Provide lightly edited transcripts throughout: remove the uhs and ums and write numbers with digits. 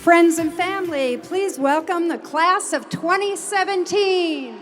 Friends and family, please welcome the class of 2017.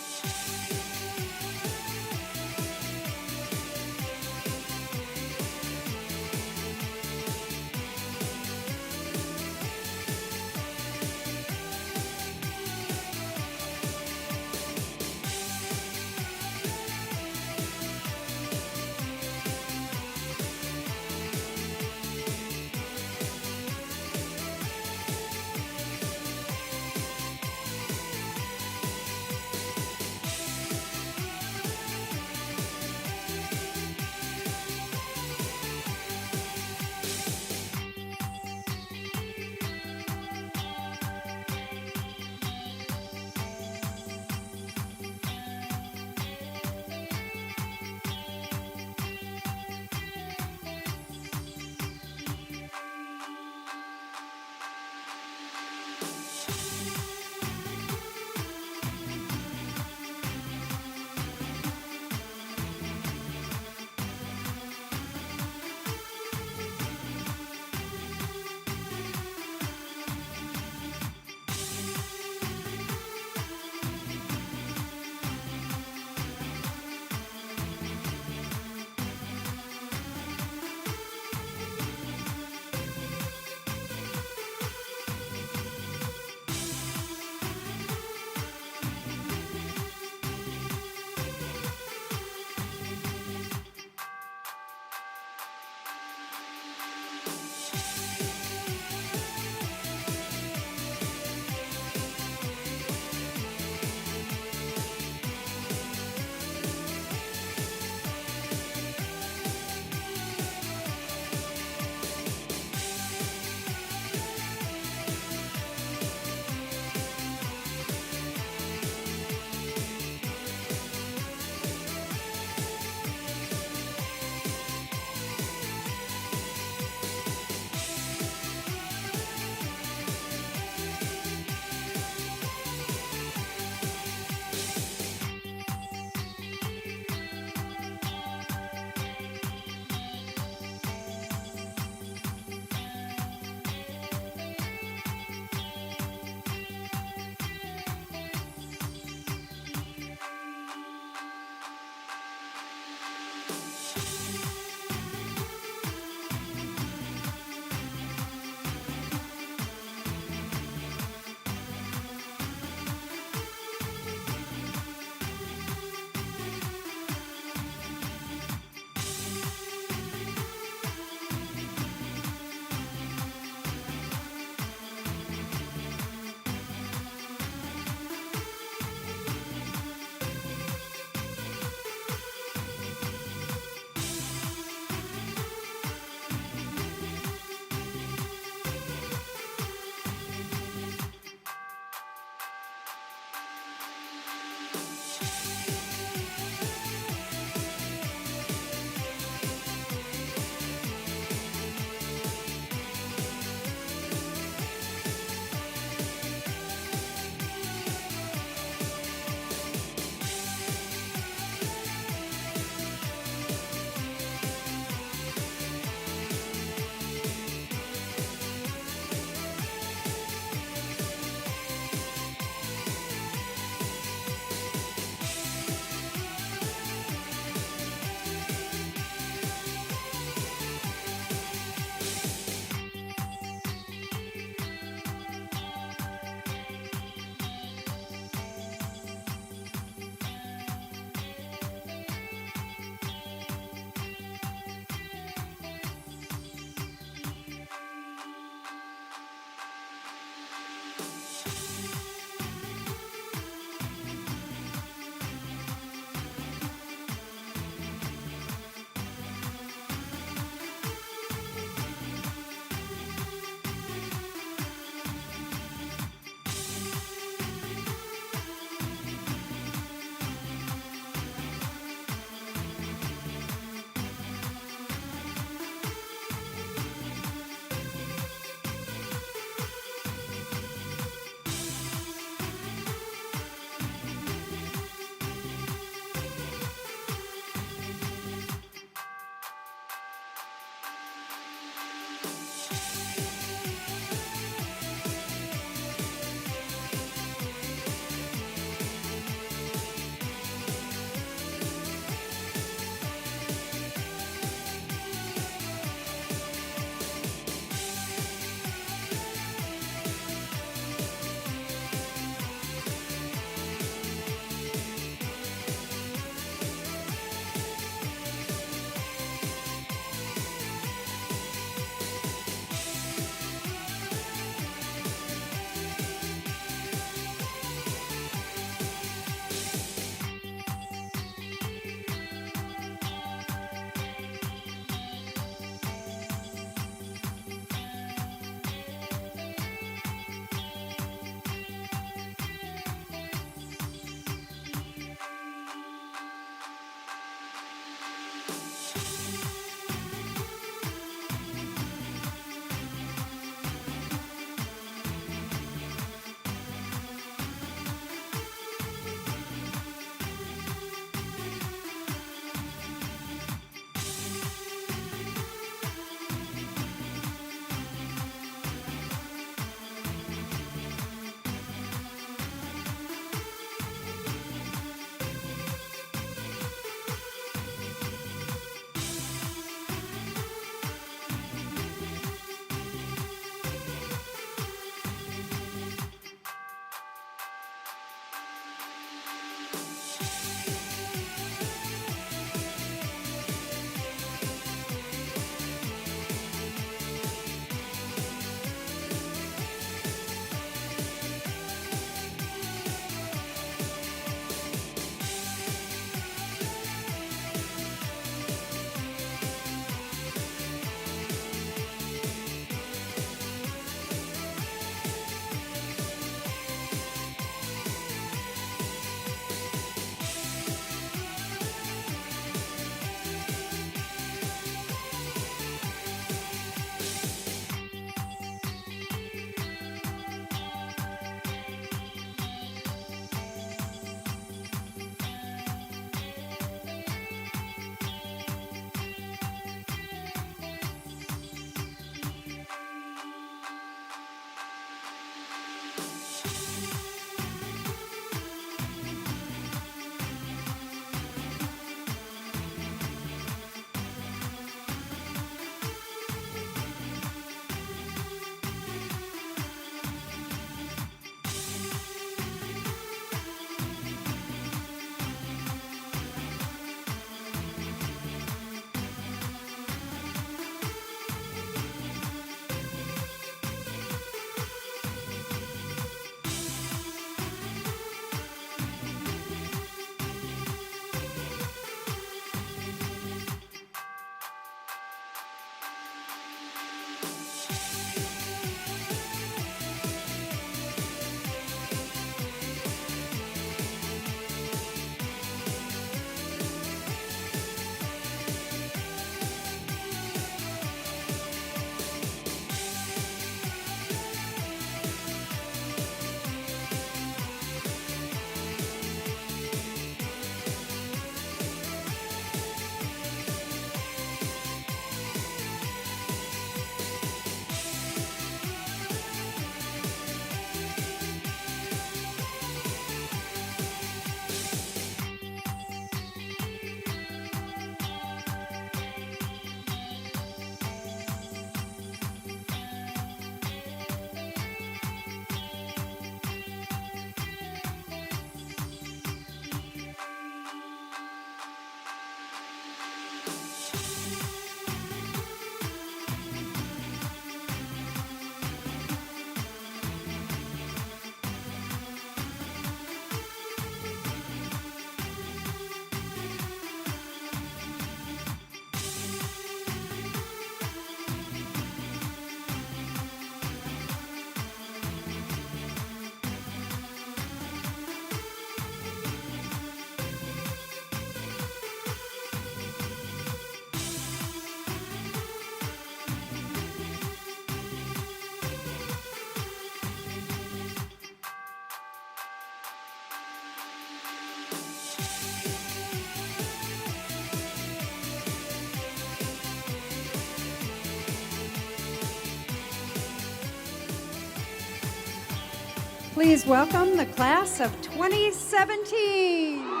Please welcome the class of 2017.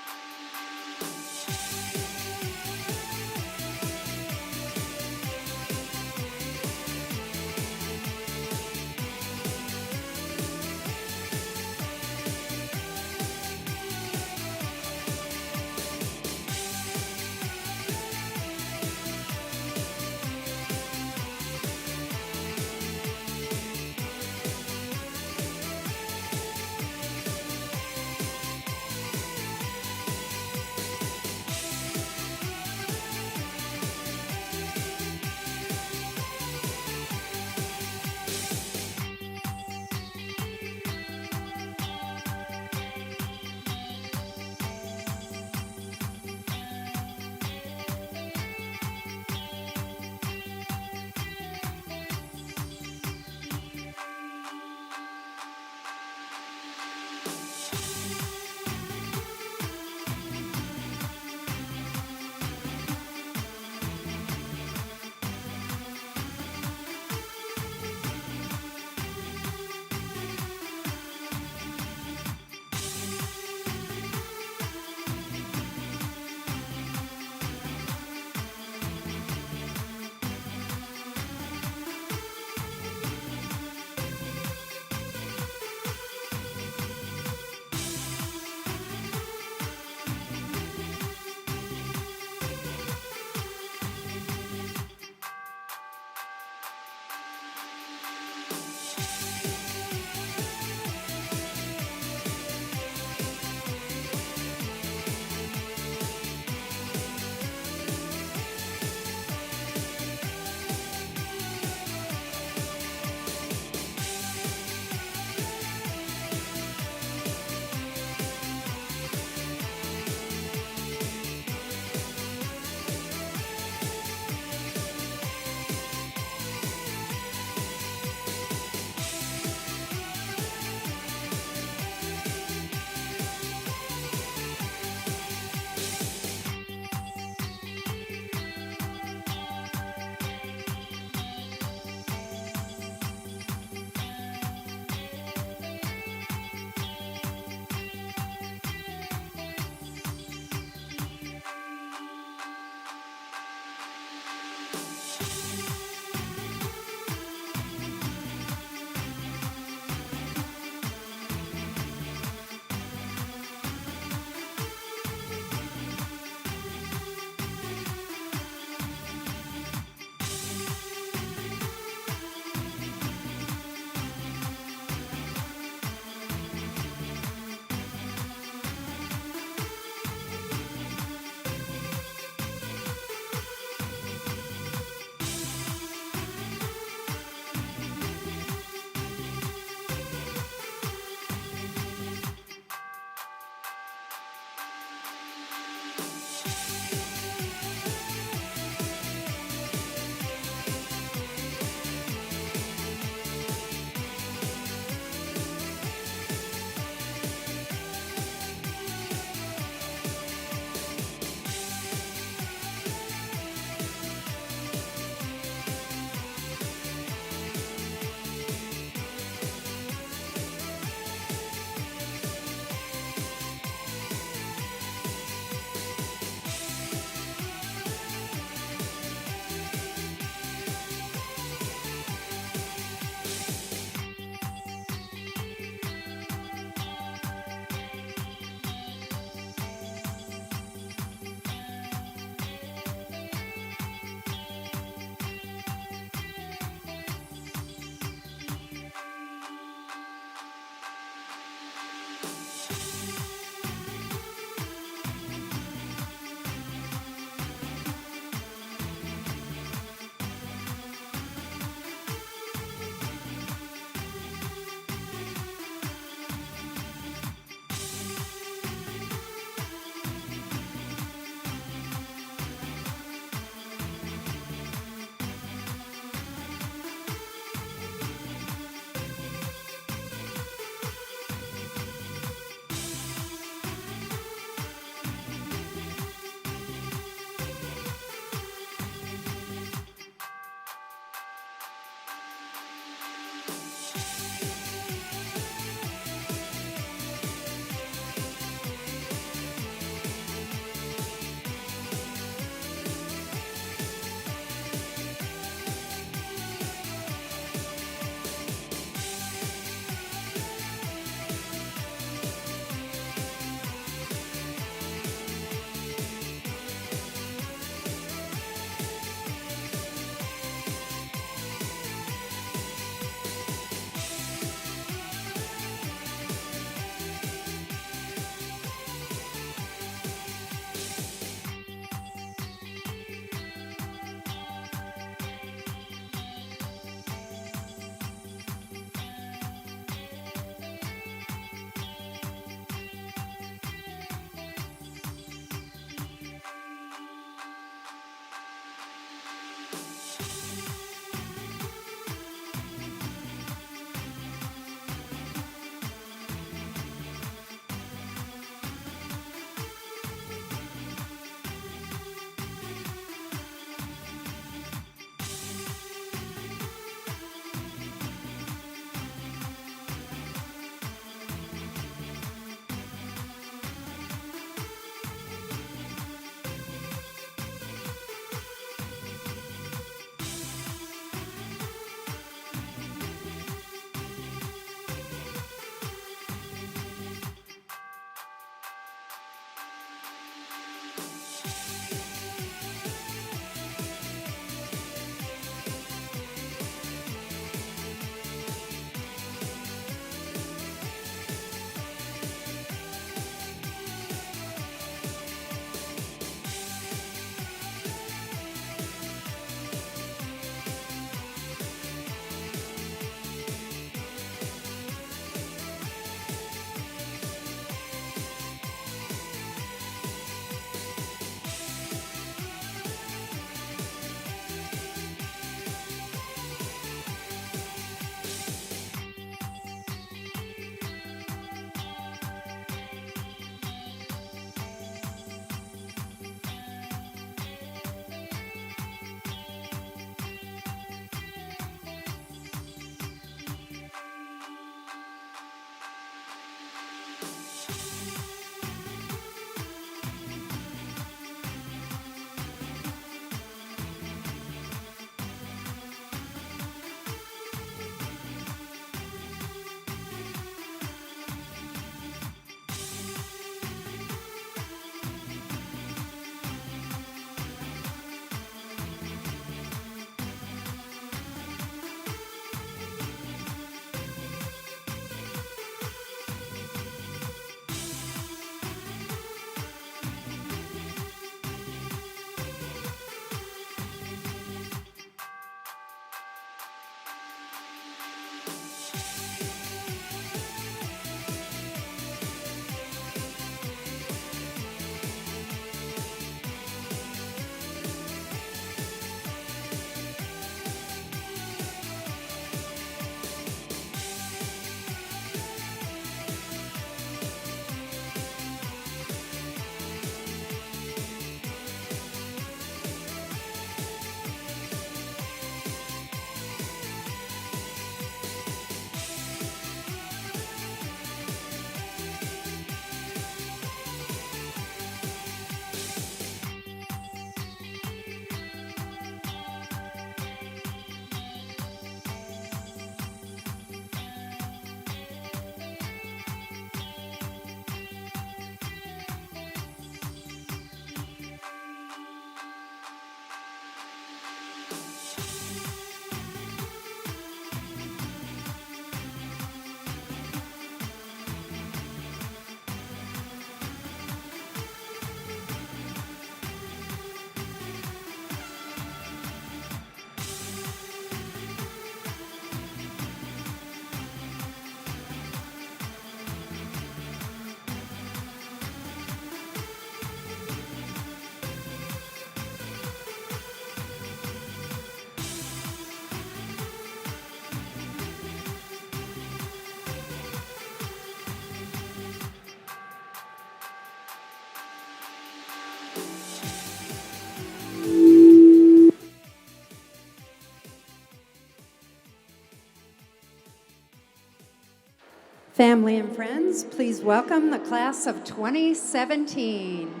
Family and friends, please welcome the class of 2017.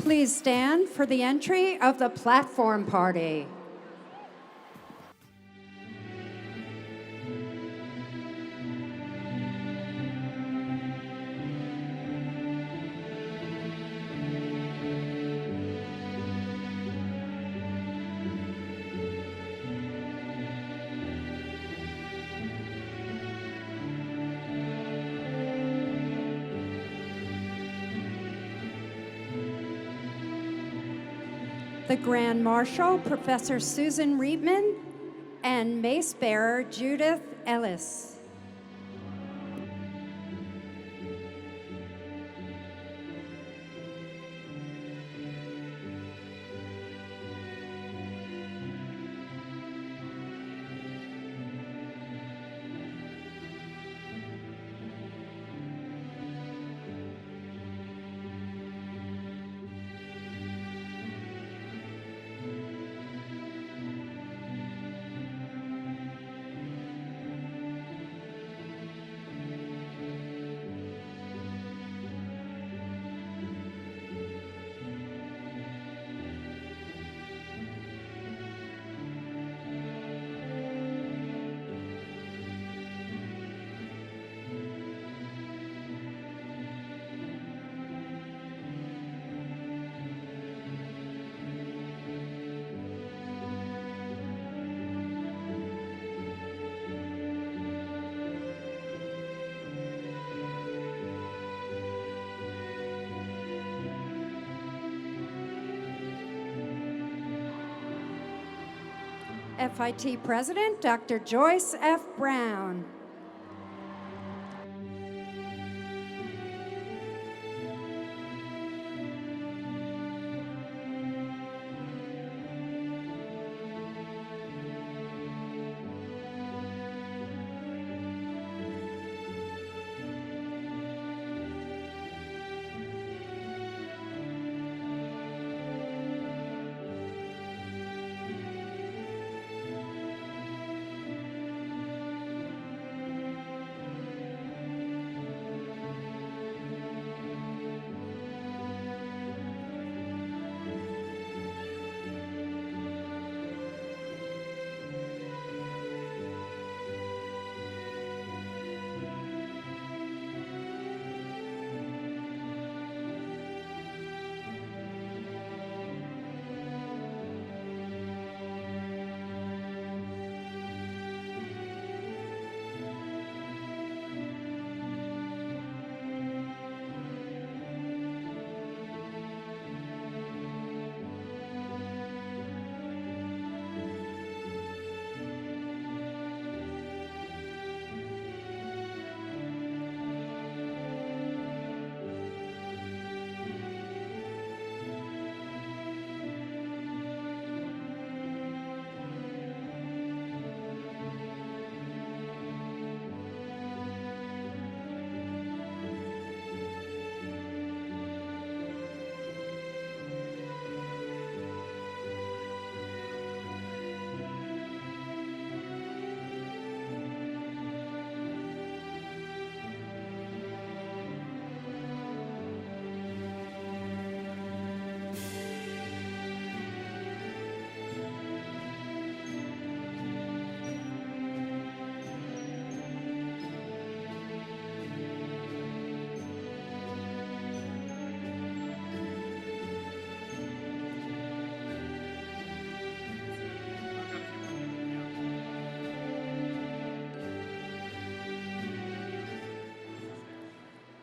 Please stand for the entry of the platform party. The Grand Marshal, Professor Susan Reitman, and Mace Bearer Judith Ellis. FIT President, Dr. Joyce F. Brown.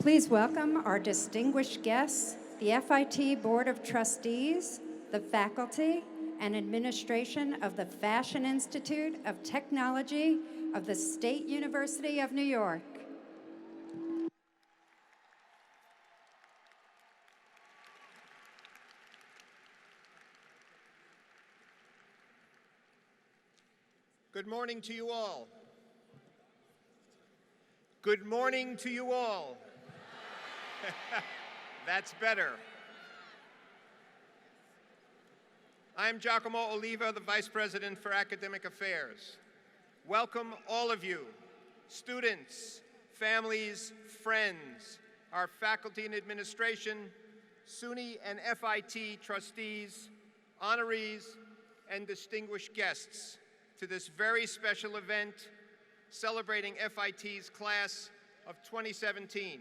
Please welcome our distinguished guests, the FIT Board of Trustees, the faculty, and administration of the Fashion Institute of Technology of the State University of New York. Good morning to you all. Good morning to you all. That's better. I'm Giacomo Oliva, the Vice President for Academic Affairs. Welcome all of you, students, families, friends, our faculty and administration, SUNY and FIT trustees, honorees, and distinguished guests to this very special event celebrating FIT's class of 2017.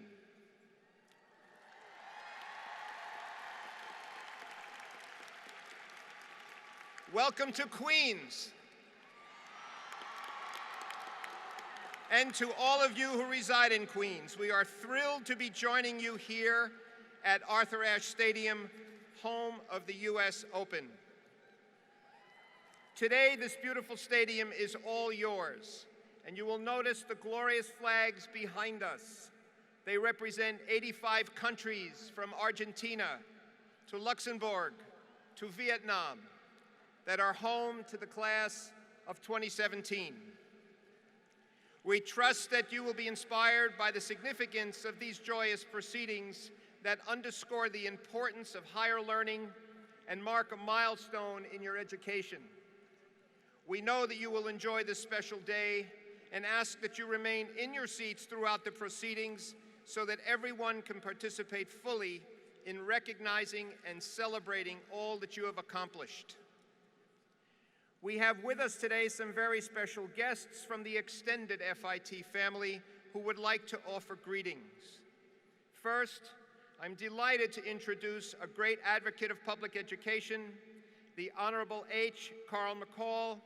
Welcome to Queens. And to all of you who reside in Queens, we are thrilled to be joining you here at Arthur Ashe Stadium, home of the US Open. Today, this beautiful stadium is all yours, and you will notice the glorious flags behind us. They represent 85 countries from Argentina to Luxembourg to Vietnam that are home to the class of 2017. We trust that you will be inspired by the significance of these joyous proceedings that underscore the importance of higher learning and mark a milestone in your education. We know that you will enjoy this special day and ask that you remain in your seats throughout the proceedings so that everyone can participate fully in recognizing and celebrating all that you have accomplished. We have with us today some very special guests from the extended FIT family who would like to offer greetings. First, I'm delighted to introduce a great advocate of public education, the Honorable H. Carl McCall,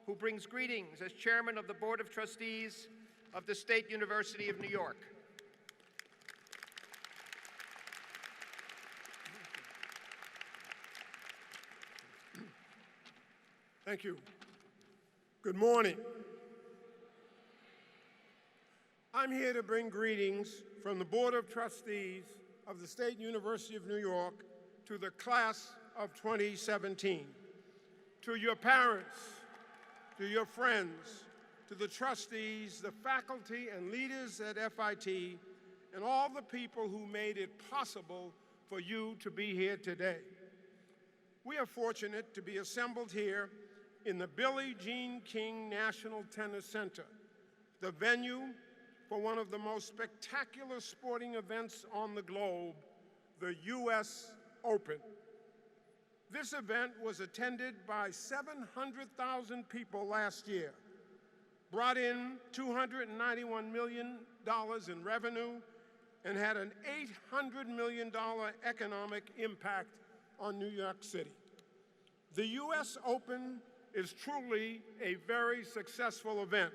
who brings greetings as Chairman of the Board of Trustees of the State University of New York. Thank you. Good morning. I'm here to bring greetings from the Board of Trustees of the State University of New York to the class of 2017. To your parents, to your friends, to the trustees, the faculty and leaders at FIT, and all the people who made it possible for you to be here today. We are fortunate to be assembled here in the Billie Jean King National Tennis Center, the venue for one of the most spectacular sporting events on the globe, the US Open. This event was attended by 700,000 people last year, brought in $291 million in revenue, and had an $800 million economic impact on New York City. The US Open is truly a very successful event.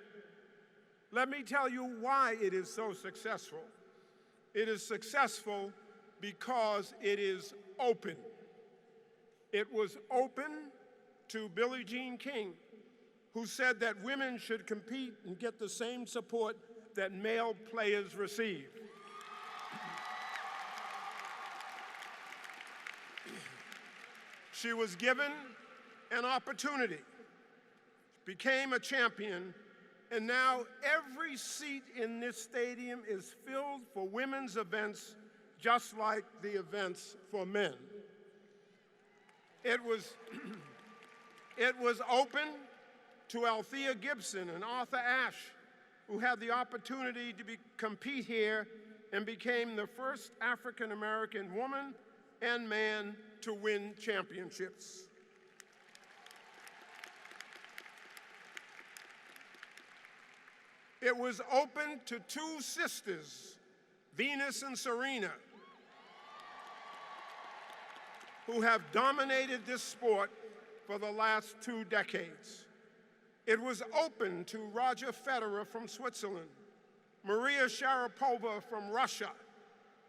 Let me tell you why it is so successful. It is successful because it is open. It was open to Billie Jean King, who said that women should compete and get the same support that male players receive. She was given an opportunity, became a champion, and now every seat in this stadium is filled for women's events, just like the events for men. It was open to Althea Gibson and Arthur Ashe, who had the opportunity to compete here and became the first African-American woman and man to win championships. It was open to two sisters, Venus and Serena, who have dominated this sport for the last 2 decades. It was open to Roger Federer from Switzerland, Maria Sharapova from Russia,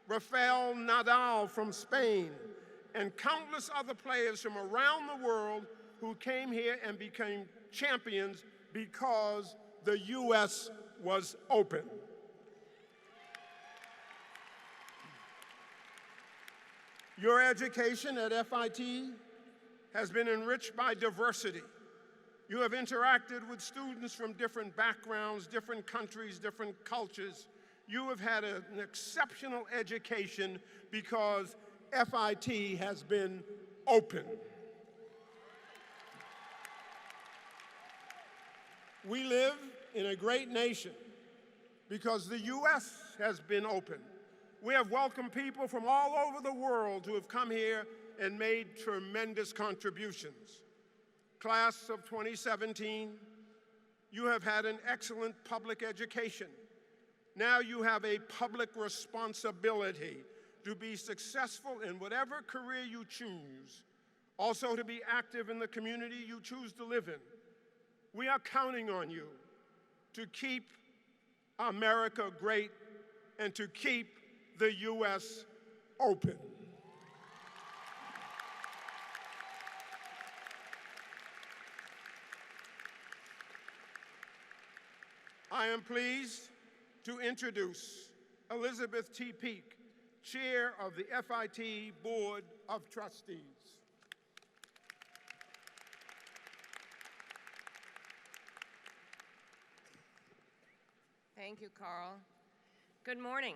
Rafael Nadal from Spain, and countless other players from around the world who came here and became champions because the US was open. Your education at FIT has been enriched by diversity, You have interacted with students from different backgrounds, different countries, different cultures. You have had an exceptional education because FIT has been open. We live in a great nation because the U.S. has been open. We have welcomed people from all over the world who have come here and made tremendous contributions. Class of 2017, you have had an excellent public education. Now you have a public responsibility to be successful in whatever career you choose, also to be active in the community you choose to live in. We are counting on you to keep America great and to keep the U.S. open. I am pleased to introduce Elizabeth T. Peek, Chair of the FIT Board of Trustees. Thank you, Carl. Good morning.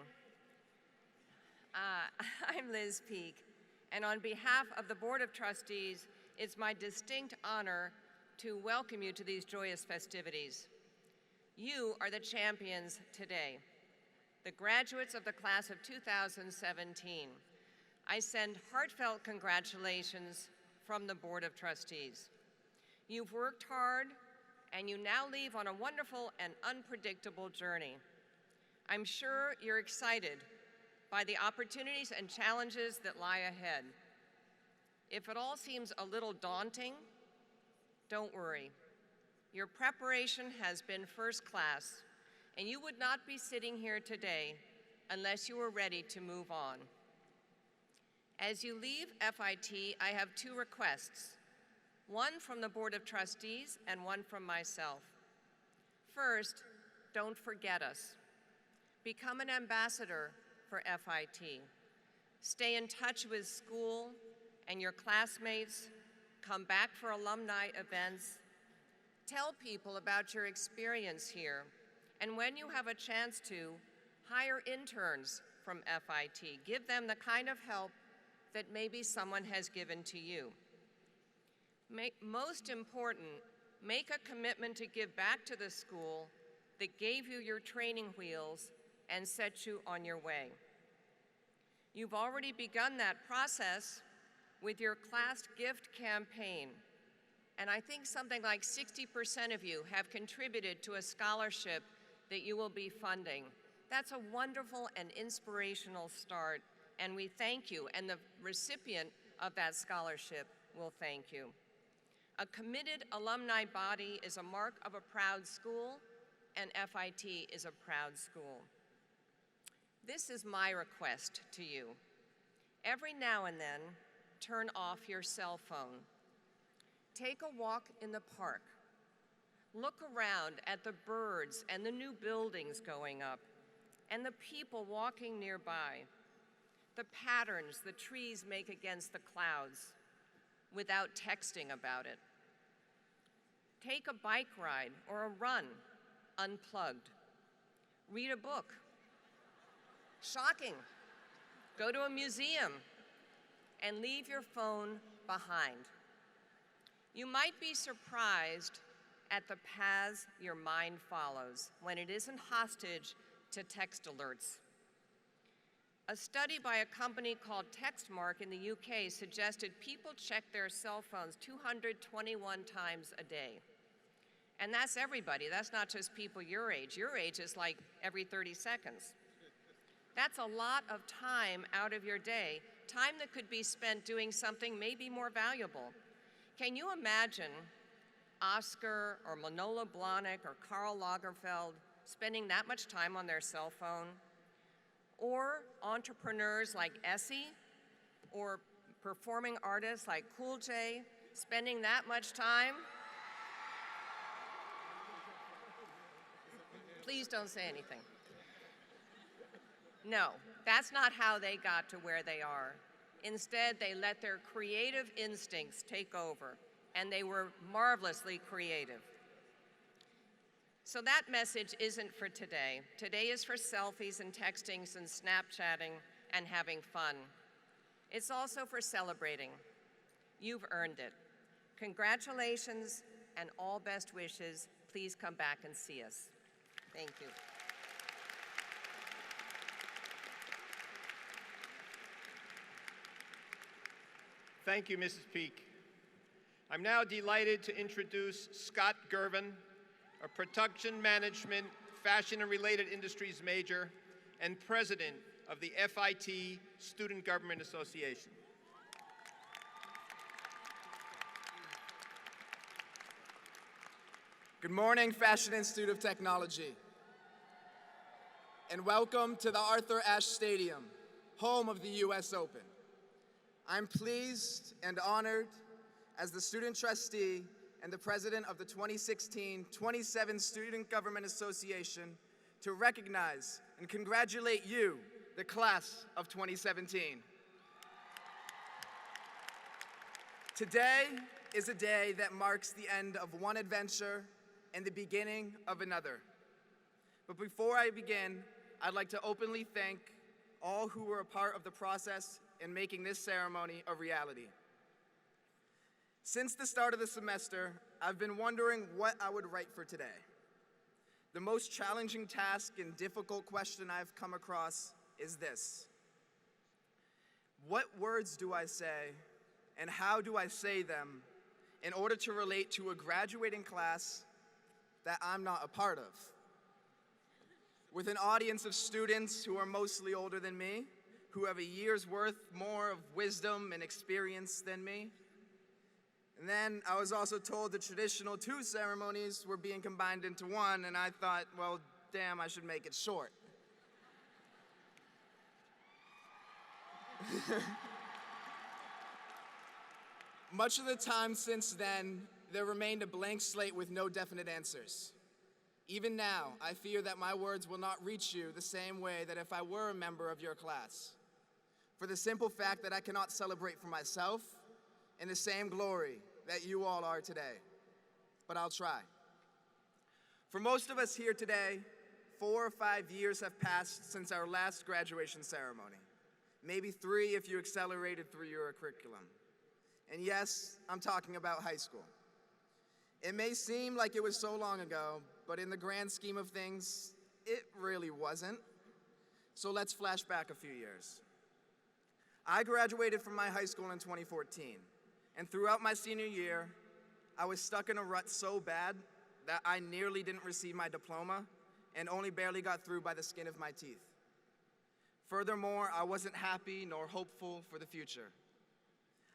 I'm Liz Peek, and on behalf of the Board of Trustees, it's my distinct honor to welcome you to these joyous festivities. You are the champions today, the graduates of the class of 2017. I send heartfelt congratulations from the Board of Trustees. You've worked hard, and you now leave on a wonderful and unpredictable journey. I'm sure you're excited by the opportunities and challenges that lie ahead. If it all seems a little daunting, don't worry. Your preparation has been first class, and you would not be sitting here today unless you were ready to move on. As you leave FIT, I have two requests, one from the Board of Trustees and one from myself. First, don't forget us. Become an ambassador for FIT. Stay in touch with school and your classmates. Come back for alumni events. Tell people about your experience here. And when you have a chance to, hire interns from FIT. Give them the kind of help that maybe someone has given to you. Most important, make a commitment to give back to the school that gave you your training wheels and set you on your way. You've already begun that process with your class gift campaign, and I think something like 60% of you have contributed to a scholarship that you will be funding. That's a wonderful and inspirational start, and we thank you, and the recipient of that scholarship will thank you. A committed alumni body is a mark of a proud school, and FIT is a proud school. This is my request to you. Every now and then, turn off your cell phone. Take a walk in the park. Look around at the birds and the new buildings going up, and the people walking nearby, the patterns the trees make against the clouds, without texting about it. Take a bike ride or a run, unplugged. Read a book. Shocking. Go to a museum and leave your phone behind. You might be surprised at the paths your mind follows when it isn't hostage to text alerts. A study by a company called Textmark in the UK suggested people check their cell phones 221 times a day. And that's everybody, that's not just people your age. Your age is like every 30 seconds. That's a lot of time out of your day, time that could be spent doing something maybe more valuable. Can you imagine Oscar or Manola Blahnik or Karl Lagerfeld spending that much time on their cell phone? Or entrepreneurs like Essie, or performing artists like Cool J spending that much time? Please don't say anything. No, that's not how they got to where they are. Instead, they let their creative instincts take over, and they were marvelously creative. So that message isn't for today. Today is for selfies and textings and Snapchatting and having fun. It's also for celebrating. You've earned it. Congratulations and all best wishes. Please come back and see us. Thank you. Thank you, Mrs. Peak. I'm now delighted to introduce Scott Gervin, a production management, fashion and related industries major, and president of the FIT Student Government Association. Good morning, Fashion Institute of Technology, and welcome to the Arthur Ashe Stadium, home of the US Open. I'm pleased and honored as the student trustee and the president of the 2016-27 Student Government Association to recognize and congratulate you, the class of 2017. Today is a day that marks the end of one adventure and the beginning of another. But before I begin, I'd like to openly thank all who were a part of the process in making this ceremony a reality. Since the start of the semester, I've been wondering what I would write for today. The most challenging task and difficult question I've come across is this: what words do I say, and how do I say them in order to relate to a graduating class that I'm not a part of? With an audience of students who are mostly older than me, who have a year's worth more of wisdom and experience than me. And then I was also told the traditional 2 ceremonies were being combined into one, and I thought, well, damn, I should make it short. Much of the time since then, there remained a blank slate with no definite answers. Even now, I fear that my words will not reach you the same way that if I were a member of your class, for the simple fact that I cannot celebrate for myself in the same glory that you all are today. But I'll try. For most of us here today, 4 or 5 years have passed since our last graduation ceremony. Maybe 3 if you accelerated through your curriculum. And yes, I'm talking about high school. It may seem like it was so long ago, but in the grand scheme of things, it really wasn't. So let's flash back a few years. I graduated from my high school in 2014, and throughout my senior year, I was stuck in a rut so bad that I nearly didn't receive my diploma and only barely got through by the skin of my teeth. Furthermore, I wasn't happy nor hopeful for the future.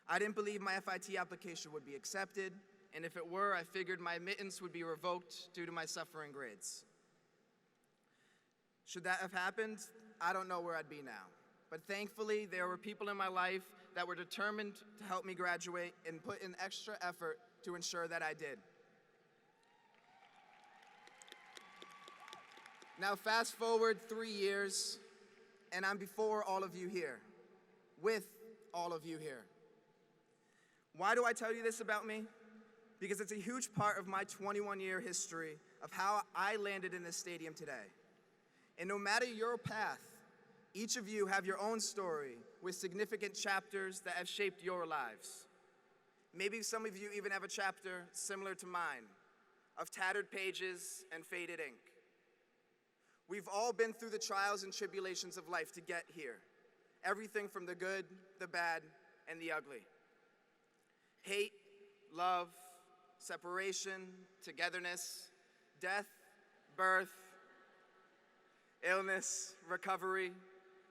I didn't believe my FIT application would be accepted, and if it were, I figured my admittance would be revoked due to my suffering grades. Should that have happened, I don't know where I'd be now. But thankfully, there were people in my life that were determined to help me graduate and put in extra effort to ensure that I did. Now fast forward 3 years, and I'm before all of you here, with all of you here. Why do I tell you this about me? Because it's a huge part of my 21-year history of how I landed in this stadium today. And no matter your path, each of you have your own story with significant chapters that have shaped your lives. Maybe some of you even have a chapter similar to mine, of tattered pages and faded ink. We've all been through the trials and tribulations of life to get here. Everything from the good, the bad, and the ugly. Hate, love, separation, togetherness, death, birth, illness, recovery,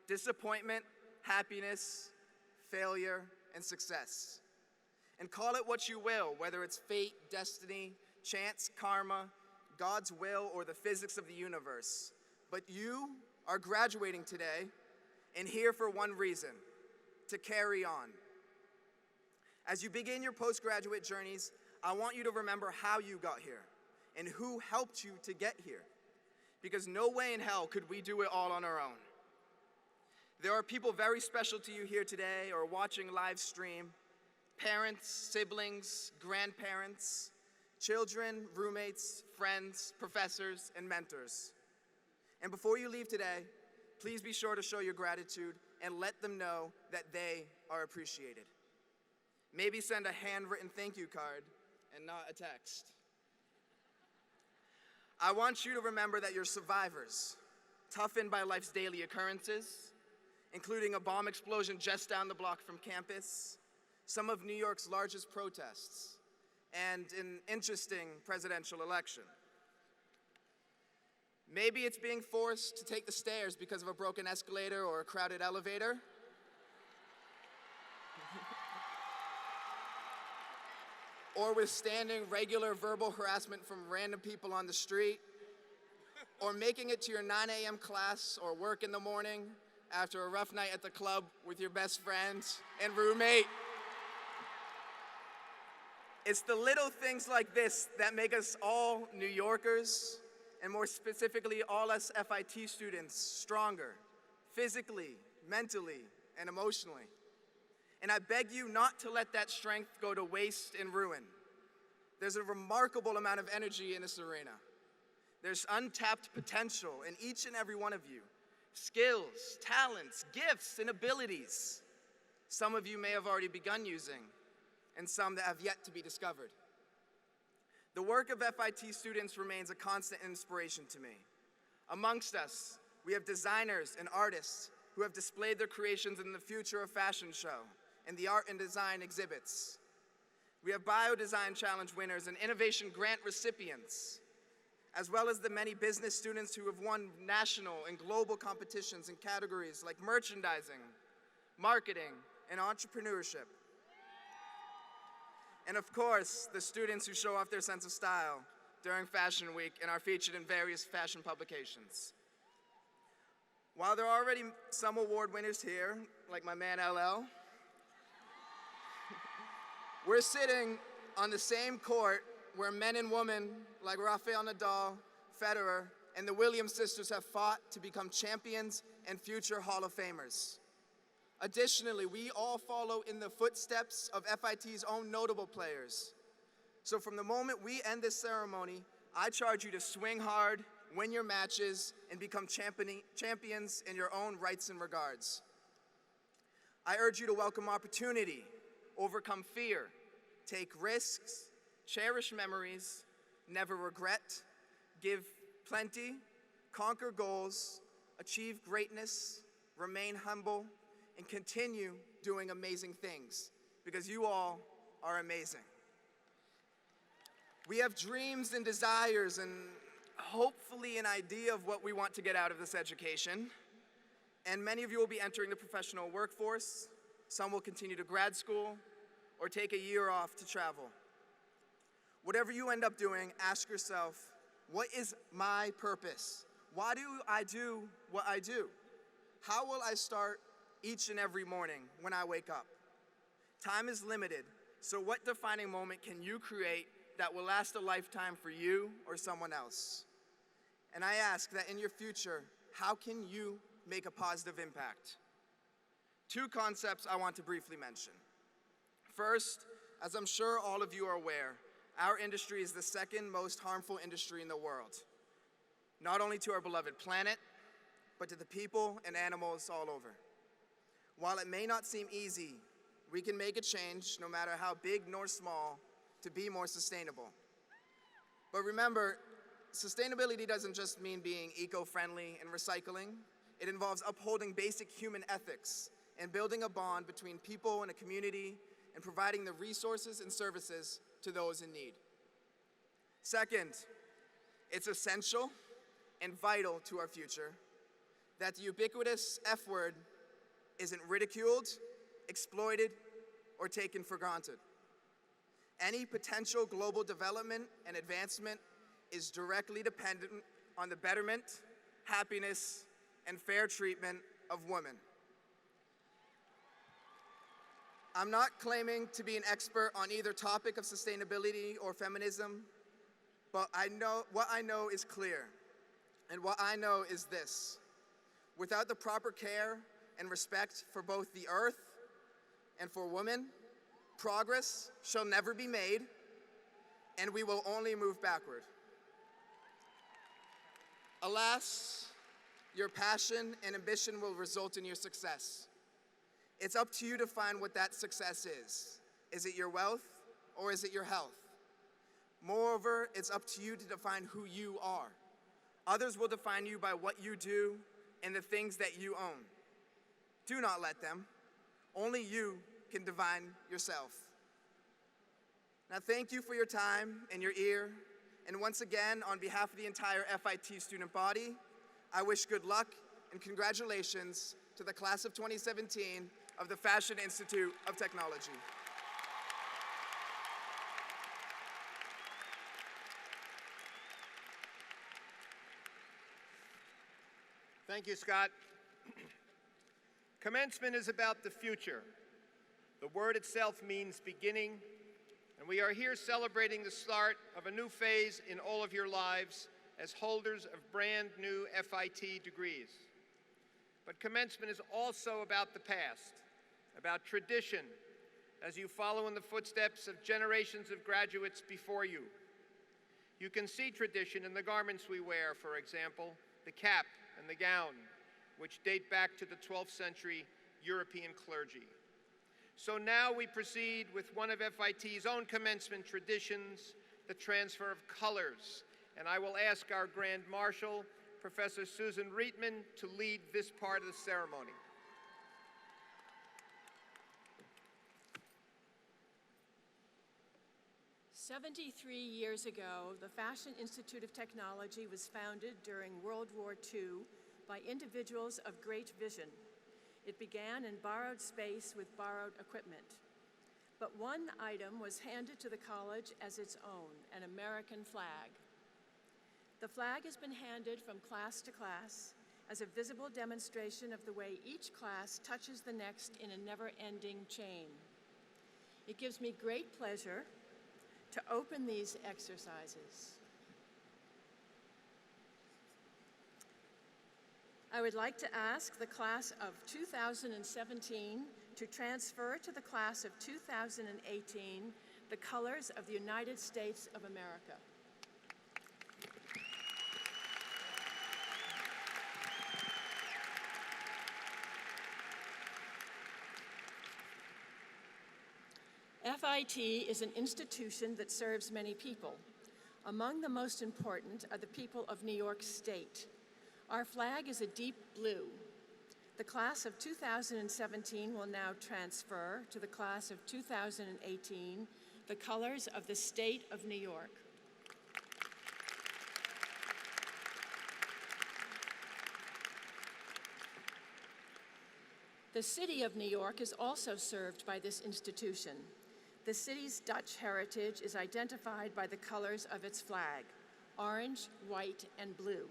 disappointment, happiness, failure, and success. And call it what you will, whether it's fate, destiny, chance, karma, God's will, or the physics of the universe. But you are graduating today and here for one reason: to carry on. As you begin your postgraduate journeys, I want you to remember how you got here and who helped you to get here. Because no way in hell could we do it all on our own. There are people very special to you here today or watching live stream, parents, siblings, grandparents, children, roommates, friends, professors, and mentors. And before you leave today, please be sure to show your gratitude and let them know that they are appreciated. Maybe send a handwritten thank you card and not a text. I want you to remember that you're survivors, toughened by life's daily occurrences, including a bomb explosion just down the block from campus, some of New York's largest protests, and an interesting presidential election. Maybe it's being forced to take the stairs because of a broken escalator or a crowded elevator. Or withstanding regular verbal harassment from random people on the street. Or making it to your 9 a.m. class or work in the morning after a rough night at the club with your best friend and roommate. It's the little things like this that make us all New Yorkers, and more specifically, all us FIT students, stronger, physically, mentally, and emotionally. And I beg you not to let that strength go to waste and ruin. There's a remarkable amount of energy in this arena. There's untapped potential in each and every one of you. Skills, talents, gifts, and abilities. Some of you may have already begun using, and some that have yet to be discovered. The work of FIT students remains a constant inspiration to me. Amongst us, we have designers and artists who have displayed their creations in the Future of Fashion show and the Art and Design exhibits. We have Bio-Design Challenge winners and innovation grant recipients, as well as the many business students who have won national and global competitions in categories like merchandising, marketing, and entrepreneurship. And of course, the students who show off their sense of style during Fashion Week and are featured in various fashion publications. While there are already some award winners here, like my man LL, we're sitting on the same court where men and women like Rafael Nadal, Federer, and the Williams sisters have fought to become champions and future Hall of Famers. Additionally, we all follow in the footsteps of FIT's own notable players. So from the moment we end this ceremony, I charge you to swing hard, win your matches, and become champions in your own rights and regards. I urge you to welcome opportunity, overcome fear, take risks, cherish memories, never regret, give plenty, conquer goals, achieve greatness, remain humble, and continue doing amazing things, because you all are amazing. We have dreams and desires and hopefully an idea of what we want to get out of this education. And many of you will be entering the professional workforce. Some will continue to grad school or take a year off to travel. Whatever you end up doing, ask yourself, what is my purpose? Why do I do what I do? How will I start each and every morning when I wake up? Time is limited, so what defining moment can you create that will last a lifetime for you or someone else? And I ask that in your future, how can you make a positive impact? Two concepts I want to briefly mention. First, as I'm sure all of you are aware, our industry is the second most harmful industry in the world, not only to our beloved planet, but to the people and animals all over. While it may not seem easy, we can make a change, no matter how big nor small, to be more sustainable. But remember, sustainability doesn't just mean being eco-friendly and recycling. It involves upholding basic human ethics and building a bond between people and a community and providing the resources and services to those in need. Second, it's essential and vital to our future that the ubiquitous F word isn't ridiculed, exploited, or taken for granted. Any potential global development and advancement is directly dependent on the betterment, happiness, and fair treatment of women. I'm not claiming to be an expert on either topic of sustainability or feminism, but what I know is clear, and what I know is this: without the proper care and respect for both the earth and for women, Progress shall never be made, and we will only move backward. Alas, your passion and ambition will result in your success. It's up to you to find what that success is. Is it your wealth or is it your health? Moreover, it's up to you to define who you are. Others will define you by what you do and the things that you own. Do not let them. Only you can define yourself. Now, thank you for your time and your ear. And once again, on behalf of the entire FIT student body, I wish good luck and congratulations to the class of 2017 of the Fashion Institute of Technology. Thank you, Scott. Commencement is about the future. The word itself means beginning, and we are here celebrating the start of a new phase in all of your lives as holders of brand new FIT degrees. But commencement is also about the past, about tradition, as you follow in the footsteps of generations of graduates before you. You can see tradition in the garments we wear, for example, the cap and the gown, which date back to the 12th century European clergy. So now we proceed with one of FIT's own commencement traditions, the transfer of colors. And I will ask our Grand Marshal, Professor Susan Rietman, to lead this part of the ceremony. "73 years ago, the Fashion Institute of Technology was founded during World War II by individuals of great vision. It began in borrowed space with borrowed equipment. But one item was handed to the college as its own, an American flag. The flag has been handed from class to class as a visible demonstration of the way each class touches the next in a never-ending chain. It gives me great pleasure to open these exercises. I would like to ask the class of 2017 to transfer to the class of 2018 the colors of the United States of America. FIT is an institution that serves many people. Among the most important are the people of New York State. Our flag is a deep blue. The class of 2017 will now transfer to the class of 2018 the colors of the state of New York. The city of New York is also served by this institution. The city's Dutch heritage is identified by the colors of its flag, orange, white, and blue.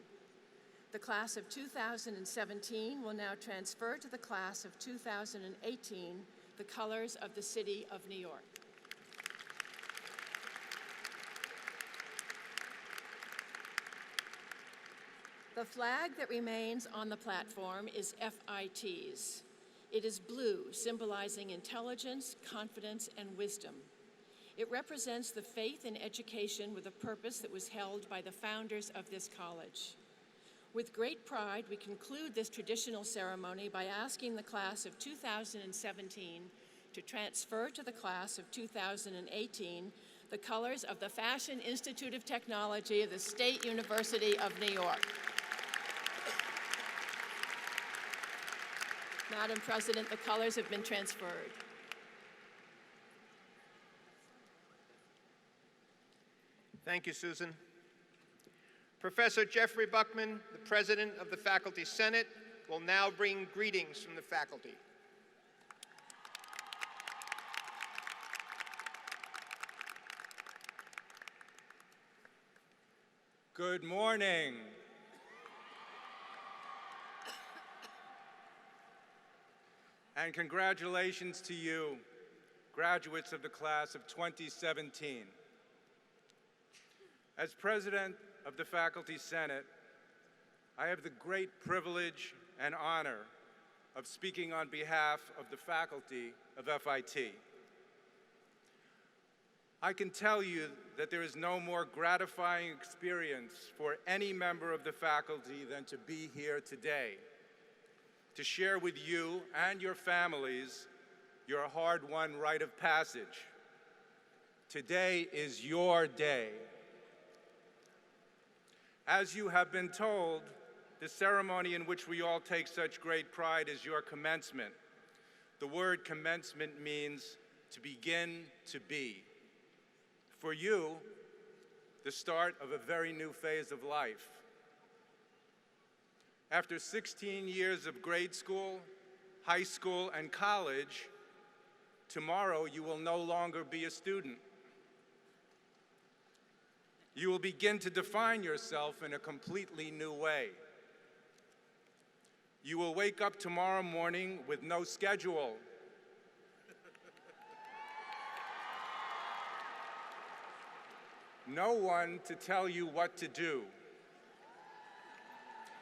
The class of 2017 will now transfer to the class of 2018 the colors of the city of New York. The flag that remains on the platform is FIT's. It is blue, symbolizing intelligence, confidence, and wisdom. It represents the faith in education with a purpose that was held by the founders of this college. With great pride, we conclude this traditional ceremony by asking the class of 2017 to transfer to the class of 2018 the colors of the Fashion Institute of Technology of the State University of New York. Madam President, the colors have been transferred. Thank you, Susan. Professor Jeffrey Buckman, the President of the Faculty Senate, will now bring greetings from the faculty. Good morning. And congratulations to you, graduates of the class of 2017. As President of the Faculty Senate, I have the great privilege and honor of speaking on behalf of the faculty of FIT. I can tell you that there is no more gratifying experience for any member of the faculty than to be here today, to share with you and your families your hard-won rite of passage. Today is your day. As you have been told, the ceremony in which we all take such great pride is your commencement. The word commencement means to begin to be. For you, the start of a very new phase of life. After 16 years of grade school, high school, and college, tomorrow you will no longer be a student. You will begin to define yourself in a completely new way. You will wake up tomorrow morning with no schedule. No one to tell you what to do.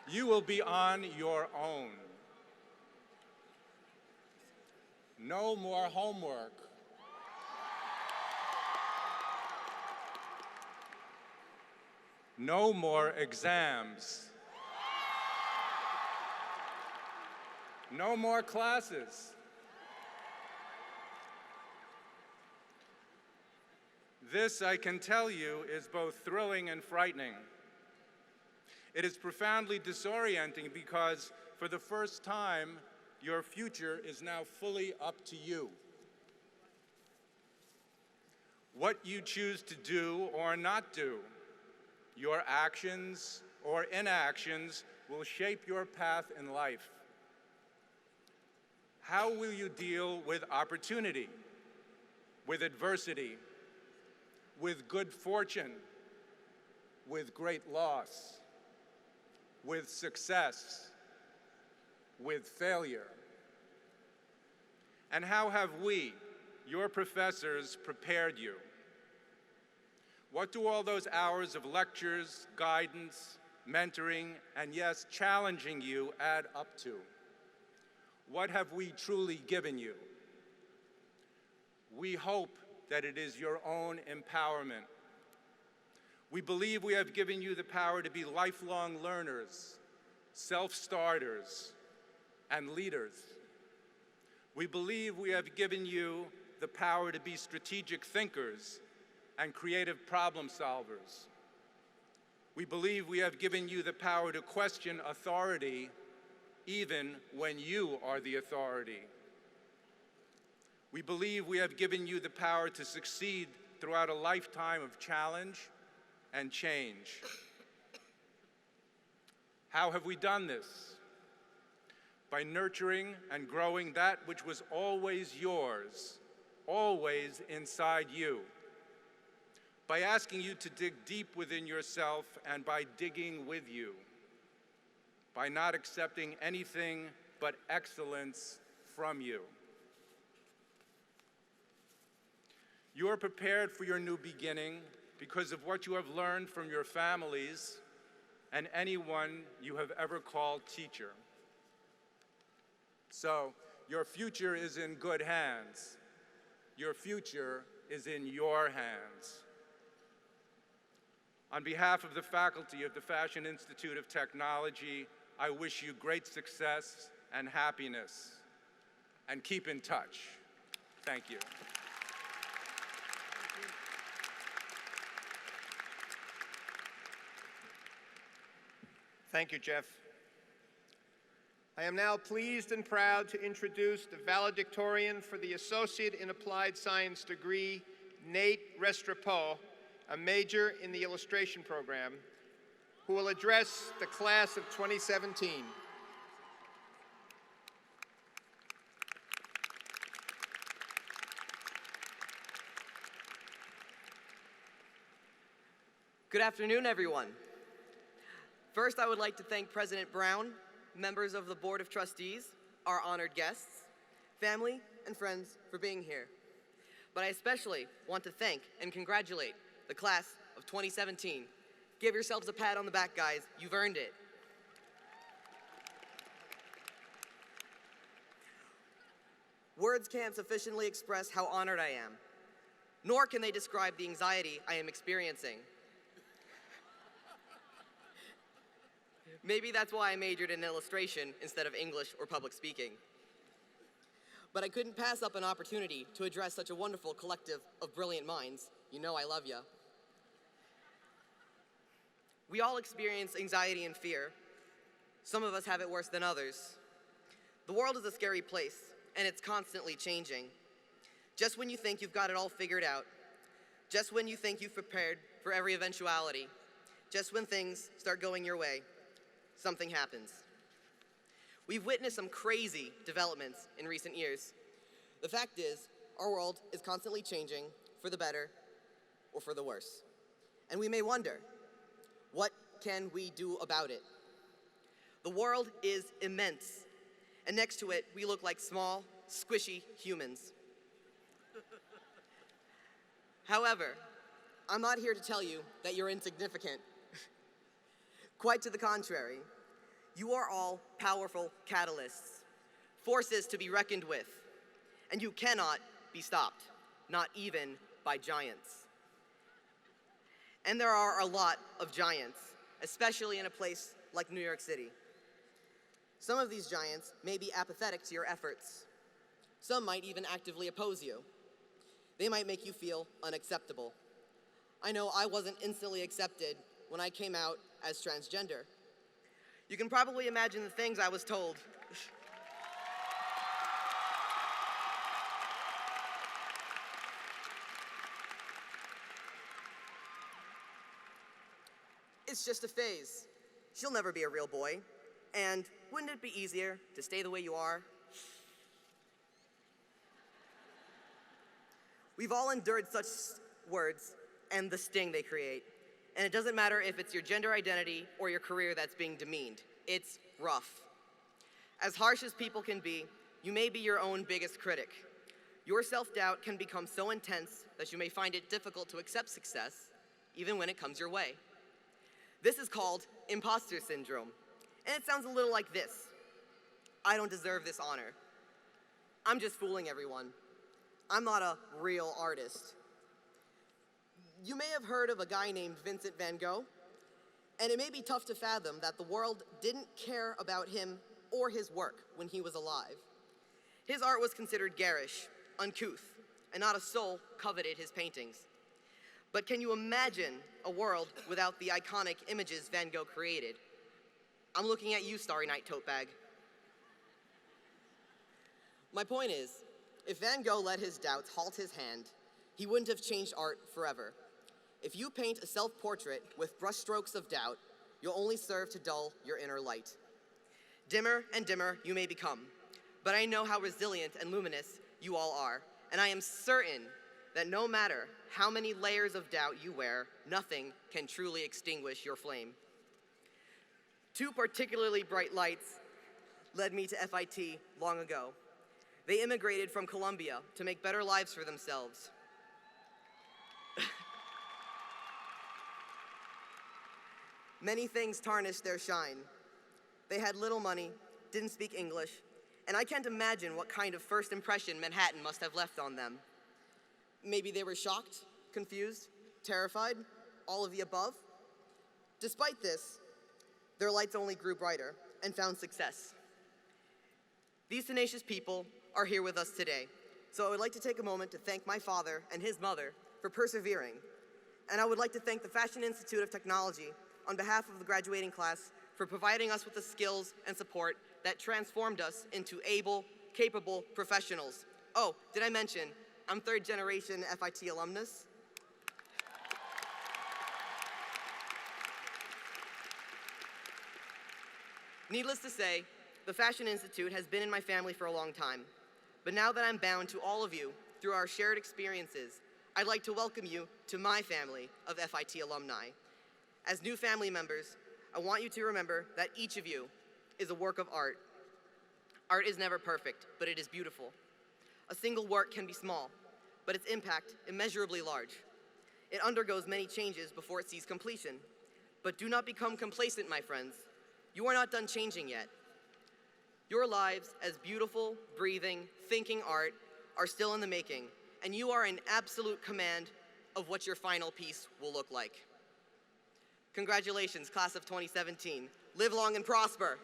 You will be on your own. No more homework. No more exams. No more classes. This, I can tell you, is both thrilling and frightening. It is profoundly disorienting because, for the first time, your future is now fully up to you. What you choose to do or not do, your actions or inactions, will shape your path in life. How will you deal with opportunity, with adversity, with good fortune, with great loss, with success, with failure? And how have we, your professors, prepared you? What do all those hours of lectures, guidance, mentoring, and yes, challenging you add up to? What have we truly given you? We hope that it is your own empowerment. We believe we have given you the power to be lifelong learners, self-starters, and leaders. We believe we have given you the power to be strategic thinkers and creative problem solvers. We believe we have given you the power to question authority even when you are the authority. We believe we have given you the power to succeed throughout a lifetime of challenge and change. How have we done this? By nurturing and growing that which was always yours, always inside you. By asking you to dig deep within yourself and by digging with you. By not accepting anything but excellence from you. You are prepared for your new beginning because of what you have learned from your families and anyone you have ever called teacher. So, your future is in good hands. Your future is in your hands. On behalf of the faculty of the Fashion Institute of Technology, I wish you great success and happiness. And keep in touch. Thank you. Thank you, Jeff. I am now pleased and proud to introduce the valedictorian for the Associate in Applied Science degree, Nate Restrepo, a major in the illustration program, who will address the class of 2017. Good afternoon, everyone. First, I would like to thank President Brown, members of the Board of Trustees, our honored guests, family, and friends for being here. But I especially want to thank and congratulate the class of 2017. Give yourselves a pat on the back, guys. You've earned it. Words can't sufficiently express how honored I am. nor can they describe the anxiety I am experiencing. Maybe that's why I majored in illustration instead of English or public speaking. But I couldn't pass up an opportunity to address such a wonderful collective of brilliant minds. You know I love ya. We all experience anxiety and fear. Some of us have it worse than others. The world is a scary place, and it's constantly changing. Just when you think you've got it all figured out, just when you think you've prepared for every eventuality, just when things start going your way, something happens. We've witnessed some crazy developments in recent years. The fact is, our world is constantly changing for the better or for the worse. And we may wonder, what can we do about it? The world is immense, and next to it, we look like small, squishy humans. However, I'm not here to tell you that you're insignificant. Quite to the contrary, you are all powerful catalysts, forces to be reckoned with, and you cannot be stopped, not even by giants. And there are a lot of giants, especially in a place like New York City. Some of these giants may be apathetic to your efforts. Some might even actively oppose you. They might make you feel unacceptable. I know I wasn't instantly accepted when I came out as transgender. You can probably imagine the things I was told. It's just a phase. She'll never be a real boy. And wouldn't it be easier to stay the way you are? We've all endured such words and the sting they create. And it doesn't matter if it's your gender identity or your career that's being demeaned. It's rough. As harsh as people can be, you may be your own biggest critic. Your self-doubt can become so intense that you may find it difficult to accept success, even when it comes your way. This is called imposter syndrome, and it sounds a little like this. I don't deserve this honor. I'm just fooling everyone. I'm not a real artist. You may have heard of a guy named Vincent van Gogh, and it may be tough to fathom that the world didn't care about him or his work when he was alive. His art was considered garish, uncouth, and not a soul coveted his paintings. But can you imagine a world without the iconic images Van Gogh created? I'm looking at you, Starry Night tote bag. My point is, if Van Gogh let his doubts halt his hand, he wouldn't have changed art forever. If you paint a self-portrait with brushstrokes of doubt, you'll only serve to dull your inner light. Dimmer and dimmer you may become, but I know how resilient and luminous you all are, and I am certain that no matter how many layers of doubt you wear, nothing can truly extinguish your flame. Two particularly bright lights led me to FIT long ago. They immigrated from Colombia to make better lives for themselves. Many things tarnished their shine. They had little money, didn't speak English, and I can't imagine what kind of first impression Manhattan must have left on them. Maybe they were shocked, confused, terrified, all of the above. Despite this, their lights only grew brighter and found success. These tenacious people are here with us today, so I would like to take a moment to thank my father and his mother for persevering, and I would like to thank the Fashion Institute of Technology on behalf of the graduating class for providing us with the skills and support that transformed us into able, capable professionals. Oh, did I mention, I'm third generation FIT alumnus? Needless to say, the Fashion Institute has been in my family for a long time. But now that I'm bound to all of you through our shared experiences, I'd like to welcome you to my family of FIT alumni. As new family members, I want you to remember that each of you is a work of art. Art is never perfect, but it is beautiful. A single work can be small, but its impact immeasurably large. It undergoes many changes before it sees completion. But do not become complacent, my friends. You are not done changing yet. Your lives as beautiful, breathing, thinking art are still in the making, and you are in absolute command of what your final piece will look like. Congratulations, class of 2017. Live long and prosper.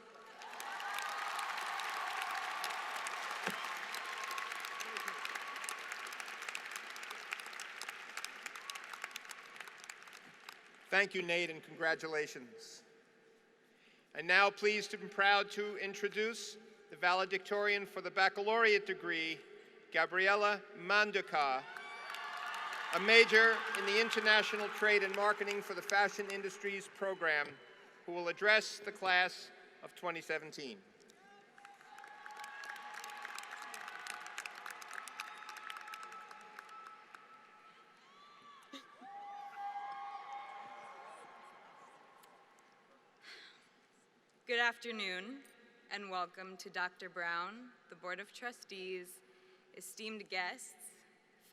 Thank you, Nate, and congratulations. And now pleased and proud to introduce the valedictorian for the baccalaureate degree, Gabriela Manduka, a major in the International Trade and Marketing for the Fashion Industries program, who will address the class of 2017. Good afternoon, and welcome to Dr. Brown, the Board of Trustees, esteemed guests,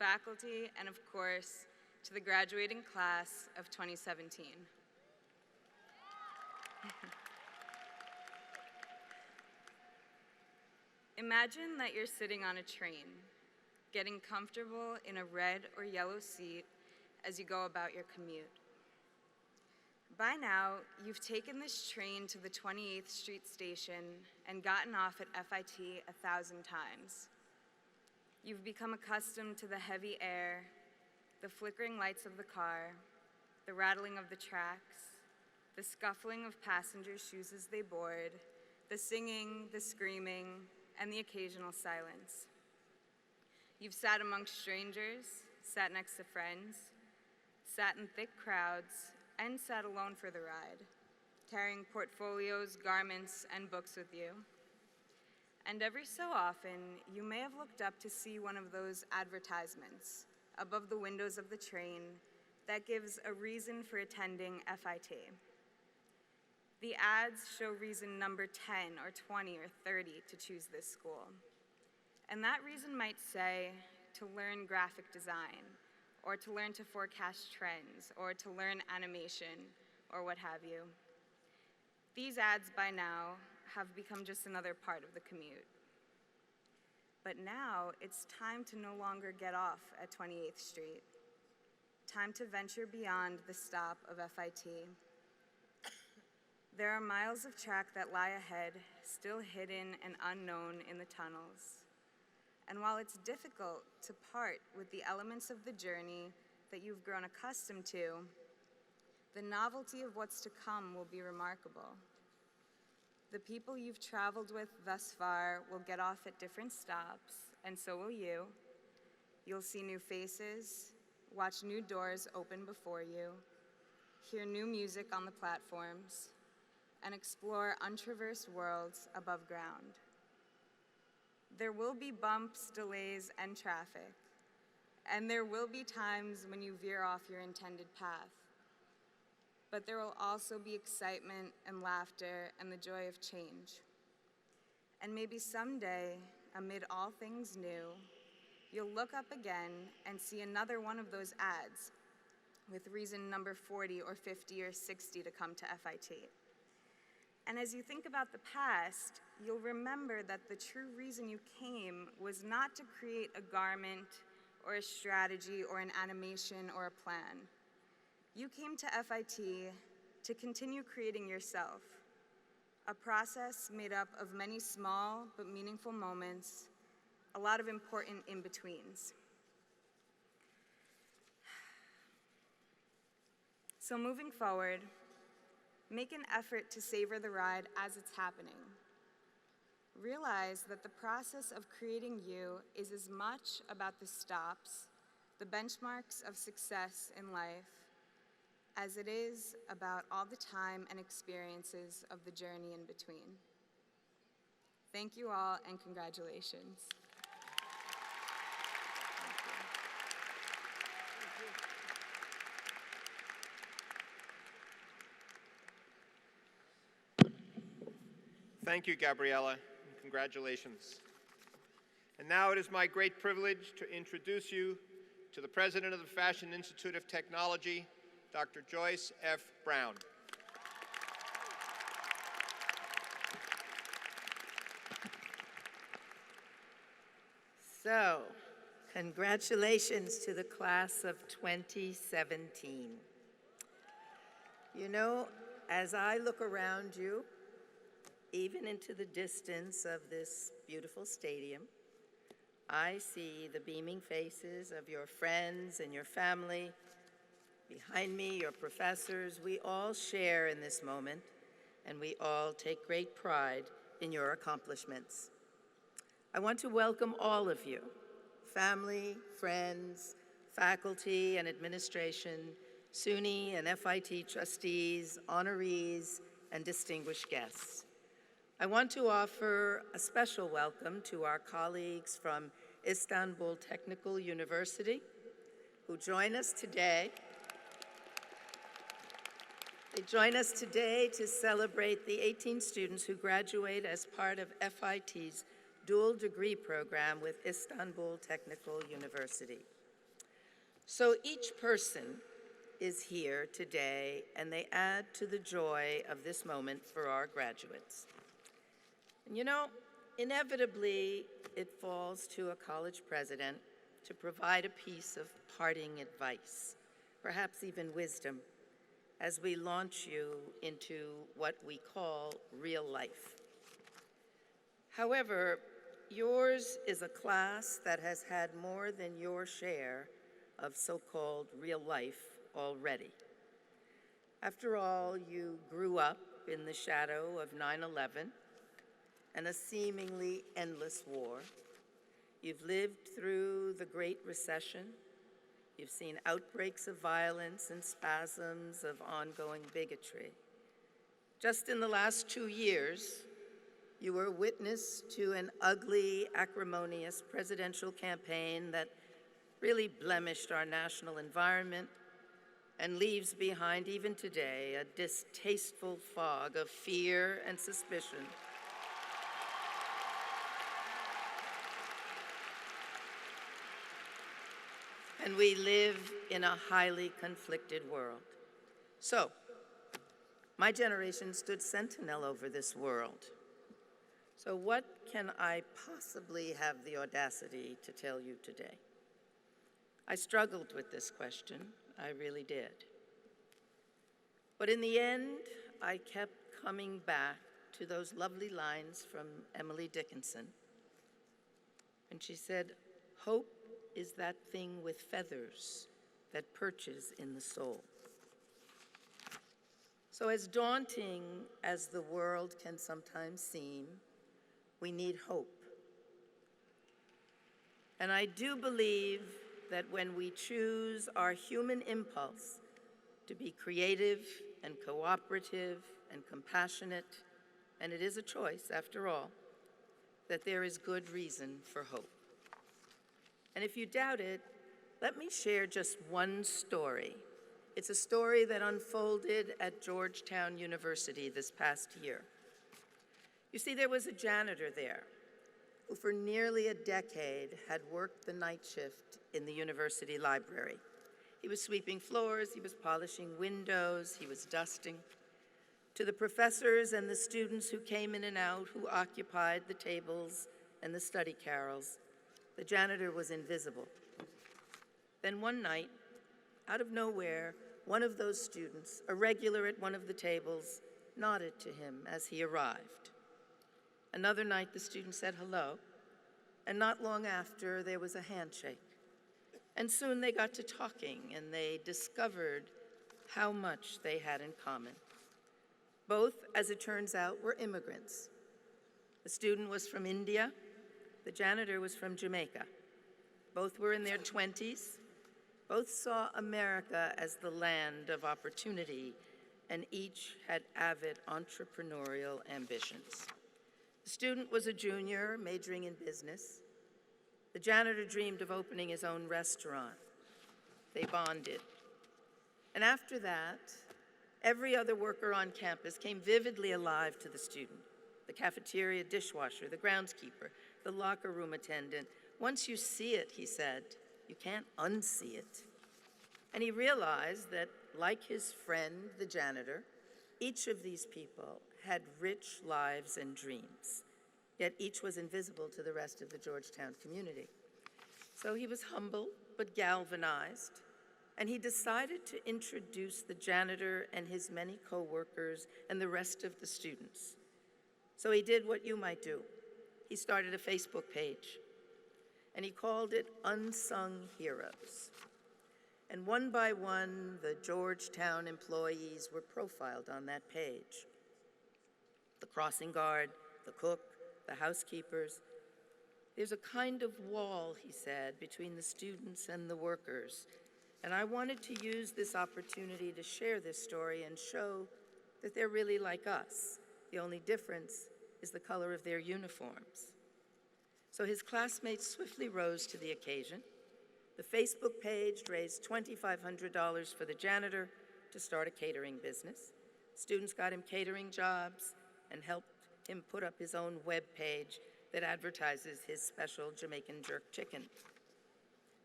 faculty, and of course, to the graduating class of 2017. Imagine that you're sitting on a train, getting comfortable in a red or yellow seat as you go about your commute. By now, you've taken this train to the 28th Street station and gotten off at FIT 1,000 times. You've become accustomed to the heavy air, the flickering lights of the car, the rattling of the tracks, the scuffling of passengers' shoes as they board, the singing, the screaming, and the occasional silence. You've sat amongst strangers, sat next to friends, sat in thick crowds, and sat alone for the ride, carrying portfolios, garments, and books with you. And every so often, you may have looked up to see one of those advertisements above the windows of the train that gives a reason for attending FIT. The ads show reason number 10 or 20 or 30 to choose this school. And that reason might say to learn graphic design, or to learn to forecast trends, or to learn animation, or what have you. These ads by now have become just another part of the commute. But now it's time to no longer get off at 28th Street. Time to venture beyond the stop of FIT. There are miles of track that lie ahead, still hidden and unknown in the tunnels. And while it's difficult to part with the elements of the journey that you've grown accustomed to, the novelty of what's to come will be remarkable. The people you've traveled with thus far will get off at different stops, and so will you. You'll see new faces, watch new doors open before you, hear new music on the platforms, and explore untraversed worlds above ground. There will be bumps, delays, and traffic, and there will be times when you veer off your intended path. But there will also be excitement and laughter and the joy of change. And maybe someday, amid all things new, you'll look up again and see another one of those ads with reason number 40 or 50 or 60 to come to FIT. And as you think about the past, you'll remember that the true reason you came was not to create a garment or a strategy or an animation or a plan. You came to FIT to continue creating yourself, a process made up of many small but meaningful moments, a lot of important in-betweens. So moving forward, make an effort to savor the ride as it's happening. Realize that the process of creating you is as much about the stops, the benchmarks of success in life, as it is about all the time and experiences of the journey in between. Thank you all, and congratulations. Thank you, Gabriela, and congratulations. And now it is my great privilege to introduce you to the President of the Fashion Institute of Technology, Dr. Joyce F. Brown. So, Congratulations to the class of 2017. You know, as I look around you, even into the distance of this beautiful stadium, I see the beaming faces of your friends and your family. Behind me, your professors. We all share in this moment, and we all take great pride in your accomplishments. I want to welcome all of you, family, friends, faculty and administration, SUNY and FIT trustees, honorees, and distinguished guests. I want to offer a special welcome to our colleagues from Istanbul Technical University who join us today. They join us today to celebrate the 18 students who graduate as part of FIT's dual degree program with Istanbul Technical University. So each person is here today, and they add to the joy of this moment for our graduates. And you know, inevitably, it falls to a college president to provide a piece of parting advice, perhaps even wisdom, as we launch you into what we call real life. However, yours is a class that has had more than your share of so-called real life already. After all, you grew up in the shadow of 9/11 and a seemingly endless war. You've lived through the Great Recession. You've seen outbreaks of violence and spasms of ongoing bigotry. Just in the last 2 years, you were witness to an ugly, acrimonious presidential campaign that really blemished our national environment and leaves behind, even today, a distasteful fog of fear and suspicion. And we live in a highly conflicted world. So, my generation stood sentinel over this world. So what can I possibly have the audacity to tell you today? I struggled with this question, I really did. But in the end, I kept coming back to those lovely lines from Emily Dickinson. And she said, "Hope is that thing with feathers that perches in the soul." So as daunting as the world can sometimes seem, we need hope. And I do believe that when we choose our human impulse to be creative and cooperative and compassionate, and it is a choice after all, that there is good reason for hope. And if you doubt it, let me share just one story. It's a story that unfolded at Georgetown University this past year. You see, there was a janitor there who for nearly a decade had worked the night shift in the university library. He was sweeping floors, he was polishing windows, he was dusting. To the professors and the students who came in and out, who occupied the tables and the study carrels, the janitor was invisible. Then one night, out of nowhere, one of those students, a regular at one of the tables, nodded to him as he arrived. Another night, the student said hello, and not long after, there was a handshake. And soon they got to talking, and they discovered how much they had in common. Both, as it turns out, were immigrants. The student was from India. The janitor was from Jamaica. Both were in their 20s. Both saw America as the land of opportunity, and each had avid entrepreneurial ambitions. The student was a junior, majoring in business. The janitor dreamed of opening his own restaurant. They bonded. And after that, every other worker on campus came vividly alive to the student. The cafeteria dishwasher, the groundskeeper, the locker room attendant. Once you see it, he said, you can't unsee it. And he realized that, like his friend, the janitor, each of these people had rich lives and dreams, yet each was invisible to the rest of the Georgetown community. So he was humble but galvanized, and he decided to introduce the janitor and his many co-workers and the rest of the students. So he did what you might do. He started a Facebook page, and he called it Unsung Heroes. And one by one, the Georgetown employees were profiled on that page. The crossing guard, the cook, the housekeepers. There's a kind of wall, he said, between the students and the workers. And I wanted to use this opportunity to share this story and show that they're really like us. The only difference is the color of their uniforms. So his classmates swiftly rose to the occasion. The Facebook page raised $2,500 for the janitor to start a catering business. Students got him catering jobs and helped him put up his own web page that advertises his special Jamaican jerk chicken.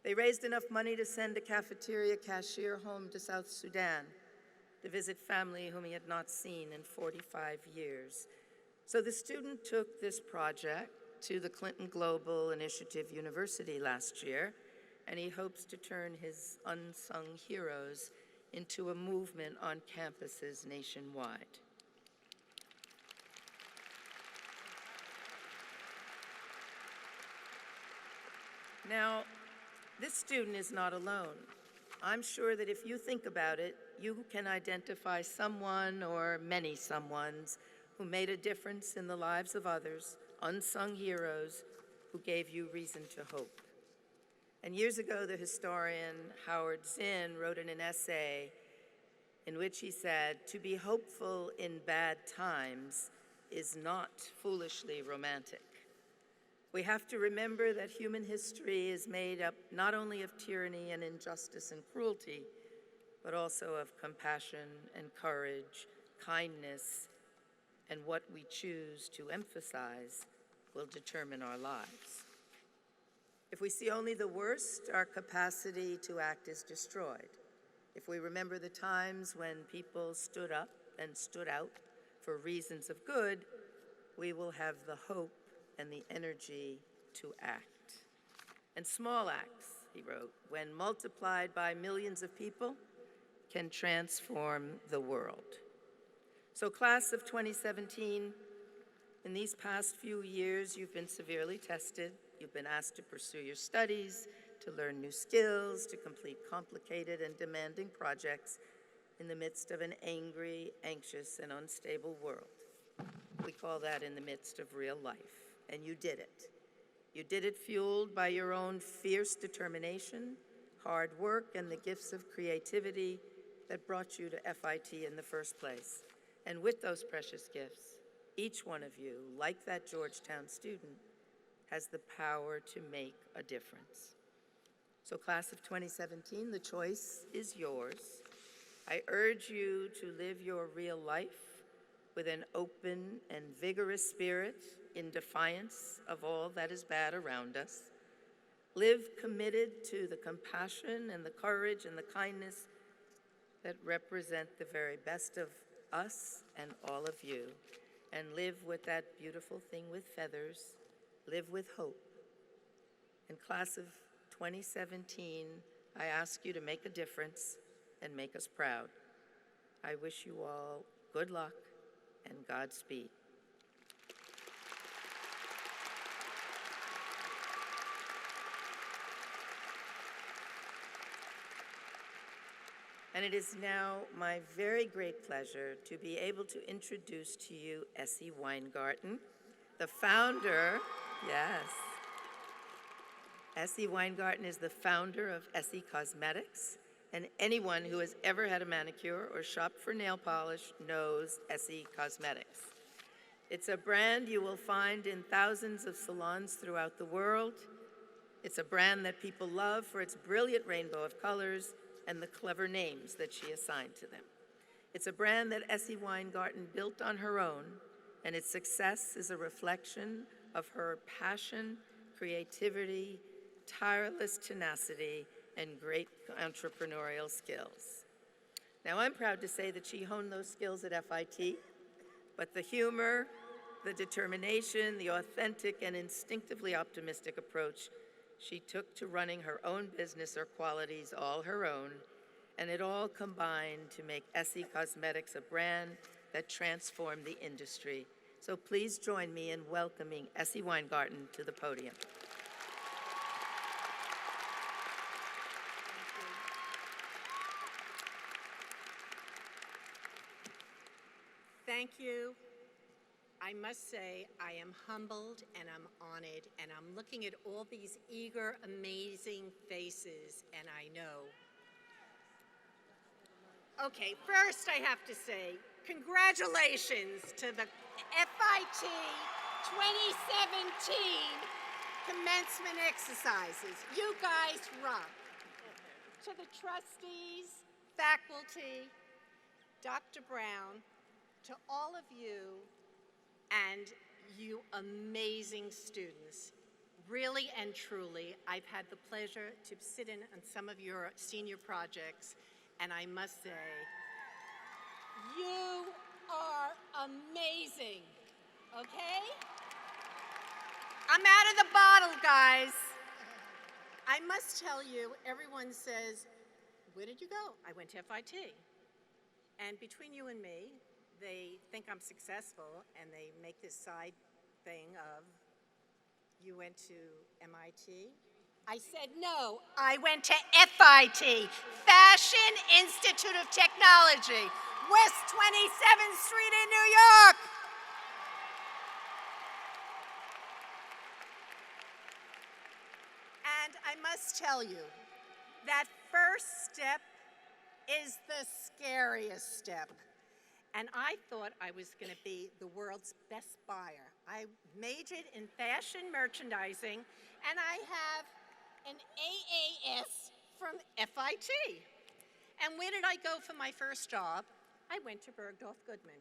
They raised enough money to send a cafeteria cashier home to South Sudan to visit family whom he had not seen in 45 years. So the student took this project to the Clinton Global Initiative University last year, and he hopes to turn his unsung heroes into a movement on campuses nationwide. Now, this student is not alone. I'm sure that if you think about it, you can identify someone or many someones who made a difference in the lives of others, unsung heroes who gave you reason to hope. And years ago, the historian Howard Zinn wrote in an essay in which he said, "To be hopeful in bad times is not foolishly romantic." We have to remember that human history is made up not only of tyranny and injustice and cruelty, but also of compassion and courage, kindness, and what we choose to emphasize will determine our lives. If we see only the worst, our capacity to act is destroyed. If we remember the times when people stood up and stood out for reasons of good, we will have the hope and the energy to act. And small acts, he wrote, when multiplied by millions of people, can transform the world. So class of 2017, in these past few years, you've been severely tested. You've been asked to pursue your studies, to learn new skills, to complete complicated and demanding projects in the midst of an angry, anxious, and unstable world. We call that in the midst of real life. And you did it. You did it fueled by your own fierce determination, hard work, and the gifts of creativity that brought you to FIT in the first place. And with those precious gifts, each one of you, like that Georgetown student, has the power to make a difference. So class of 2017, the choice is yours. I urge you to live your real life with an open and vigorous spirit in defiance of all that is bad around us. Live committed to the compassion and the courage and the kindness that represent the very best of us and all of you. And live with that beautiful thing with feathers. Live with hope. In class of 2017, I ask you to make a difference and make us proud. I wish you all good luck and Godspeed. And it is now my very great pleasure to be able to introduce to you Essie Weingarten, the founder, yes. Essie Weingarten is the founder of Essie Cosmetics, and anyone who has ever had a manicure or shopped for nail polish knows Essie Cosmetics. It's a brand you will find in thousands of salons throughout the world. It's a brand that people love for its brilliant rainbow of colors and the clever names that she assigned to them. It's a brand that Essie Weingarten built on her own, and its success is a reflection of her passion, creativity, tireless tenacity, and great entrepreneurial skills. Now, I'm proud to say that she honed those skills at FIT, but the humor, the determination, the authentic and instinctively optimistic approach she took to running her own business or qualities all her own, and it all combined to make Essie Cosmetics a brand that transformed the industry. So please join me in welcoming Essie Weingarten to the podium. Thank you. I must say, I am humbled and I'm honored, and I'm looking at all these eager, amazing faces, and I know. Okay, first I have to say, congratulations to the FIT 2017 commencement exercises. You guys rock. To the trustees, faculty, Dr. Brown, to all of you and you amazing students, really and truly, I've had the pleasure to sit in on some of your senior projects, and I must say, you are amazing, okay? I'm out of the bottle, guys. I must tell you, everyone says, where did you go? I went to FIT. And between you and me, they think I'm successful, and they make this side thing of, you went to MIT? I said, no, I went to FIT, Fashion Institute of Technology, West 27th Street in New York. And I must tell you, that first step is the scariest step. And I thought I was going to be the world's best buyer. I majored in fashion merchandising, and I have an AAS from FIT. And where did I go for my first job? I went to Bergdorf Goodman.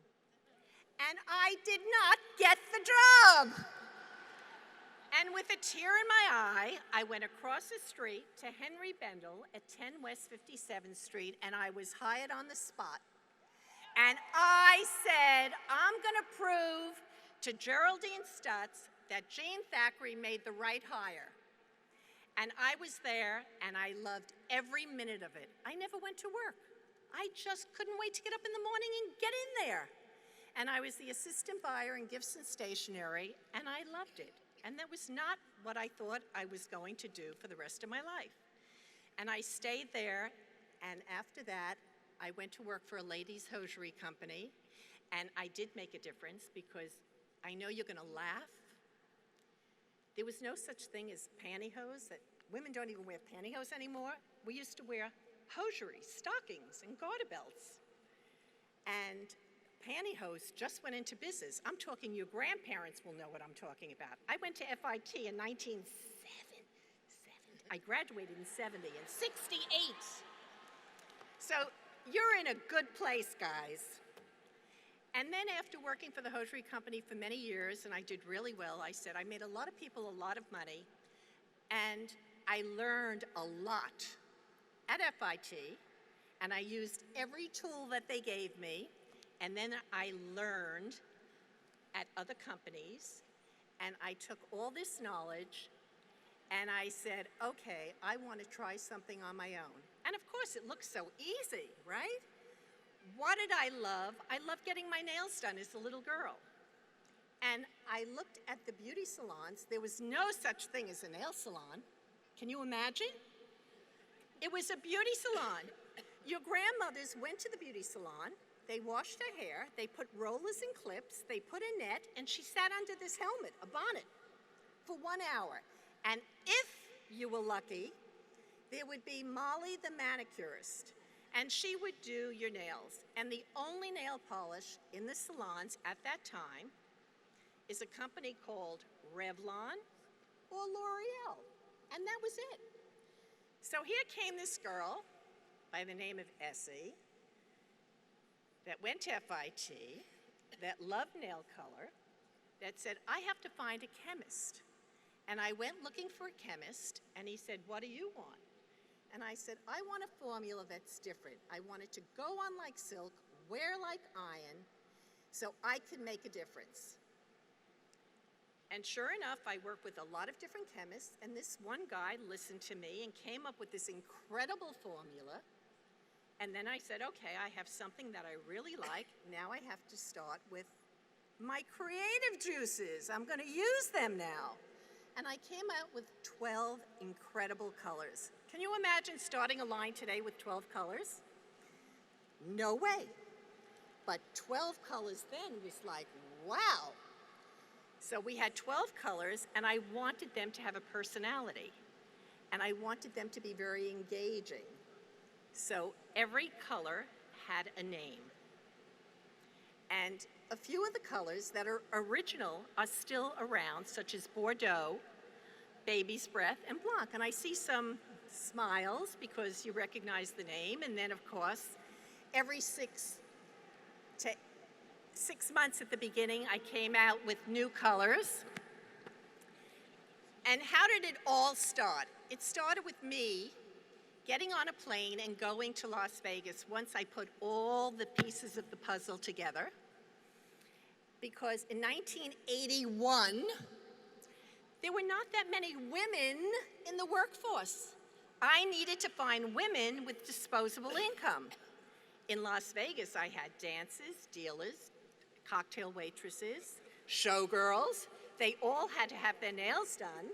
And I did not get the job. And with a tear in my eye, I went across the street to Henry Bendel at 10 West 57th Street, and I was hired on the spot. And I said, I'm going to prove to Geraldine Stutz that Jean Thackeray made the right hire. And I was there, and I loved every minute of it. I never went to work. I just couldn't wait to get up in the morning and get in there. And I was the assistant buyer in gifts and stationery, and I loved it. And that was not what I thought I was going to do for the rest of my life. And I stayed there, and after that, I went to work for a ladies' hosiery company, and I did make a difference because I know you're gonna laugh. There was no such thing as pantyhose. That women don't even wear pantyhose anymore. We used to wear hosiery, stockings, and garter belts. And pantyhose just went into business. I'm talking, your grandparents will know what I'm talking about. I went to FIT in 1970. I graduated in 70, in 68. So you're in a good place, guys. And then after working for the hosiery company for many years, and I did really well, I said, I made a lot of people a lot of money, and I learned a lot at FIT, and I used every tool that they gave me, and then I learned at other companies, and I took all this knowledge, and I said, okay, I want to try something on my own. And of course, it looks so easy, right? What did I love? I loved getting my nails done as a little girl. And I looked at the beauty salons. There was no such thing as a nail salon. Can you imagine? It was a beauty salon. Your grandmothers went to the beauty salon, they washed her hair, they put rollers and clips, they put a net, and she sat under this helmet, a bonnet, for 1 hour. And if you were lucky, there would be Molly the manicurist, and she would do your nails. And the only nail polish in the salons at that time is a company called Revlon or L'Oreal, and that was it. So here came this girl by the name of Essie that went to FIT, that loved nail color, that said, I have to find a chemist. And I went looking for a chemist, and he said, what do you want? And I said, I want a formula that's different. I want it to go on like silk, wear like iron, so I can make a difference. And sure enough, I work with a lot of different chemists, and this one guy listened to me and came up with this incredible formula. And then I said, okay, I have something that I really like. Now I have to start with my creative juices. I'm going to use them now. And I came out with 12 incredible colors. Can you imagine starting a line today with 12 colors? No way. But 12 colors then was like, wow. So we had 12 colors, and I wanted them to have a personality. And I wanted them to be very engaging. So every color had a name. And a few of the colors that are original are still around, such as Bordeaux, Baby's Breath, and Blanc. And I see some smiles because you recognize the name. And then, of course, every 6 months at the beginning, I came out with new colors. And how did it all start? It started with me getting on a plane and going to Las Vegas once I put all the pieces of the puzzle together. Because in 1981, there were not that many women in the workforce. I needed to find women with disposable income. In Las Vegas, I had dancers, dealers, cocktail waitresses, showgirls. They all had to have their nails done,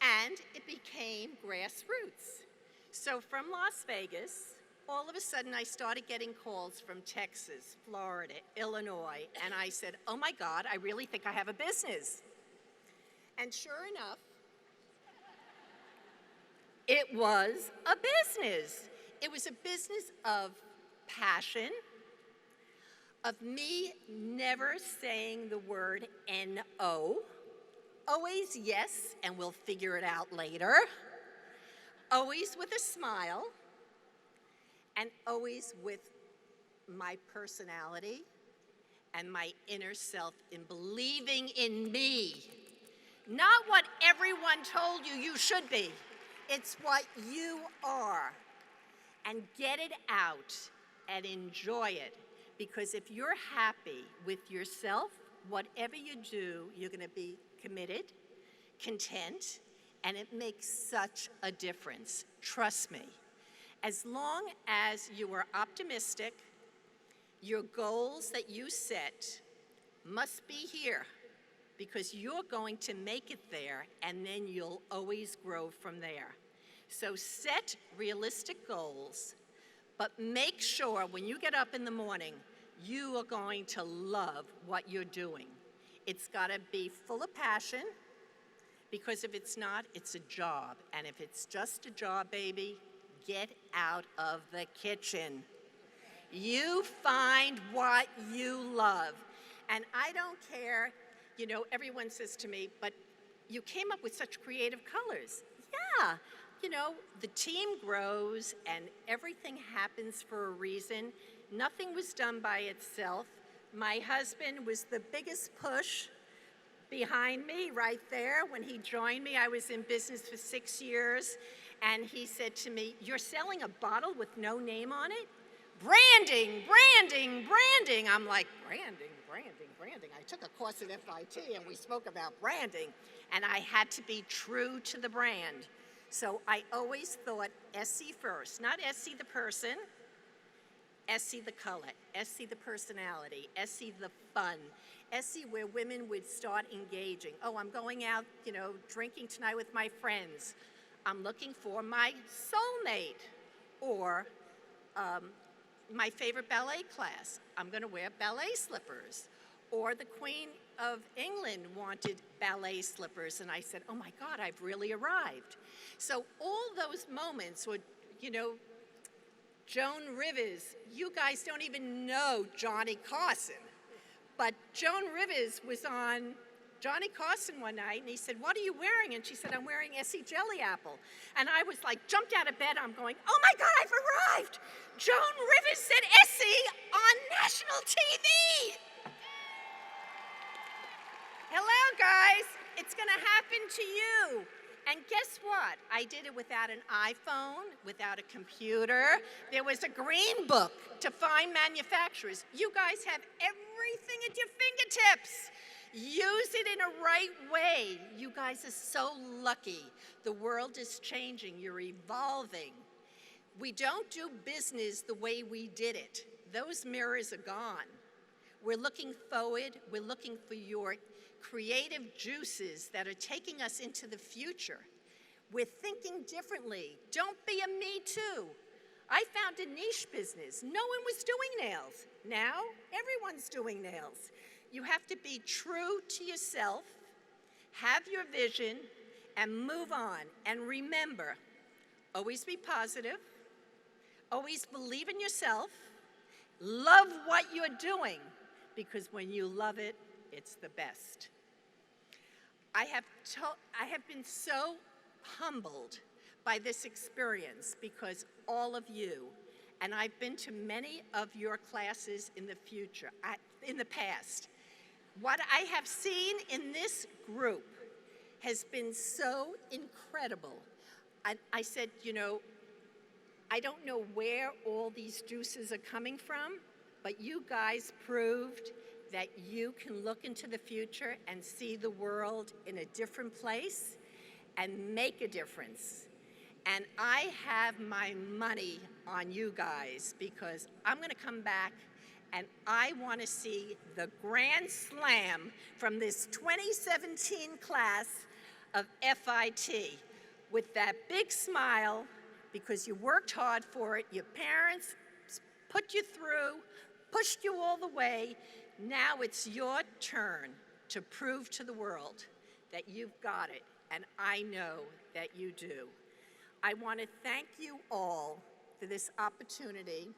and it became grassroots. So from Las Vegas, all of a sudden I started getting calls from Texas, Florida, Illinois, and I said, oh my God, I really think I have a business. And sure enough, it was a business. It was a business of passion, of me never saying the word N-O, always yes, and we'll figure it out later, always with a smile, and always with my personality and my inner self in believing in me. Not what everyone told you you should be. It's what you are. And get it out and enjoy it. Because if you're happy with yourself, whatever you do, you're going to be committed, content, and it makes such a difference. Trust me. As long as you are optimistic, your goals that you set must be here because you're going to make it there, and then you'll always grow from there. So set realistic goals, but make sure when you get up in the morning, you are going to love what you're doing. It's got to be full of passion, because if it's not, it's a job. And if it's just a job, baby, get out of the kitchen. You find what you love. And I don't care, you know, everyone says to me, but you came up with such creative colors. Yeah, you know, the team grows and everything happens for a reason. Nothing was done by itself. My husband was the biggest push behind me right there. When he joined me, I was in business for 6 years, and he said to me, "You're selling a bottle with no name on it? Branding, branding, branding." I'm like, branding, branding, branding. I took a course at FIT, and we spoke about branding, and I had to be true to the brand. So I always thought Essie first, not Essie the person, Essie the color, Essie the personality, Essie the fun, Essie where women would start engaging. Oh, I'm going out, you know, drinking tonight with my friends. I'm looking for my soulmate. Or my favorite ballet class. I'm going to wear ballet slippers. Or the Queen of England wanted ballet slippers, and I said, oh my God, I've really arrived. So all those moments would, you know, Joan Rivers, you guys don't even know Johnny Carson, but Joan Rivers was on Johnny Carson one night, and he said, "What are you wearing?" And she said, "I'm wearing Essie Jelly Apple." And I was like, jumped out of bed, I'm going, oh my God, I've arrived! Joan Rivers said Essie on national TV! Hello, guys, it's gonna happen to you. And guess what? I did it without an iPhone, without a computer. There was a green book to find manufacturers. You guys have everything at your fingertips. Use it in a right way. You guys are so lucky. The world is changing. You're evolving. We don't do business the way we did it. Those mirrors are gone. We're looking forward. We're looking for your creative juices that are taking us into the future. We're thinking differently. Don't be a me too. I found a niche business. No one was doing nails. Now, everyone's doing nails. You have to be true to yourself, have your vision, and move on. And remember, always be positive, always believe in yourself, love what you're doing, because when you love it, it's the best. I have been so humbled by this experience because all of you, and I've been to many of your classes in the past. What I have seen in this group has been so incredible. I said, you know, I don't know where all these juices are coming from, but you guys proved that you can look into the future and see the world in a different place and make a difference. And I have my money on you guys because I'm gonna come back and I wanna see the grand slam from this 2017 class of FIT with that big smile because you worked hard for it, your parents put you through, pushed you all the way. Now it's your turn to prove to the world that you've got it, and I know that you do. I want to thank you all for this opportunity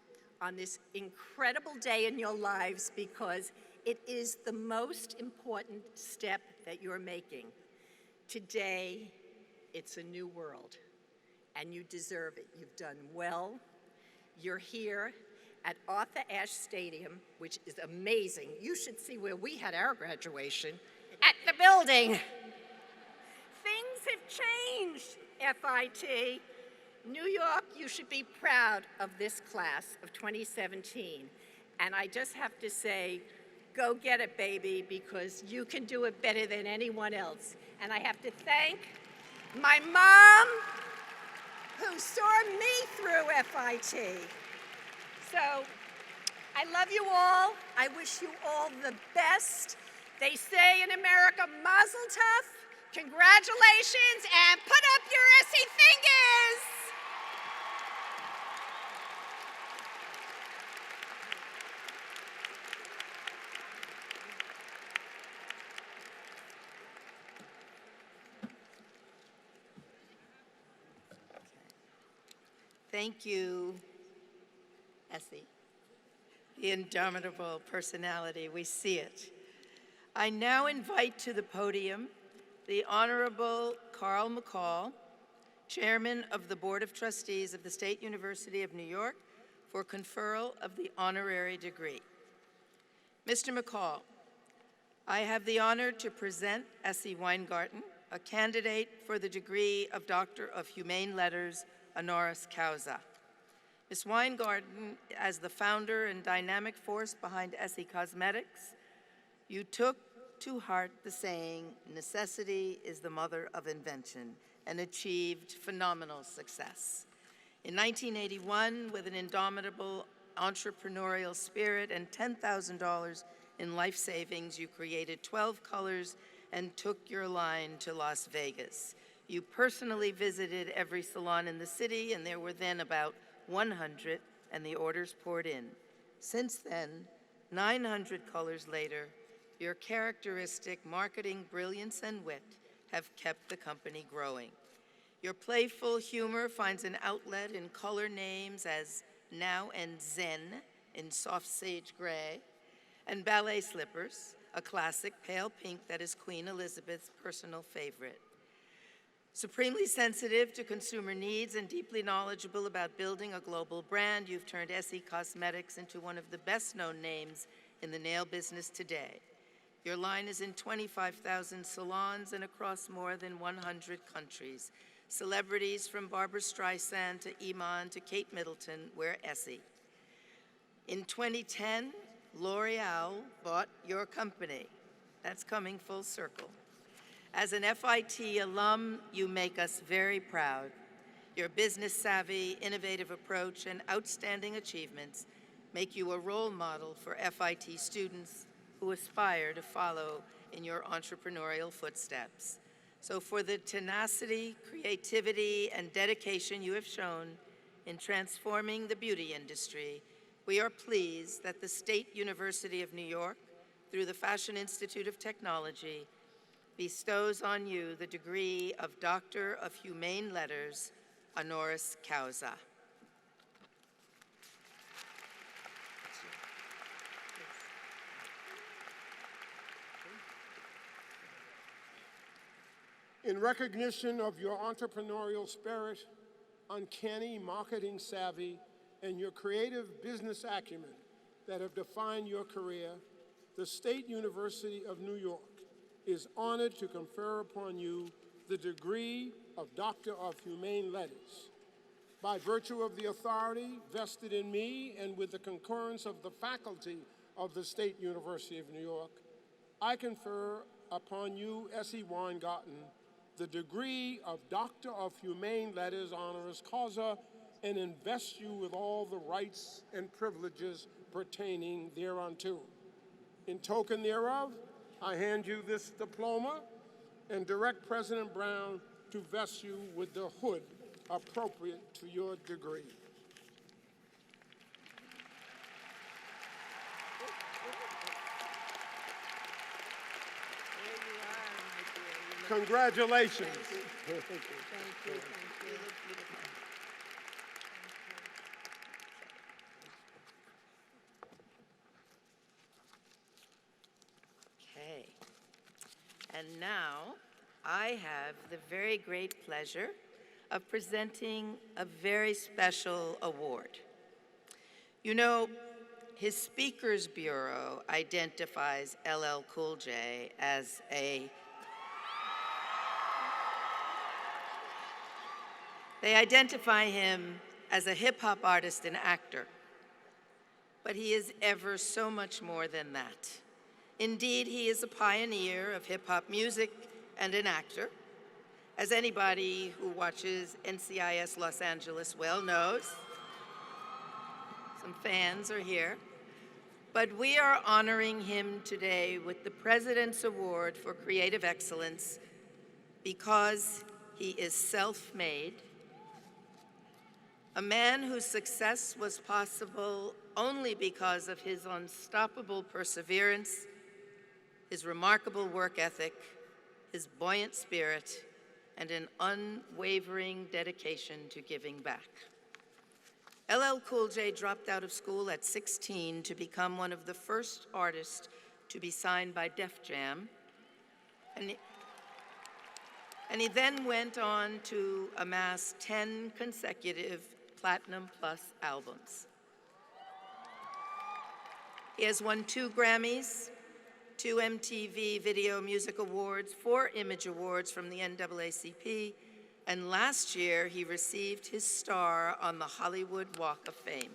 on this incredible day in your lives because it is the most important step that you're making. Today, it's a new world, and you deserve it. You've done well. You're here at Arthur Ashe Stadium, which is amazing. You should see where we had our graduation, at the building. Things have changed, FIT. New York, you should be proud of this class of 2017. And I just have to say, go get it, baby, because you can do it better than anyone else. And I have to thank my mom, who saw me through FIT. So, I love you all. I wish you all the best. They say in America, mazel tov, congratulations, and put up your SE fingers. Thank you, Essie. The indomitable personality, we see it. I now invite to the podium the Honorable Carl McCall, Chairman of the Board of Trustees of the State University of New York, for conferral of the honorary degree. Mr. McCall, I have the honor to present Essie Weingarten, a candidate for the degree of Doctor of Humane Letters honoris causa. Ms. Weingarten, as the founder and dynamic force behind Essie Cosmetics, you took to heart the saying, necessity is the mother of invention, and achieved phenomenal success. In 1981, with an indomitable entrepreneurial spirit and $10,000 in life savings, you created 12 colors and took your line to Las Vegas. You personally visited every salon in the city, and there were then about 100, and the orders poured in. Since then, 900 colors later, your characteristic marketing brilliance and wit have kept the company growing. Your playful humor finds an outlet in color names as Now and Zen in soft sage gray, and ballet slippers, a classic pale pink that is Queen Elizabeth's personal favorite. Supremely sensitive to consumer needs and deeply knowledgeable about building a global brand, you've turned Essie Cosmetics into one of the best-known names in the nail business today. Your line is in 25,000 salons and across more than 100 countries. Celebrities from Barbra Streisand to Iman to Kate Middleton wear Essie. In 2010, L'Oreal bought your company. That's coming full circle. As an FIT alum, you make us very proud. Your business savvy, innovative approach, and outstanding achievements make you a role model for FIT students who aspire to follow in your entrepreneurial footsteps. So for the tenacity, creativity, and dedication you have shown in transforming the beauty industry, we are pleased that the State University of New York, through the Fashion Institute of Technology, bestows on you the degree of Doctor of Humane Letters, honoris causa. In recognition of your entrepreneurial spirit, uncanny marketing savvy, and your creative business acumen that have defined your career, the State University of New York is honored to confer upon you the degree of Doctor of Humane Letters. By virtue of the authority vested in me and with the concurrence of the faculty of the State University of New York, I confer upon you, S.E. Weingarten, the degree of Doctor of Humane Letters honoris causa and invest you with all the rights and privileges pertaining thereunto. In token thereof, I hand you this diploma and direct President Brown to vest you with the hood appropriate to your degree. Congratulations. Thank you. Thank you. Okay. And now I have the very great pleasure of presenting a very special award. You know, his Speakers Bureau identifies LL Cool J as They identify him as a hip-hop artist and actor, but he is ever so much more than that. Indeed, he is a pioneer of hip-hop music and an actor, as anybody who watches NCIS Los Angeles well knows. Some fans are here. But we are honoring him today with the President's Award for Creative Excellence because he is self-made, a man whose success was possible only because of his unstoppable perseverance, his remarkable work ethic, his buoyant spirit, and an unwavering dedication to giving back. LL Cool J dropped out of school at 16 to become one of the first artists to be signed by Def Jam, and he then went on to amass 10 consecutive Platinum Plus albums. He has won 2 Grammys, 2 MTV Video Music Awards, 4 Image Awards from the NAACP, and last year he received his star on the Hollywood Walk of Fame.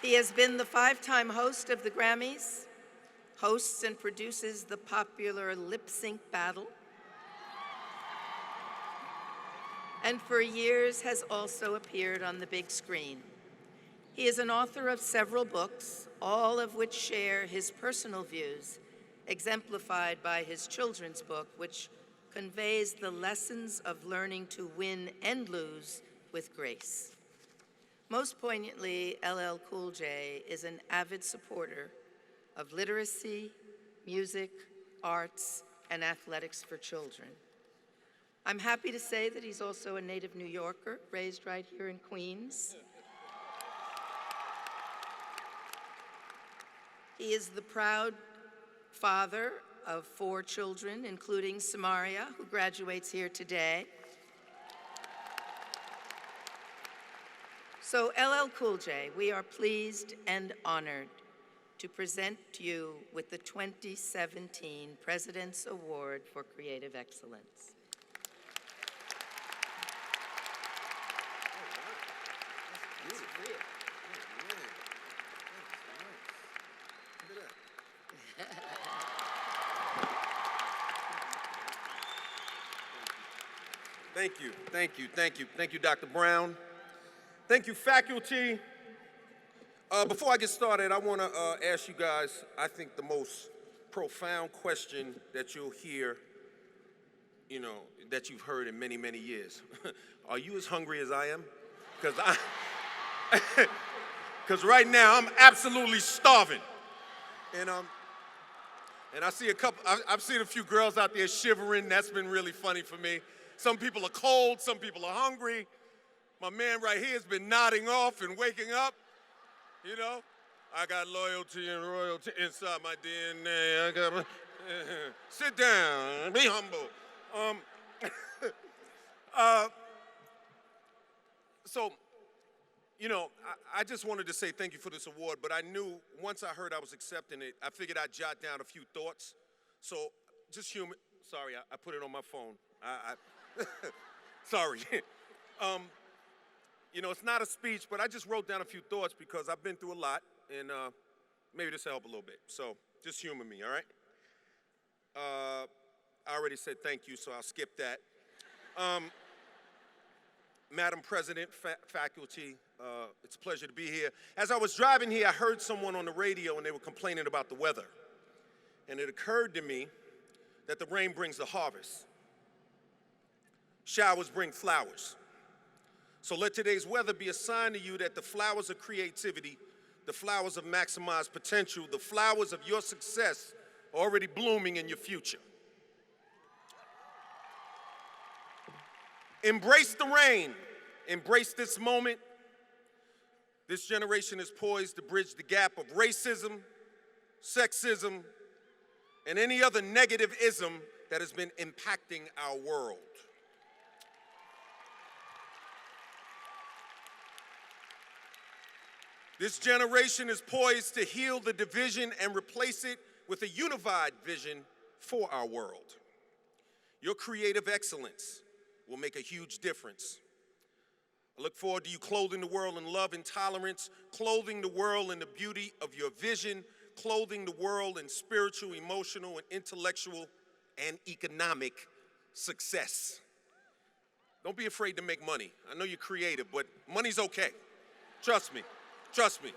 He has been the 5-time host of the Grammys, hosts and produces the popular Lip Sync Battle, and for years has also appeared on the big screen. He is an author of several books, all of which share his personal views, exemplified by his children's book, which conveys the lessons of learning to win and lose with grace. Most poignantly, LL Cool J is an avid supporter of literacy, music, arts, and athletics for children. I'm happy to say that he's also a native New Yorker, raised right here in Queens. He is the proud father of 4 children, including Samaria, who graduates here today. So LL Cool J, we are pleased and honored to present you with the 2017 President's Award for Creative Excellence. Thank you, thank you, thank you. Thank you, Dr. Brown. Thank you, faculty. Before I get started, I want to ask you guys, I think the most profound question that you'll hear, that you've heard in many, many years. Are you as hungry as I am? Because right now I'm absolutely starving. And I see I've seen a few girls out there shivering. That's been really funny for me. Some people are cold, some people are hungry. My man right here has been nodding off and waking up. I got loyalty and royalty inside my DNA. Sit down, be humble. I just wanted to say thank you for this award, but I knew once I heard I was accepting it, I figured I'd jot down a few thoughts. So just sorry, I put it on my phone. Sorry. It's not a speech, but I just wrote down a few thoughts because I've been through a lot, and maybe this will help a little bit. So just humor me, all right? I already said thank you, so I'll skip that. Madam President, faculty, it's a pleasure to be here. As I was driving here, I heard someone on the radio, and they were complaining about the weather. And it occurred to me that the rain brings the harvest. Showers bring flowers. So let today's weather be a sign to you that the flowers of creativity, the flowers of maximized potential, the flowers of your success are already blooming in your future. Embrace the rain. Embrace this moment. This generation is poised to bridge the gap of racism, sexism, and any other negative ism that has been impacting our world. This generation is poised to heal the division and replace it with a unified vision for our world. Your creative excellence will make a huge difference. I look forward to you clothing the world in love and tolerance, clothing the world in the beauty of your vision, clothing the world in spiritual, emotional, and intellectual and economic success. Don't be afraid to make money. I know you're creative, but money's okay. Trust me. Trust me.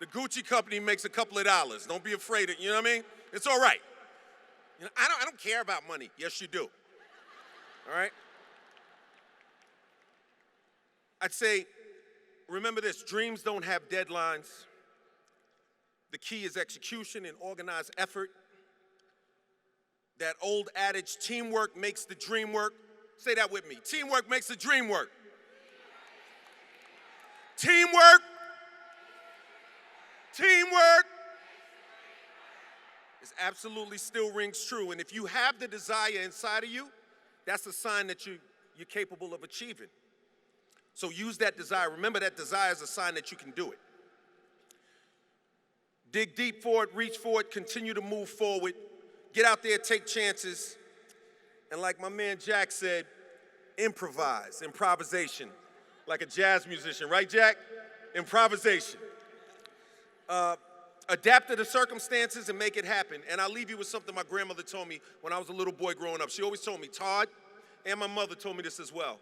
The Gucci company makes a couple of dollars. Don't be afraid of, you know what I mean? It's all right. I don't care about money. Yes, you do. All right? I'd say, remember this, dreams don't have deadlines. The key is execution and organized effort. That old adage, teamwork makes the dream work. Say that with me. Teamwork makes the dream work. Teamwork is absolutely still rings true. And if you have the desire inside of you, that's a sign that you're capable of achieving. So use that desire. Remember, that desire is a sign that you can do it. Dig deep for it, reach for it, continue to move forward. Get out there, take chances. And like my man Jack said, improvise, improvisation. Like a jazz musician, right, Jack? Improvisation. Adapt to the circumstances and make it happen. And I'll leave you with something my grandmother told me when I was a little boy growing up. She always told me, Todd, and my mother told me this as well.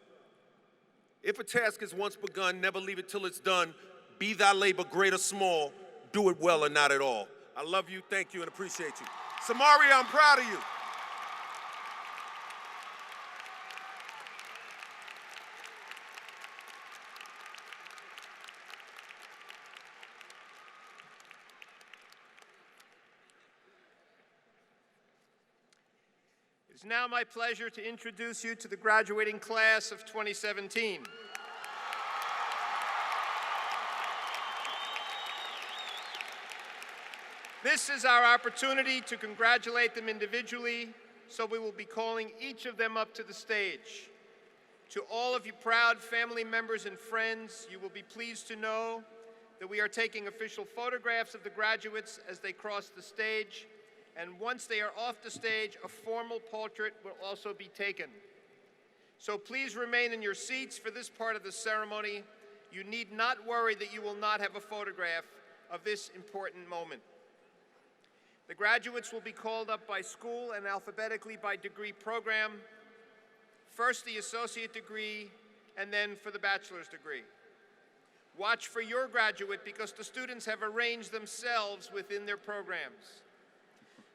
If a task is once begun, never leave it till it's done. Be thy labor great or small, do it well or not at all. I love you, thank you, and appreciate you. Samaria, I'm proud of you. It's now my pleasure to introduce you to the graduating class of 2017. This is our opportunity to congratulate them individually, so we will be calling each of them up to the stage. To all of you proud family members and friends, you will be pleased to know that we are taking official photographs of the graduates as they cross the stage, and once they are off the stage, a formal portrait will also be taken. So please remain in your seats for this part of the ceremony. You need not worry that you will not have a photograph of this important moment. The graduates will be called up by school and alphabetically by degree program. first the associate degree and then for the bachelor's degree. Watch for your graduate because the students have arranged themselves within their programs.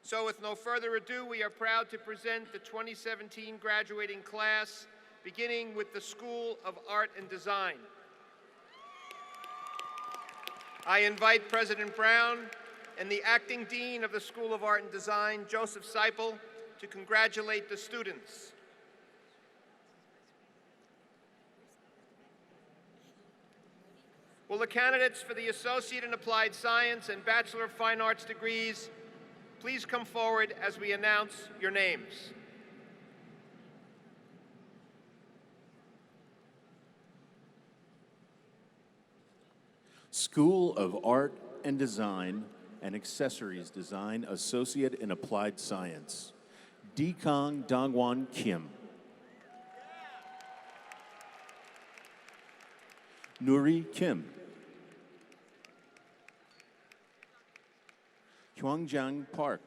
So with no further ado, we are proud to present the 2017 graduating class, beginning with the School of Art and Design. I invite President Brown and the Acting Dean of the School of Art and Design, Joseph Seipel, to congratulate the students. Will the candidates for the Associate in Applied Science and Bachelor of Fine Arts degrees please come forward as we announce your names? School of Art and Design and Accessories Design, Associate in Applied Science, Dikong Dongwon Kim. Nuri Kim. Hwangjiang Park.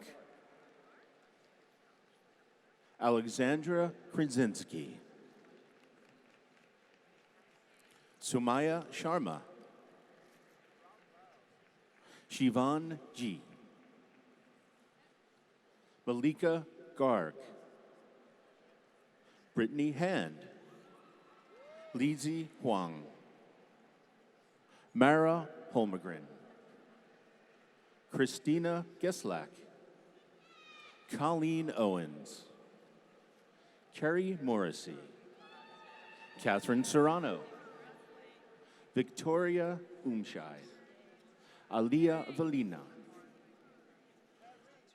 Alexandra Krasinski. Sumaya Sharma. Shivan Ji. Malika Garg. Brittany Hand. Lizzie Huang. Mara Holmgren. Christina Geslak. Colleen Owens. Carrie Morrissey. Catherine Serrano. Victoria Umshai. Alia Valina.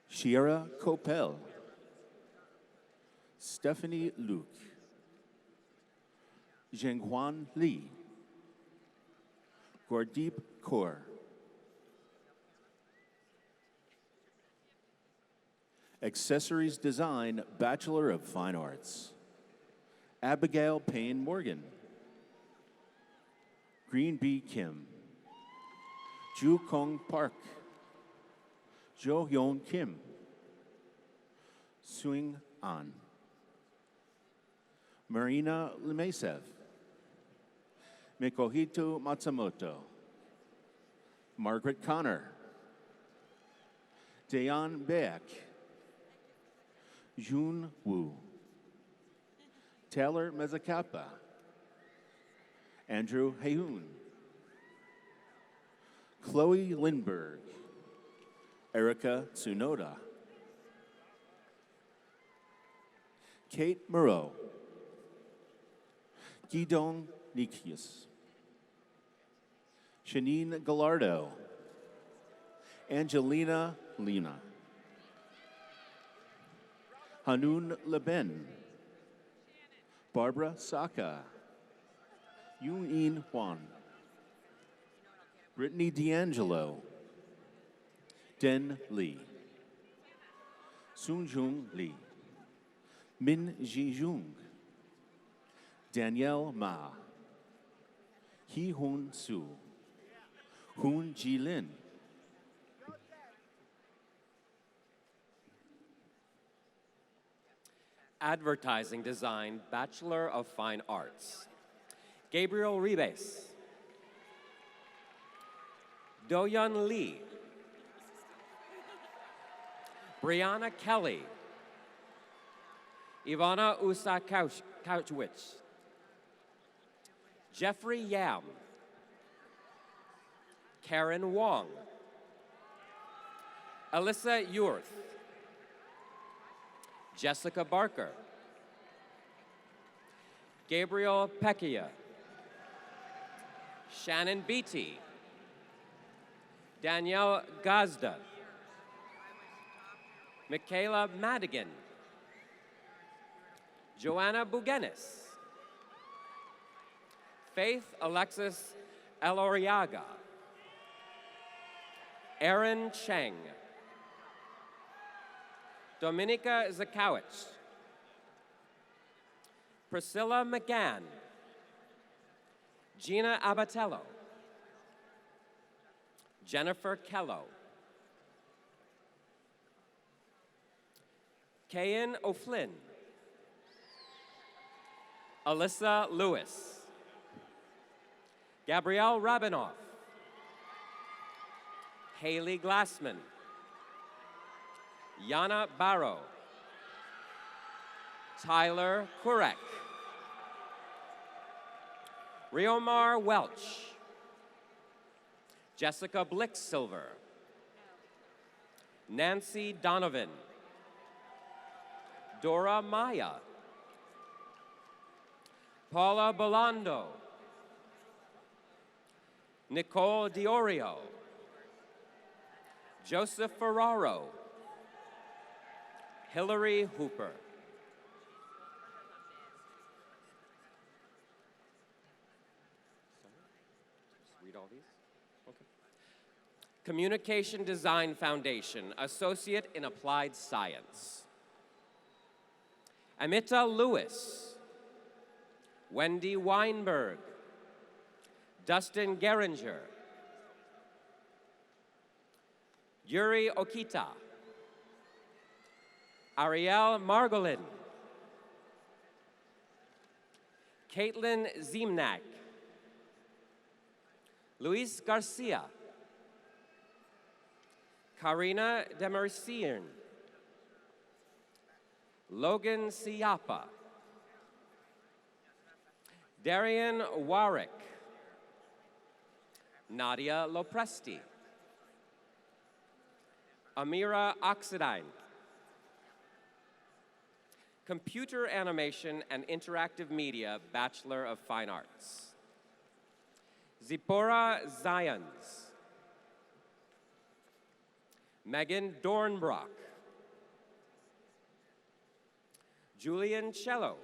Shira Kopel. Stephanie Luke. Zhenghuan Li. Gurdeep Kaur. Accessories Design, Bachelor of Fine Arts. Abigail Payne Morgan. Green B. Kim. Ju Kong Park. Jo Hyun Kim. Suing An. Marina Limesev. Mikohito Matsumoto. Margaret Connor. Dayan Beck. Jun Wu. Taylor Mezzacapa. Andrew Heyoon. Chloe Lindberg. Erica Tsunoda. Kate Moreau. Gidong Nikius. Shanine Gallardo. Angelina Lina. Hanun Leben. Barbara Saka. Yoon Hwan. Brittany D'Angelo. Den Lee. Soonjung Lee. Min Jijung. Danielle Ma. Hee Hoon Soo. Hoon Ji Lin. Advertising Design, Bachelor of Fine Arts. Gabriel Ribes. Doyeon Lee. Brianna Kelly. Ivana Usakowicz. Jeffrey Yam. Karen Wong. Alyssa Yurth. Jessica Barker. Gabriel Pecchia. Shannon Beatty. Danielle Gazda. Michaela Madigan. Joanna Bugenis. Faith Alexis Eloriaga. Aaron Cheng. Dominika Zakowicz. Priscilla McGann. Gina Abatello. Jennifer Kello. Kayan O'Flynn. Alyssa Lewis. Gabrielle Rabinoff. Haley Glassman. Yana Barrow. Tyler Kurek. Riomar Welch. Jessica Blick-Silver. Nancy Donovan. Dora Maya. Paula Belando. Nicole Diorio. Joseph Ferraro. Hillary Hooper. Read all these? Okay. Communication Design Foundation, Associate in Applied Science. Amita Lewis. Wendy Weinberg. Dustin Geringer. Yuri Okita. Ariel Margolin. Caitlin Ziemnak. Luis Garcia. Karina Demercier. Logan Siapa. Darian Warwick. Nadia Lopresti. Amira Oxidine. Computer Animation and Interactive Media, Bachelor of Fine Arts. Zipporah Zions. Megan Dornbrock. Julian Kalo.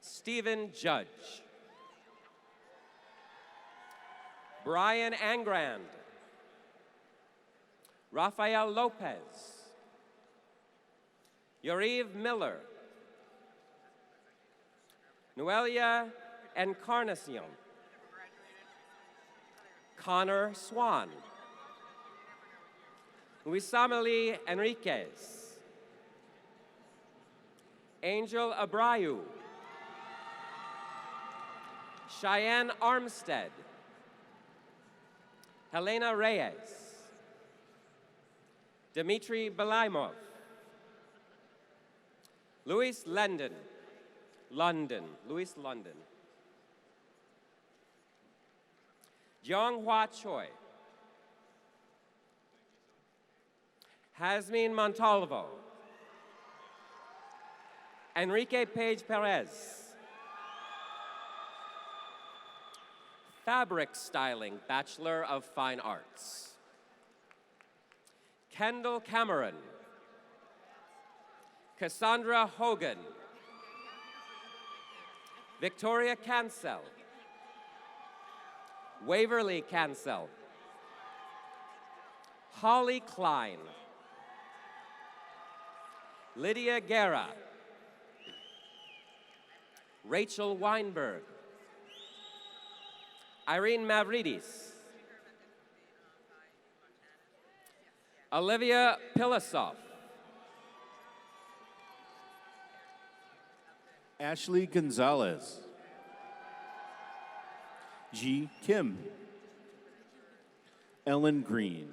Stephen Judge. Brian Angrand. Rafael Lopez. Yariv Miller. Noelia Encarnacion. Connor Swan. Luisameli Enriquez. Angel Abreu. Cheyenne Armstead. Helena Reyes. Dmitry Belaimov. Louis London. Louis London. Jeonghwa Choi. Hasmin Montalvo. Enrique Page Perez. Fabric Styling, Bachelor of Fine Arts. Kendall Cameron. Cassandra Hogan. Victoria Cancel. Waverly Cancel. Holly Klein. Lydia Guerra. Rachel Weinberg. Irene Mavridis. Olivia Pilasov. Ashley Gonzalez. Ji Kim. Ellen Green.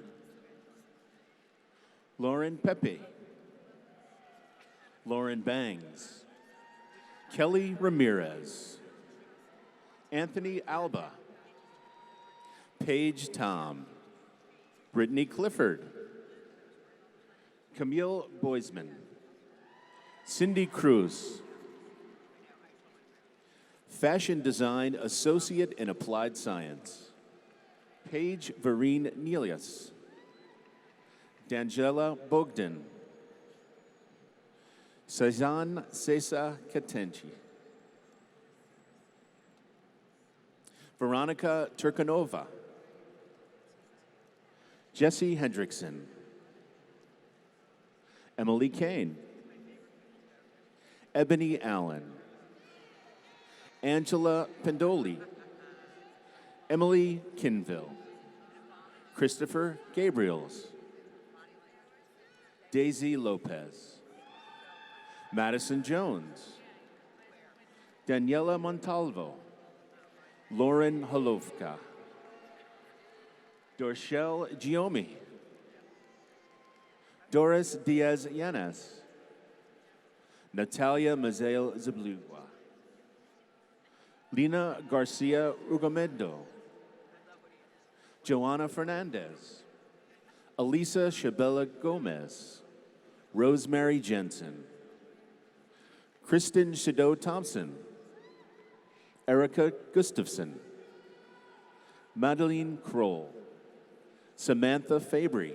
Lauren Pepe. Lauren Bangs. Kelly Ramirez. Anthony Alba. Paige Tom. Brittany Clifford. Camille Boisman. Cindy Cruz. Fashion Design Associate in Applied Science. Paige Vereen Nelius. D'Angela Bogdan. Sazan Cesa Katenchi. Veronica Turkanova. Jesse Hendrickson. Emily Kane. Ebony Allen. Angela Pendoli. Emily Kinville. Christopher Gabriels. Daisy Lopez. Madison Jones, Daniela Montalvo, Lauren Holovka, Dorchelle Giomi, Doris Diaz Yanes, Natalia Mazel Zablugua, Lina Garcia Ugomendo, Joanna Fernandez, Elisa Shabella Gomez, Rosemary Jensen, Kristen Shadow Thompson, Erica Gustafson, Madeline Kroll, Samantha Fabry,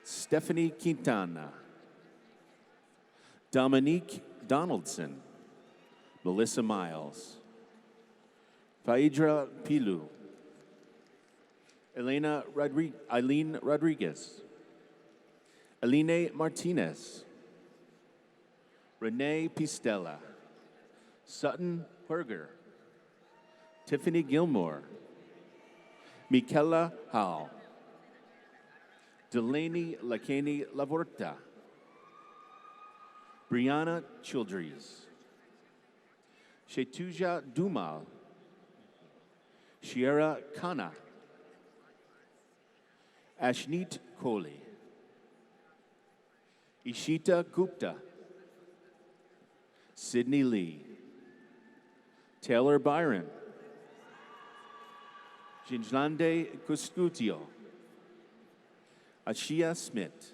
Stephanie Quintana, Dominique Donaldson, Melissa Miles, Phaedra Pilu, Eileen Rodriguez, Aline Martinez, Renee Pistella, Sutton Herger, Tiffany Gilmore, Michaela Hall, Delaney Lakani Lavorta, Brianna Childries, Shetuja Dumal, Shiera Khanna, Ashneet Kohli, Ishita Gupta, Sydney Lee, Taylor Byron, Jinjlande Kuskutio, Ashia Smith,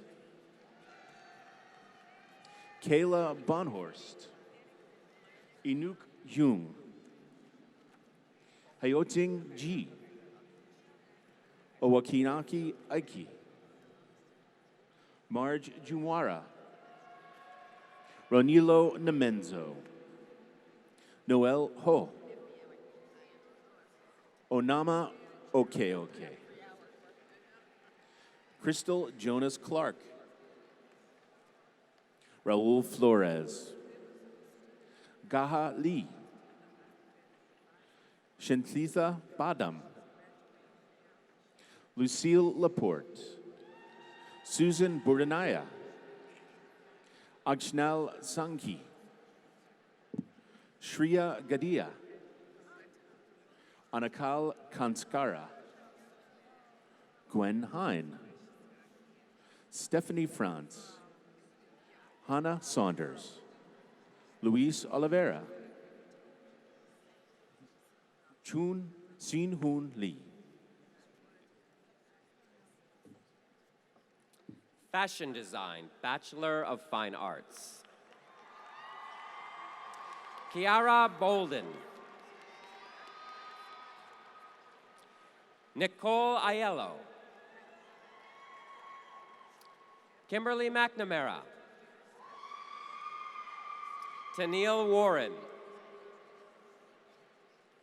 Kayla Bonhorst, Inuk Jung, Hayoting Ji, Owakinaki Aiki, Marge Jumwara, Ronilo Namenzo, Noel Ho, Onama Okeoke, Crystal Jonas Clark, Raul Flores, Gaha Lee, Shanthitha Badam, Lucille Laporte, Susan Burdanaya, Ajnal Sanghi, Shriya Gadia, Anakal Kanskara, Gwen Hine, Stephanie France, Hannah Saunders, Luis Oliveira, Chun Sin Hoon Lee. Fashion Design, Bachelor of Fine Arts. Kiara Bolden. Nicole Aiello. Kimberly McNamara. Tennille Warren.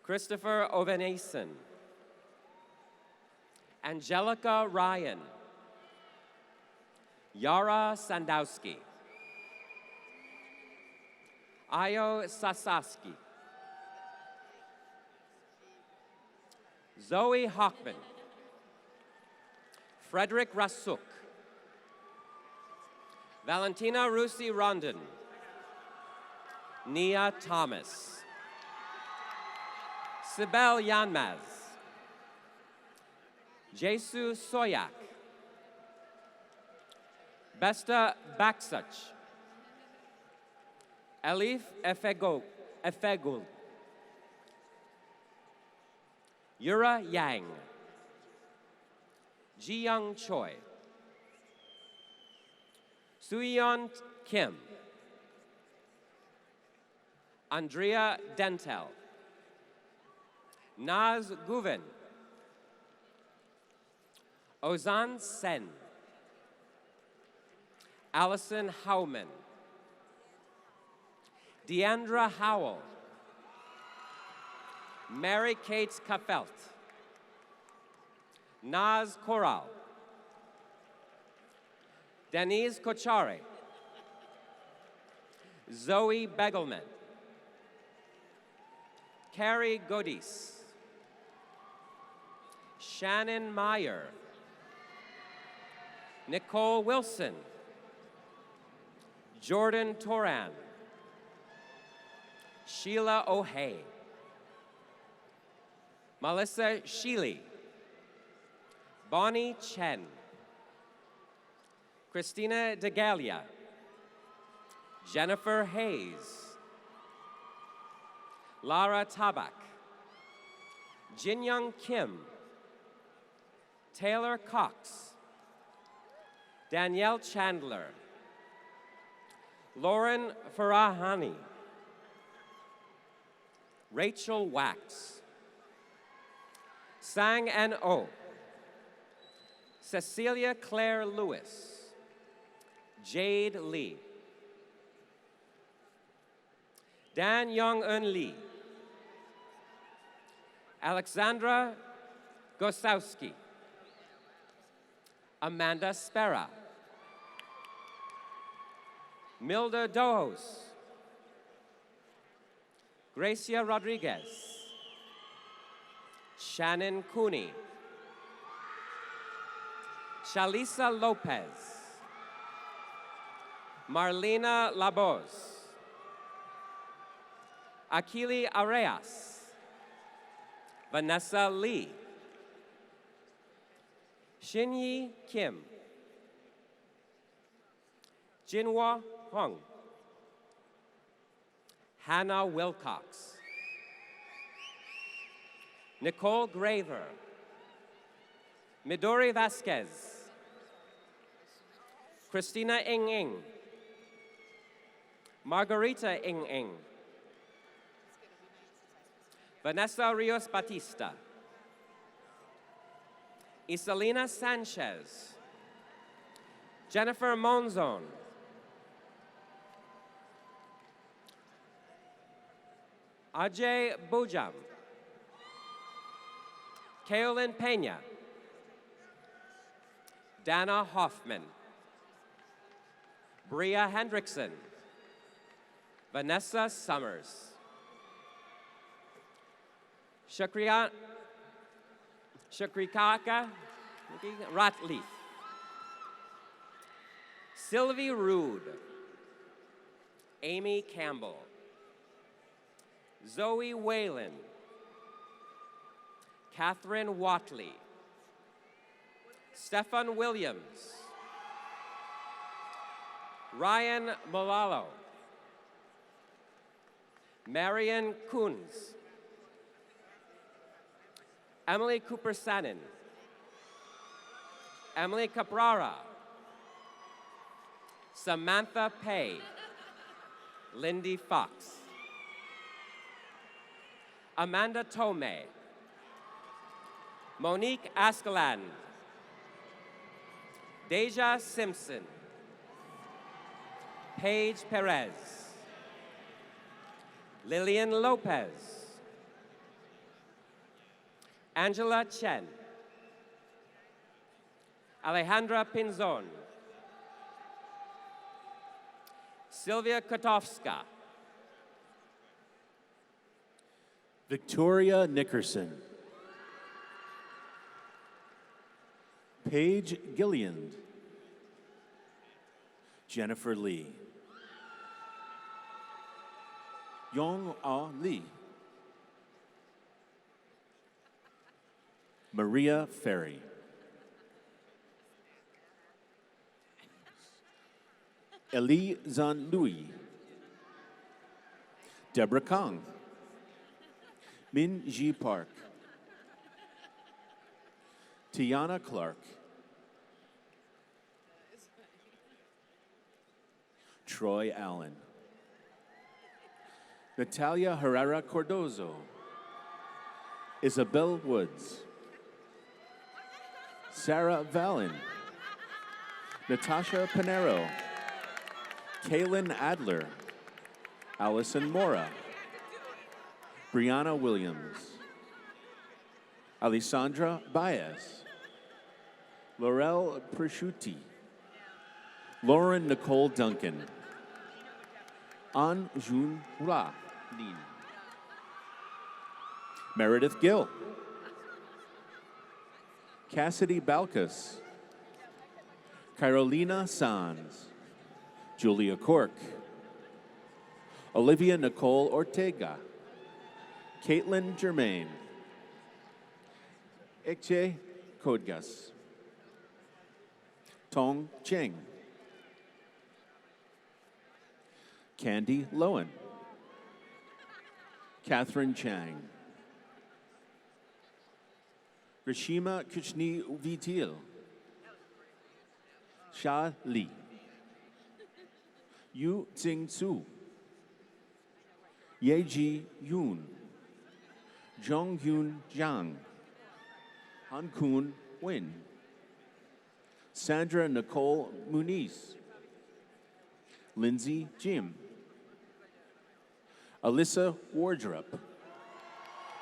Christopher Ovaneson. Angelica Ryan. Yara Sandowski. Ayo Sasaski. Zoe Hockman. Frederick Rasuk. Valentina Rusi Rondon. Nia Thomas. Sibel Yanmaz. Jesu Soyak. Besta Baksach. Elif Efegul. Yura Yang. Ji-young Choi. Suyeon Kim. Andrea Dentel. Naz Guven. Ozan Sen. Allison Howman. Deandra Howell. Mary Kate Kaffelt. Naz Koral. Denise Kochare. Zoe Begelman. Carrie Godis. Shannon Meyer. Nicole Wilson. Jordan Toran, Sheila O'Hay, Melissa Sheely, Bonnie Chen, Christina DeGalia, Jennifer Hayes, Lara Tabak, Jin-Young Kim, Taylor Cox, Danielle Chandler, Lauren Farahani, Rachel Wax, Sang N O, Cecilia Claire Lewis, Jade Lee, Dan Young-eun Lee, Alexandra Gosowski, Amanda Spera, Milda Dohos, Gracia Rodriguez, Shannon Cooney, Shalisa Lopez, Marlena Laboz, Akili Areas, Vanessa Lee, Shinyi Kim, Jinhua Hung, Hannah Wilcox, Nicole Graver, Midori Vasquez, Christina Ing Ing, Margarita Ing Ing, Vanessa Rios Batista, Iselina Sanchez, Jennifer Monzon, Ajay Bujam, Kaolin Pena, Dana Hoffman, Bria Hendrickson, Vanessa Summers, Shakrikaka Ratliff, Sylvie Rude, Amy Campbell, Zoe Whalen, Catherine Watley, Stefan Williams, Ryan Malalo, Marion Kunz, Emily Cooper-Sanin, Emily Caprara, Samantha Pay, Lindy Fox, Amanda Tomei, Monique Askeland, Deja Simpson, Paige Perez, Lillian Lopez, Angela Chen, Alejandra Pinzon, Sylvia Kotowska, Victoria Nickerson, Paige Gilliand, Jennifer Lee, Yong-Ah Lee, Maria Ferry, Elie Zan Louis, Deborah Kong, Min Ji Park, Tiana Clark, Troy Allen, Natalia Herrera Cordozo, Isabel Woods, Sarah Vallon, Natasha Pinero, Kaylin Adler, Allison Mora, Brianna Williams, Alessandra Baez, Laurel Prosciutti, Lauren Nicole Duncan, An Jun Hua Lin, Meredith Gill, Cassidy Balkus, Carolina Sanz, Julia Cork, Olivia Nicole Ortega, Caitlin Germain, Ekche Kodgas, Tong Cheng, Candy Lowen, Catherine Chang, Rashima Kuchni Vitil, Sha Li, Yu Tsing Su, Yeji Yoon, Zhong Yun Zhang, Han Kun Win, Sandra Nicole Muniz, Lindsay Jim, Alyssa Wardrop,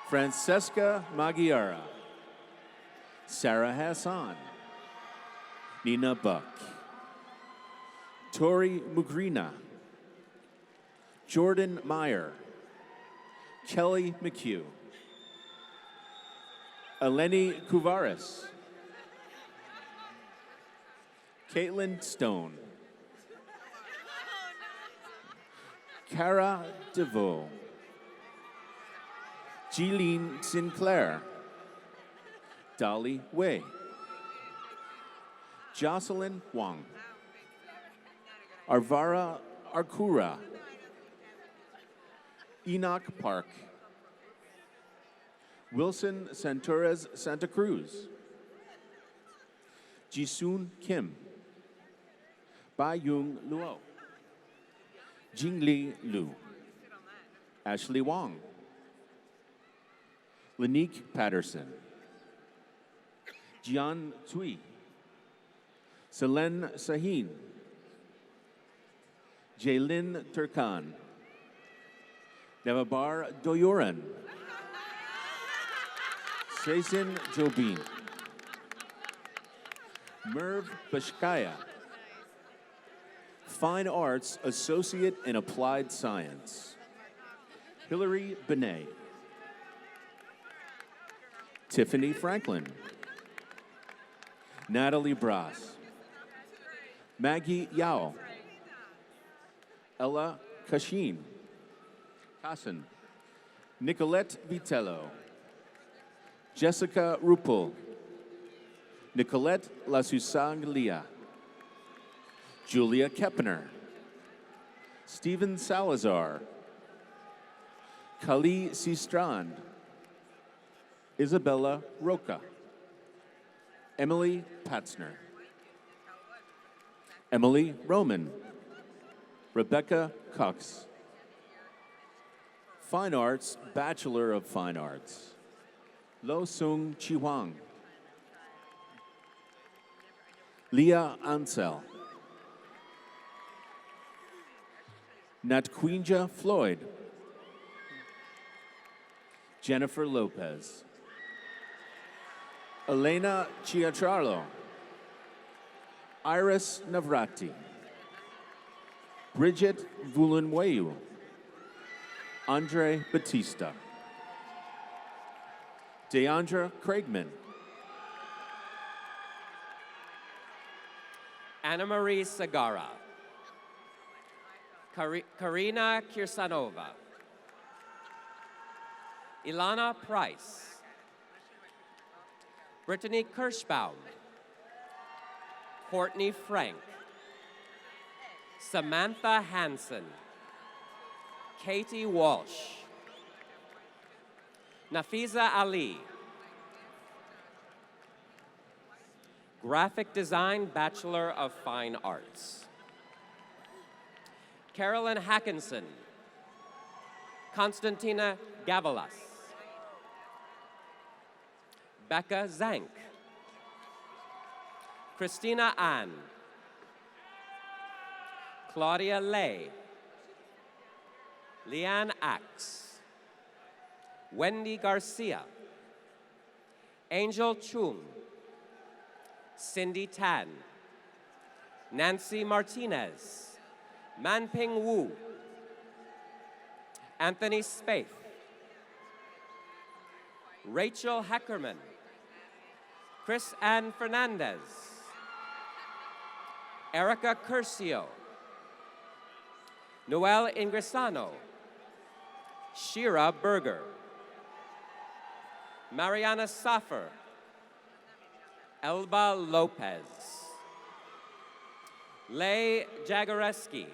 Francesca Maggiara, Sarah Hassan, Nina Buck, Tori Mugrina, Jordan Meyer, Kelly McHugh, Eleni Kuvaris, Caitlin Stone, Cara DeVoe, Jeline Sinclair, Dolly Wei, Jocelyn Wang, Arvara Arkura, Enoch Park, Wilson Santorez Santa Cruz, Jisoon Kim, Bayung Luo, Jingli Lu, Ashley Wong, Lanique Patterson, Jian Cui, Selene Sahin, Jaylin Turkan, Nevabar Doyoran, Seysin Jobin, Merv Bashkaya, Fine Arts Associate in Applied Science, Hillary Benet, Tiffany Franklin, Natalie Brass, Maggie Yao, Ella Kashin, Nicolette Vitello, Jessica Rupel, Nicolette Lasusanglia, Julia Kepner, Stephen Salazar, Kali Sistrand, Isabella Roca, Emily Patzner, Emily Roman, Rebecca Cox, Fine Arts, Bachelor of Fine Arts, Lo Sung Chi Huang, Leah Ansel, Natquinja Floyd, Jennifer Lopez, Elena Chiacharlo, Iris Navrati, Bridget Vulanwayu, Andre Batista, Deandra Craigman, Anna Marie Sagara, Karina Kirsanova, Ilana Price, Brittany Kirschbaum, Courtney Frank, Samantha Hansen, Katie Walsh, Nafiza Ali, Graphic Design, Bachelor of Fine Arts, Carolyn Hackinson, Konstantina Gavalas, Becca Zank, Christina Ann, Claudia Lay, Leanne Axe, Wendy Garcia, Angel Chung, Cindy Tan, Nancy Martinez, Manping Wu, Anthony Spaeth, Rachel Heckerman, Chris Ann Fernandez, Erica Curcio, Noel Ingresano, Shira Berger, Mariana Safer, Elba Lopez, Lee Jagoreski,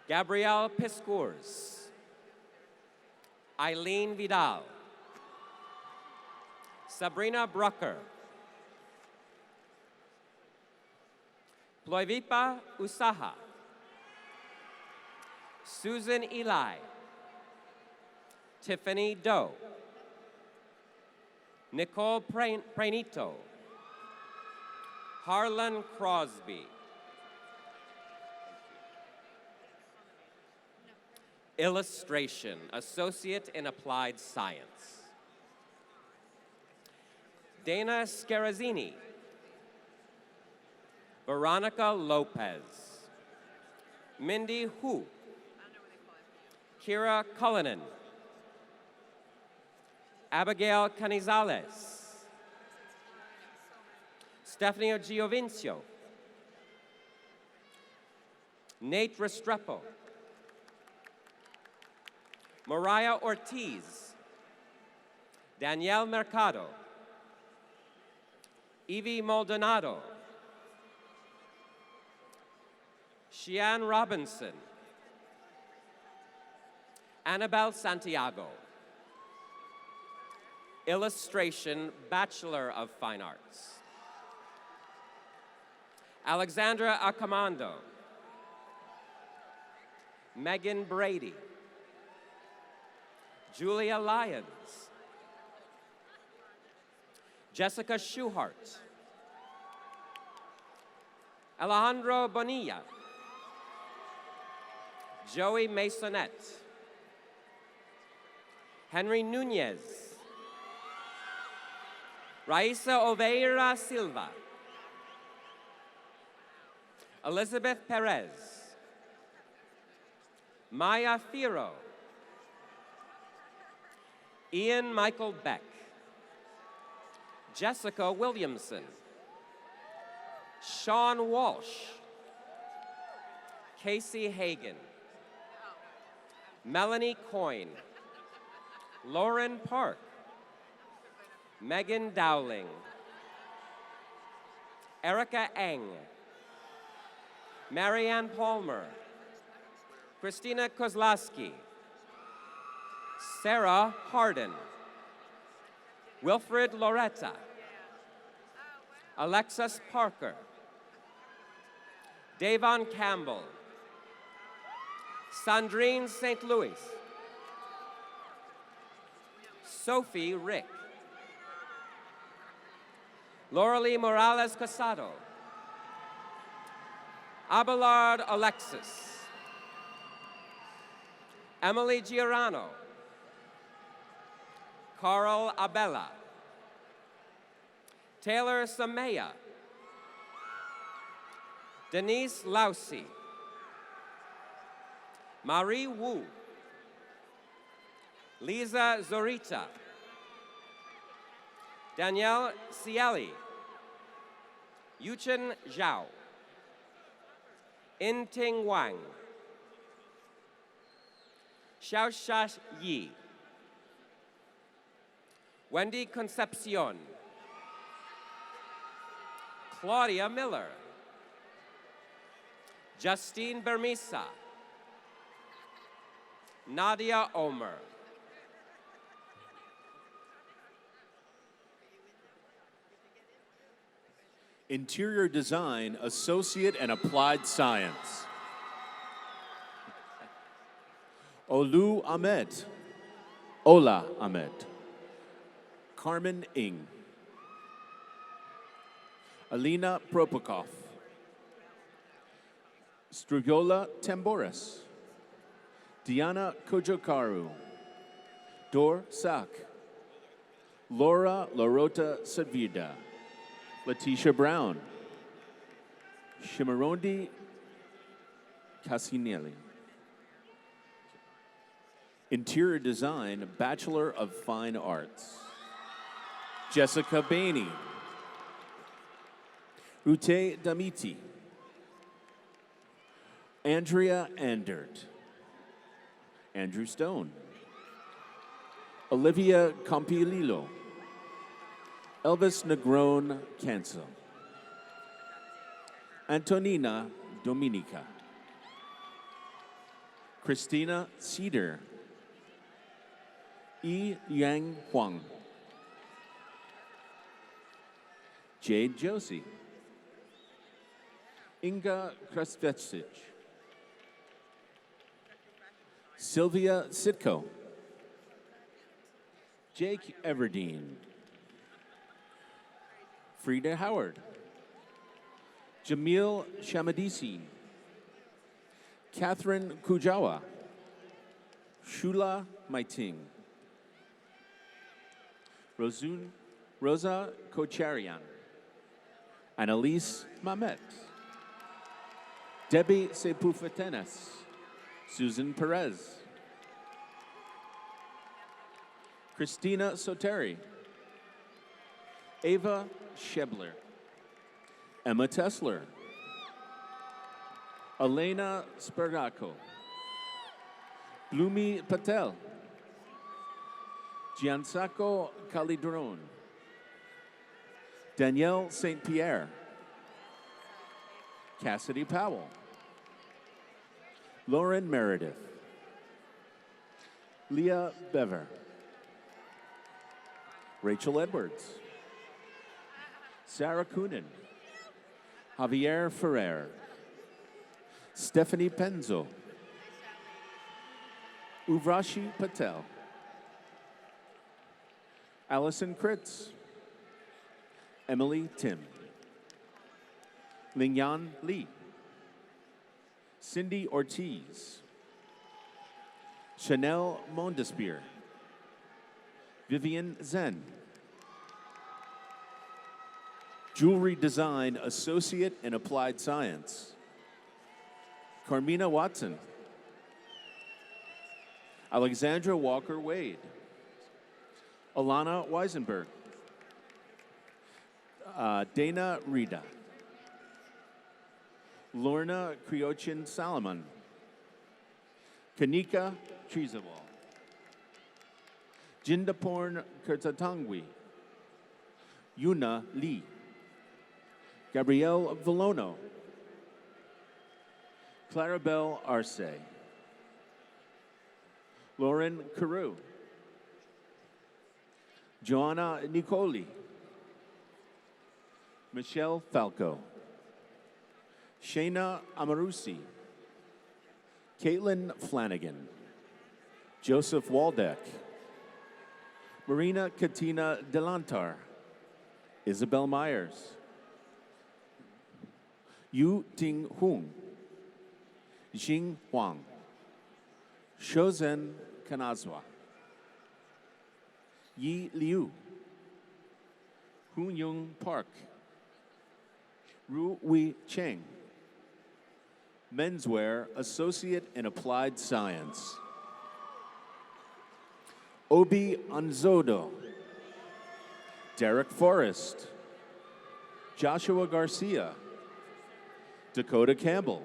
Gabrielle Piscours, Eileen Vidal, Sabrina Brucker, Ploivipa Usaha, Susan Eli, Tiffany Doe, Nicole Pranito, Harlan Crosby, Illustration, Associate in Applied Science, Dana Scarazzini, Veronica Lopez, Mindy Hu, Kira Cullinan, Abigail Canizales, Stephanie Giovincio, Nate Restrepo, Mariah Ortiz, Danielle Mercado, Evie Maldonado, Shian Robinson, Annabelle Santiago. Illustration, Bachelor of Fine Arts. Alexandra Accomando, Megan Brady, Julia Lyons, Jessica Schuhart, Alejandro Bonilla, Joey Masonette, Henry Nunez, Raisa Oveira Silva, Elizabeth Perez, Maya Firo, Ian Michael Beck, Jessica Williamson, Sean Walsh, Casey Hagan, Melanie Coyne, Lauren Park, Megan Dowling, Erica Eng, Marianne Palmer, Christina Kozlowski, Sarah Harden, Wilfred Loretta, Alexis Parker, Davon Campbell, Sandrine St. Louis, Sophie Rick, Loralee Morales Casado, Abelard Alexis, Emily Giorano, Carl Abella, Taylor Samaya, Denise Lousy, Marie Wu, Lisa Zorita, Danielle Cieli, Yuchen Zhao, In-Ting Wang, Xiaosha Yi, Wendy Concepcion, Claudia Miller, Justine Bermisa, Nadia Omer. Interior Design, Associate and Applied Science. Olu Ahmed, Ola Ahmed, Carmen Ng, Alina Propakov, Strugola Tamboris, Diana Kojokaru, Dor Sak, Laura Lorota Sadvida, Letitia Brown, Shimarondi Casinelli. Interior Design, Bachelor of Fine Arts. Jessica Bainey, Ute Damiti, Andrea Andert. Andrew Stone. Olivia Campilillo. Elvis Negron Cancel. Antonina Dominica. Christina Cedar. Yi Yang Huang. Jade Josie. Inga Krasvecic. Sylvia Sitko. Jake Everdeen. Frida Howard. Jamil Shamadisi. Catherine Kujawa. Shula Maiting. Rosa Kocharian. Annalise Mamet. Debbie Sepufetenes. Susan Perez. Christina Soteri. Ava Shebler. Emma Tessler. Elena Spergaco. Blumi Patel. Giansako Calidron. Danielle St. Pierre. Cassidy Powell. Lauren Meredith. Leah Bever. Rachel Edwards. Sarah Coonan. Javier Ferrer. Stephanie Penzo. Uvrashi Patel. Allison Kritz. Emily Tim. Lingyan Lee. Cindy Ortiz. Chanel Mondespierre. Vivian Zen. Jewelry Design Associate in Applied Science. Carmina Watson. Alexandra Walker Wade. Alana Weisenberg. Dana Rida. Lorna Kriochin Salomon. Kanika Trizawal. Jindaporn Kurtatangwi. Yuna Lee. Gabrielle Valono. Clarabelle Arce. Lauren Carew. Joanna Nicoli. Michelle Falco. Shayna Amarusi. Caitlin Flanagan. Joseph Waldeck. Marina Katina Delantar. Isabel Myers. Yu Ting Hung. Jing Huang. Shouzen Kanazwa. Yi Liu. Hoon Young Park. Ru Wei Cheng. Menswear Associate in Applied Science. Obi Anzodo. Derek Forrest. Joshua Garcia. Dakota Campbell.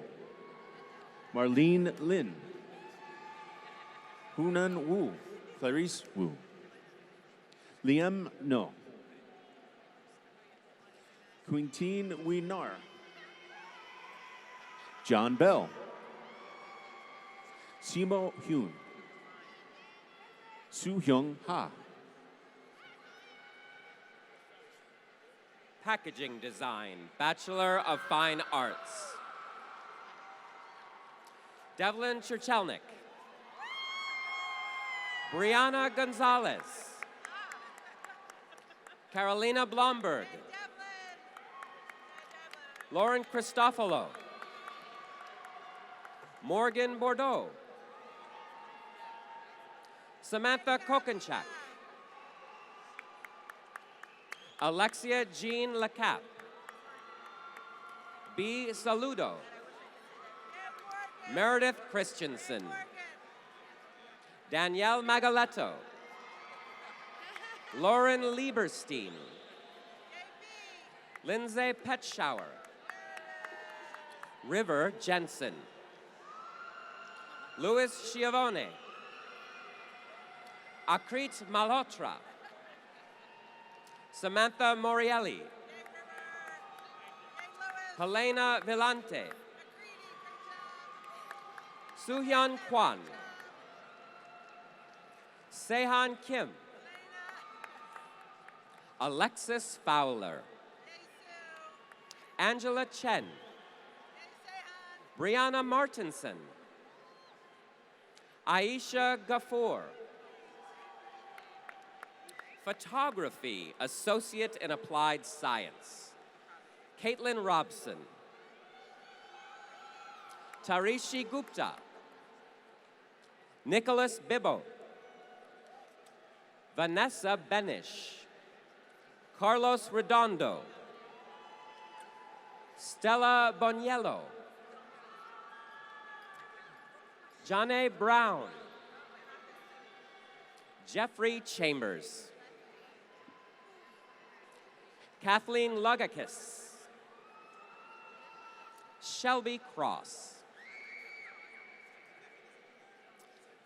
Marlene Lin. Hunan Wu. Clarice Wu. Liam No. Quintine Winar. John Bell. Simo Hyun. Soo Hyung Ha. Packaging Design, Bachelor of Fine Arts. Devlin Churchelnik. Brianna Gonzalez. Carolina Blomberg. Lauren Christofalo. Morgan Bordeaux. Samantha Kokenchak. Alexia Jean Lacap. B. Saludo. Meredith Christensen. Danielle Magaletto. Lauren Lieberstein. Lindsay Petschauer. River Jensen. Louis Schiavone, Akrit Malhotra, Samantha Morielli, Helena Villante, Soohyun Kwan, Sehan Kim, Alexis Fowler, Angela Chen, Brianna Martinson, Aisha Gafour, Photography, Associate in Applied Science, Caitlin Robson, Tarishi Gupta, Nicholas Bibbo, Vanessa Benish, Carlos Redondo, Stella Boniello, Janae Brown, Jeffrey Chambers, Kathleen Lugakis, Shelby Cross,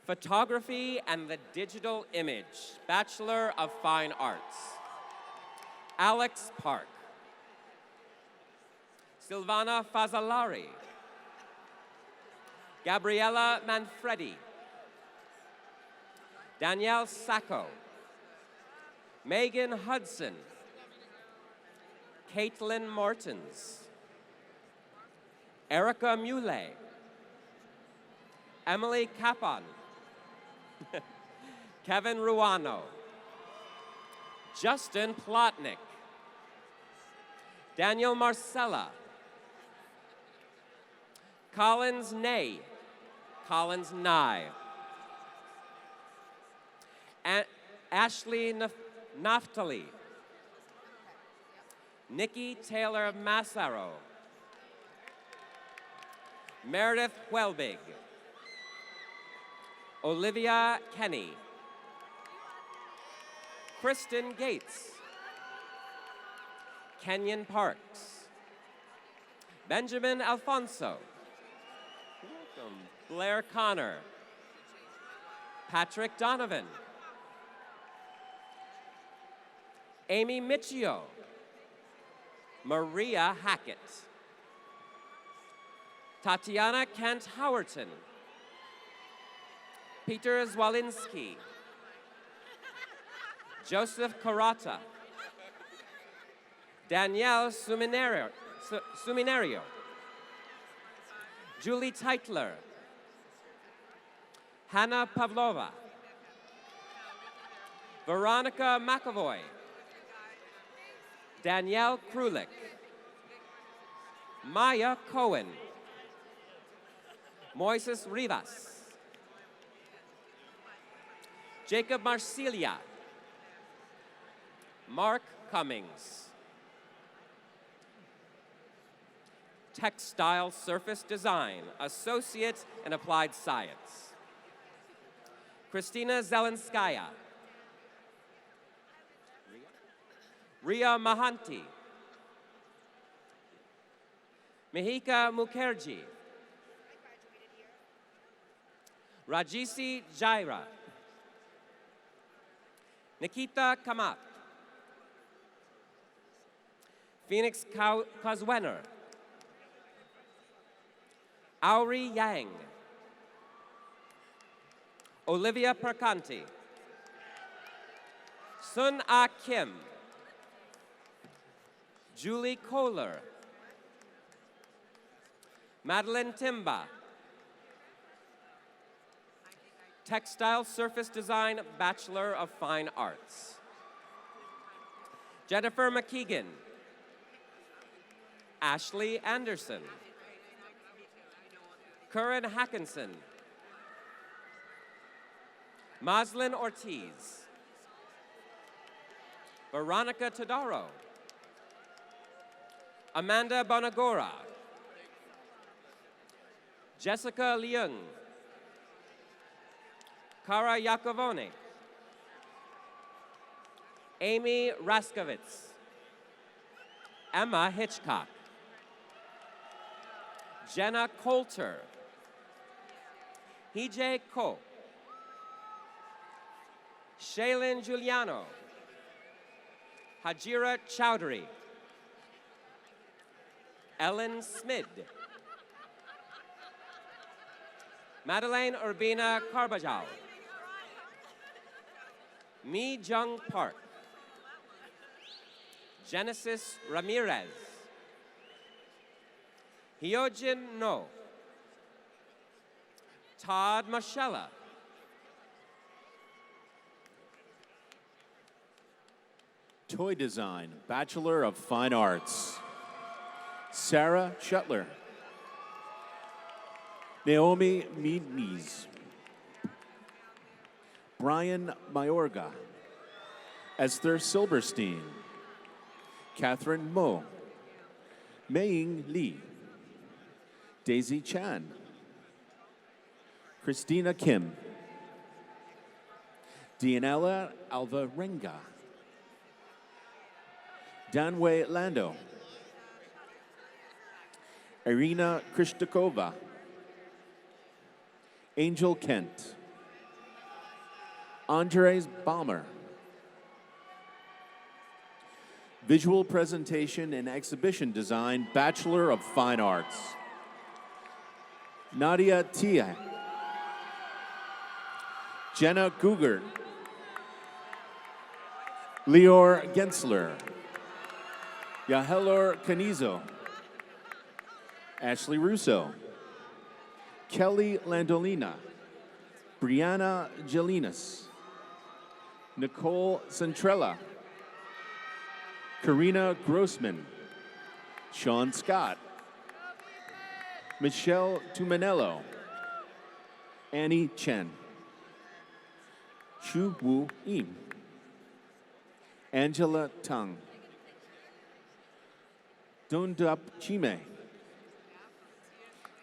Photography and the Digital Image, Bachelor of Fine Arts, Alex Park, Silvana Fazalari, Gabriella Manfredi, Danielle Sacco, Megan Hudson, Caitlin Martins, Erica Mule, Emily Capon, Kevin Ruano, Justin Plotnick, Daniel Marcella, Collins Ney, Collins Nye, Ashley Naftali, Nikki Taylor Massaro, Meredith Welbig, Olivia Kenny, Kristen Gates, Kenyon Parks, Benjamin Alfonso, welcome, Blair Connor, Patrick Donovan, Amy Michio, Maria Hackett, Tatiana Kent Howerton, Peter Zwalinski, Joseph Carata, Danielle Suminario, Julie Teitler, Hannah Pavlova, Veronica McAvoy, Danielle Krulik, Maya Cohen, Moises Rivas, Jacob Marsilia, Mark Cummings, Textile Surface Design, Associate in Applied Science, Christina Zelenskaya, Ria Mahanti, Mihika Mukherjee, Rajisi Jaira, Nikita Kamat, Phoenix Kozwener, Auri Yang, Olivia Percanti, Sun Ah Kim, Julie Kohler, Madeline Timba, Textile Surface Design, Bachelor of Fine Arts, Jennifer McKeegan, Ashley Anderson, Curran Hackinson, Maslin Ortiz, Veronica Todaro, Amanda Bonagora, Jessica Leung, Kara Yakovone, Amy Raskovitz, Emma Hitchcock, Jenna Coulter, Hije Ko, Shaylin Giuliano, Hajira Chowdhury, Ellen Smid, Madeleine Urbina Carbajal, Mi Jung Park, Genesis Ramirez, Hyojin No, Todd Mashella, Toy Design, Bachelor of Fine Arts, Sarah Shuttler, Naomi Meadneys, Brian Mayorga, Esther Silberstein, Catherine Mo, Meiying Lee, Daisy Chan, Christina Kim, Dianella Alvarenga, Danwei Lando, Irina Krishtakova, Angel Kent, Andres Balmer, Visual Presentation and Exhibition Design, Bachelor of Fine Arts, Nadia Tia, Jenna Gugert, Leor Gensler, Yahelor Canizo, Ashley Russo, Kelly Landolina, Brianna Gelinas, Nicole Centrella, Karina Grossman, Sean Scott, Michelle Tumanello, Annie Chen, Chu Wu Im, Angela Tang, Dondup Chime,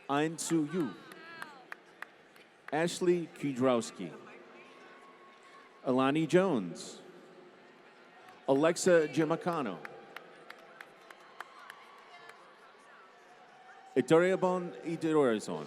Ain Su Yu, Ashley Kudrowski, Alani Jones, Alexa Gemacano, Itoriabon Idorizon,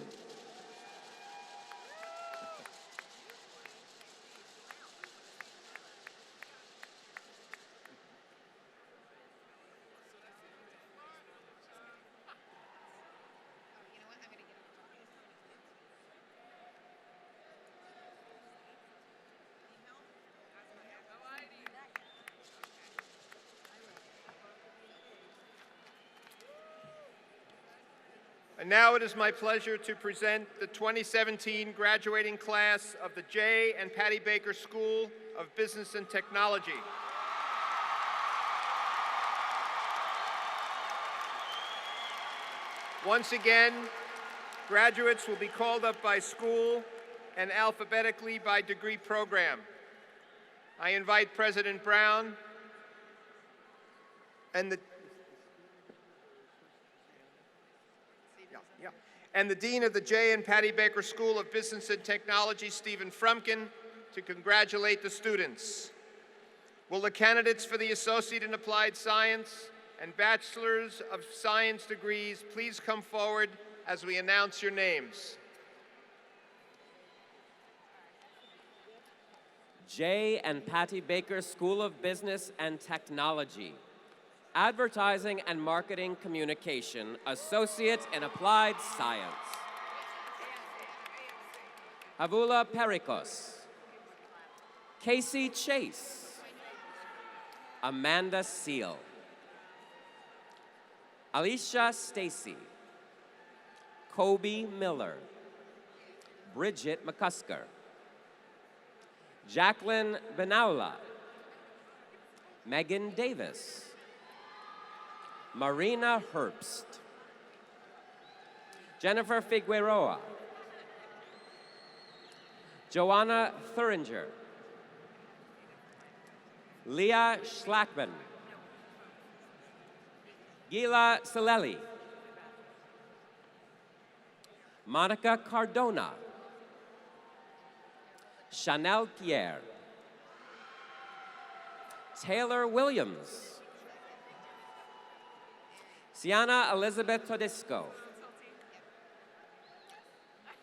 And now it is my pleasure to present the 2017 graduating class of the J. and Patty Baker School of Business and Technology. Once again, graduates will be called up by school and alphabetically by degree program. I invite President Brown and the Dean of the J. and Patty Baker School of Business and Technology, Stephen Frumkin, to congratulate the students. Will the candidates for the Associate in Applied Science and Bachelor's of Science degrees please come forward as we announce your names? J. and Patty Baker School of Business and Technology, Advertising and Marketing Communication, Associate in Applied Science. Havula Perikos, Casey Chase, Amanda Seal, Alicia Stacy, Kobe Miller, Bridget McCusker, Jacqueline Benaula, Megan Davis, Marina Herbst, Jennifer Figueroa, Joanna Thuringer, Leah Schlackman, Gila Saleli, Monica Cardona, Chanel Pierre, Taylor Williams, Sienna Elizabeth Todisco,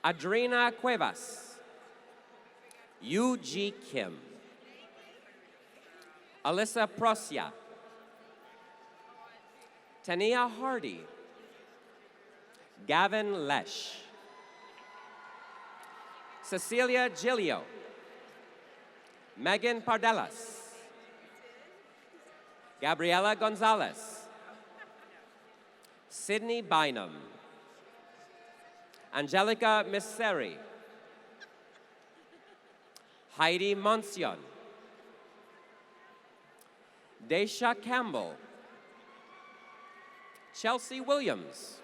Adrina Cuevas. Yu-Ji Kim. Alyssa Prosia. Tania Hardy. Gavin Lesh. Cecilia Gilio. Megan Pardelas. Gabriela Gonzalez. Sydney Bynum. Angelica Misseri. Heidi Monsión. Daisha Campbell. Chelsea Williams.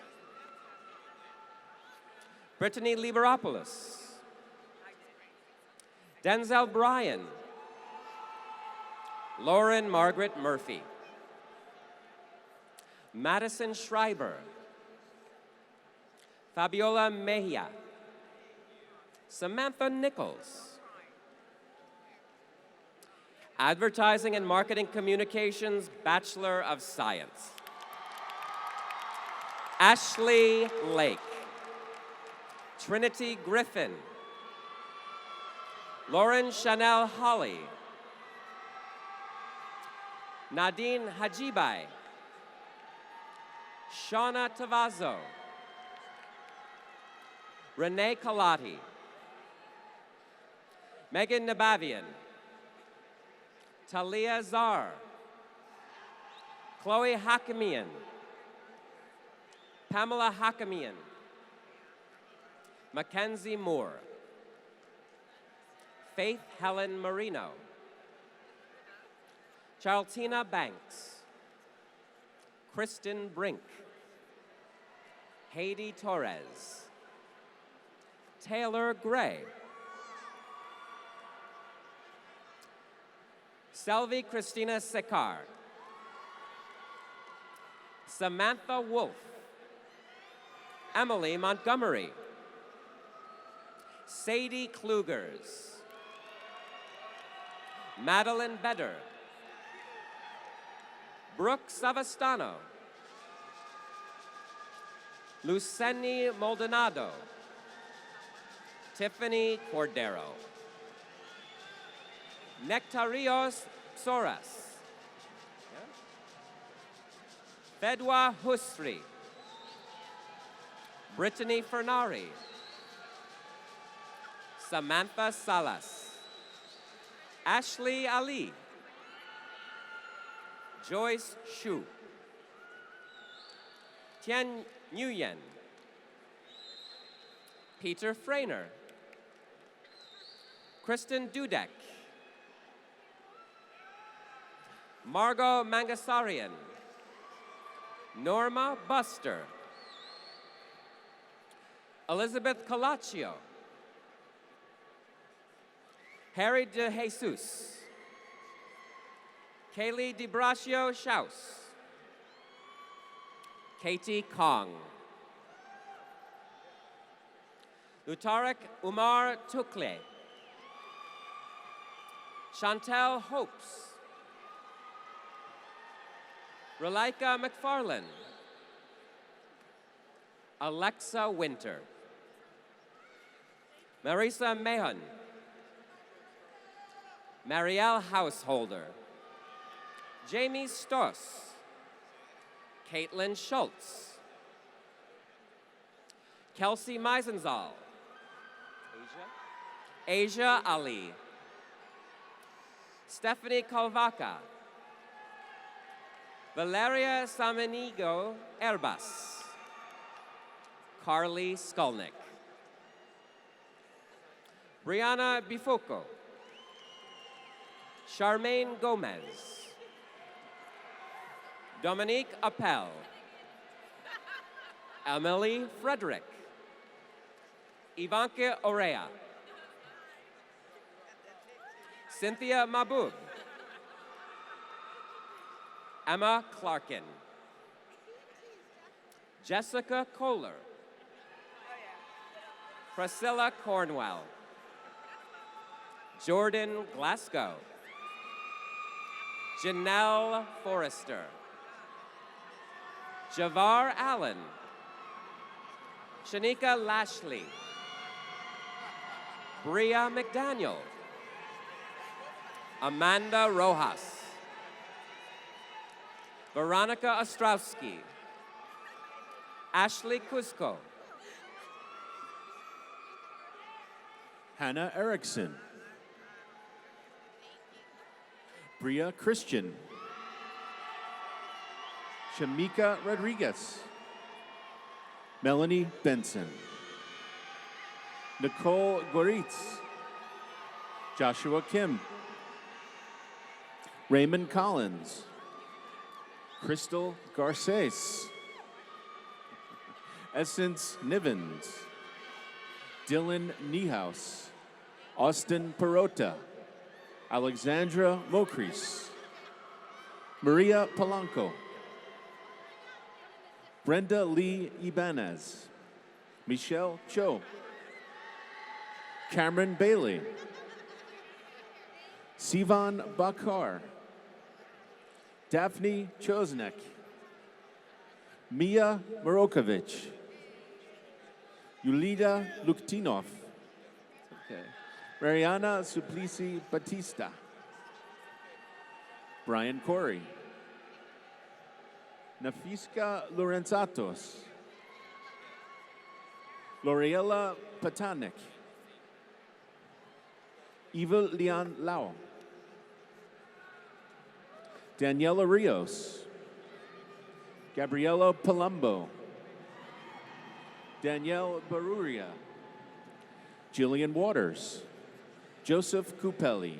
Brittany Liberopoulos. Denzel Bryan. Lauren Margaret Murphy. Madison Schreiber. Fabiola Mejia. Samantha Nichols. Advertising and Marketing Communications, Bachelor of Science. Ashley Lake. Trinity Griffin. Lauren Chanel Holly. Nadine Hajibai. Shauna Tavazo. Renee Kalati. Megan Nabavian. Talia Zar. Chloe Hakamian. Pamela Hakamian. Mackenzie Moore. Faith Helen Marino. Charltina Banks. Kristen Brink. Haiti Torres. Taylor Gray. Selvi Christina Sekar. Samantha Wolf. Emily Montgomery. Sadie Klugers. Madeline Bedder. Brooke Savastano. Luceni Maldonado. Tiffany Cordero. Nectarios Soras. Fedwa Husri. Brittany Fernari. Samantha Salas. Ashley Ali. Joyce Shu. Tian Nguyen. Peter Frainer. Kristen Dudek. Margot Mangasarian. Norma Buster. Elizabeth Calaccio. Harry De Jesus. Kaylee DeBraccio Schaus. Katie Kong. Utarik Umar Tukle. Chantel Hopes. Relaika McFarlane. Alexa Winter. Marisa Mahon. Marielle Householder. Jamie Stoss. Caitlin Schultz. Kelsey Meisenzal. Asia Ali. Stephanie Kalvaka. Valeria Samanigo Erbas. Carly Skolnick. Brianna Bifoco. Charmaine Gomez. Dominique Appel. Emily Frederick. Ivanka Orea. Cynthia Mabub. Emma Clarkin. Jessica Kohler. Priscilla Cornwell. Jordan Glasgow. Janelle Forrester. Javar Allen. Shanika Lashley. Bria McDaniel, Amanda Rojas, Veronica Ostrowski, Ashley Cusco, Hannah Erickson, Bria Christian, Shamika Rodriguez, Melanie Benson, Nicole Goritz, Joshua Kim, Raymond Collins, Crystal Garces, Essence Nivens, Dylan Niehaus, Austin Perota, Alexandra Mokris, Maria Polanco, Brenda Lee Ibanez, Michelle Cho, Cameron Bailey, Sivan Bakar, Daphne Chosnek, Mia Morokovich, Yulida Luktinov, Mariana Suplicy Batista, Brian Corey, Nafiska Lorenzatos, Loriela Patanik, Eva Leon Lau, Daniela Rios, Gabriela Palumbo, Danielle Baruria, Jillian Waters, Joseph Kupeli,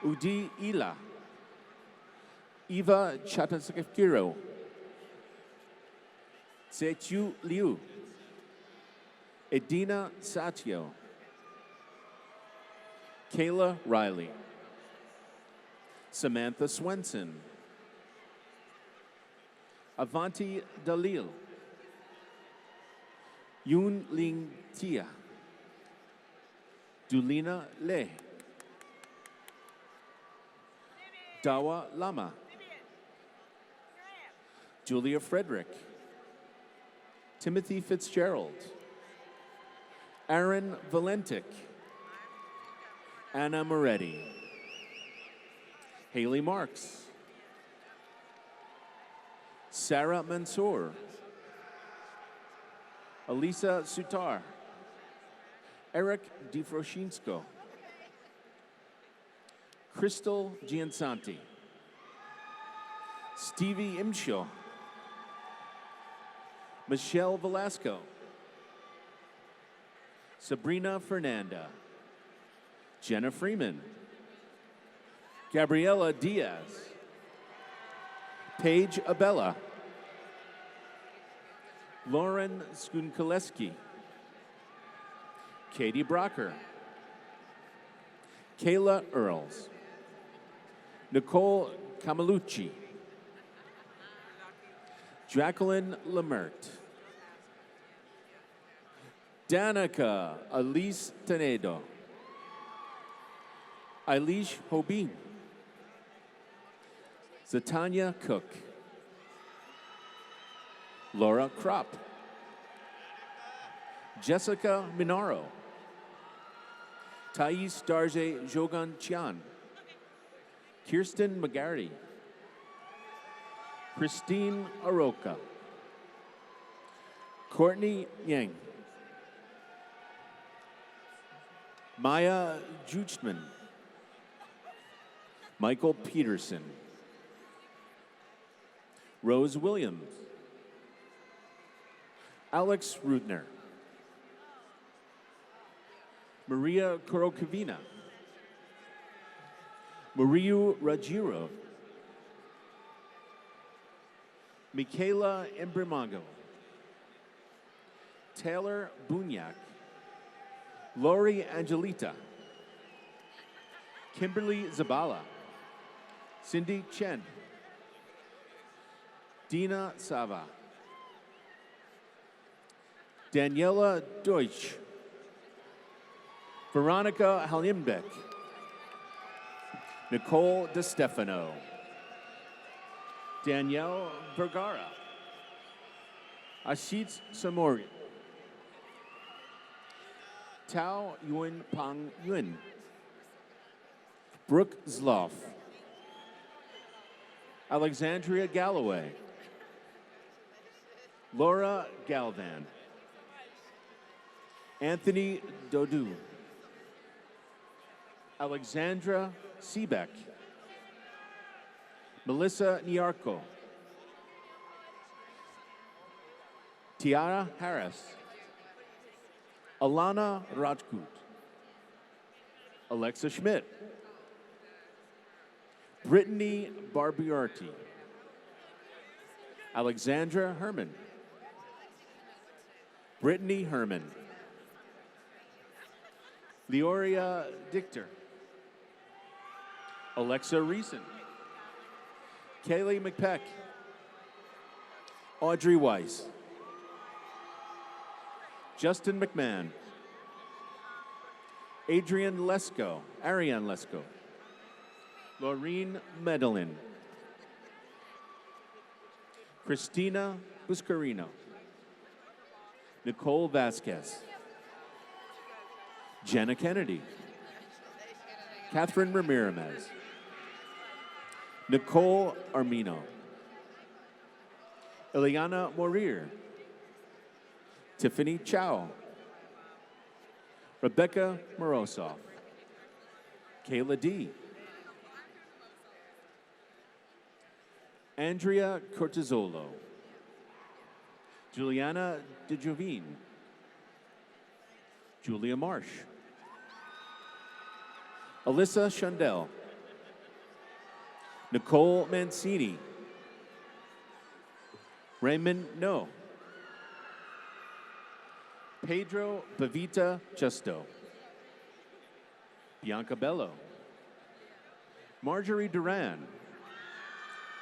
Udi Ila, Eva Chatasakiro, Sechu Liu, Edina Satio, Kayla Riley, Samantha Swenson, Avanti Dalil, Yun Ling Tia, Dulina Le, Dawa Lama, Julia Frederick, Timothy Fitzgerald, Aaron Valentic, Anna Moretti, Haley Marks, Sarah Mansour, Elisa Sutar, Eric DiFroscinsko, Crystal Giansanti, Stevie Imshaw, Michelle Velasco, Sabrina Fernanda, Jenna Freeman, Gabriela Diaz, Paige Abella, Lauren Skunkoleski, Katie Brocker, Kayla Earls, Nicole Camalucci, Jacqueline Lemert, Danica Elise Tenedo, Eilish Hobin, Zatanya Cook, Laura Kropp, Jessica Minaro, Thais Darje Jogan Chian, Kirsten McGarry, Christine Aroka, Courtney Yang, Maya Juchman, Michael Peterson, Rose Williams, Alex Rutner, Maria Korokavina, Mariu Rajiro, Michaela Imbrimago, Taylor Bunyak, Lori Angelita, Kimberly Zabala, Cindy Chen, Dina Sava, Daniela Deutsch, Veronica Halimbeck, Nicole DeStefano, Danielle Vergara, Ashit Samori, Tao Yuen Pang Yuen. Brooke Zloff. Alexandria Galloway. Laura Galvan. Anthony Dodu. Alexandra Seebeck. Melissa Niarco. Tiara Harris. Alana Rajput. Alexa Schmidt. Brittany Barbiarty. Alexandra Herman. Brittany Herman. Leoria Dichter. Alexa Reeson. Kaylee McPeck. Audrey Weiss. Justin McMahon. Adrian Lesko. Ariane Lesko. Laureen Medellin. Christina Buscarino. Nicole Vasquez. Jenna Kennedy. Catherine Ramirez. Nicole Armino. Ileana Morir. Tiffany Chow. Rebecca Morosoff. Kayla D. Andrea Cortizolo. Juliana DeJovine. Julia Marsh. Alyssa Shundell. Nicole Mancini. Raymond No. Pedro Bavita Justo. Bianca Bello. Marjorie Duran.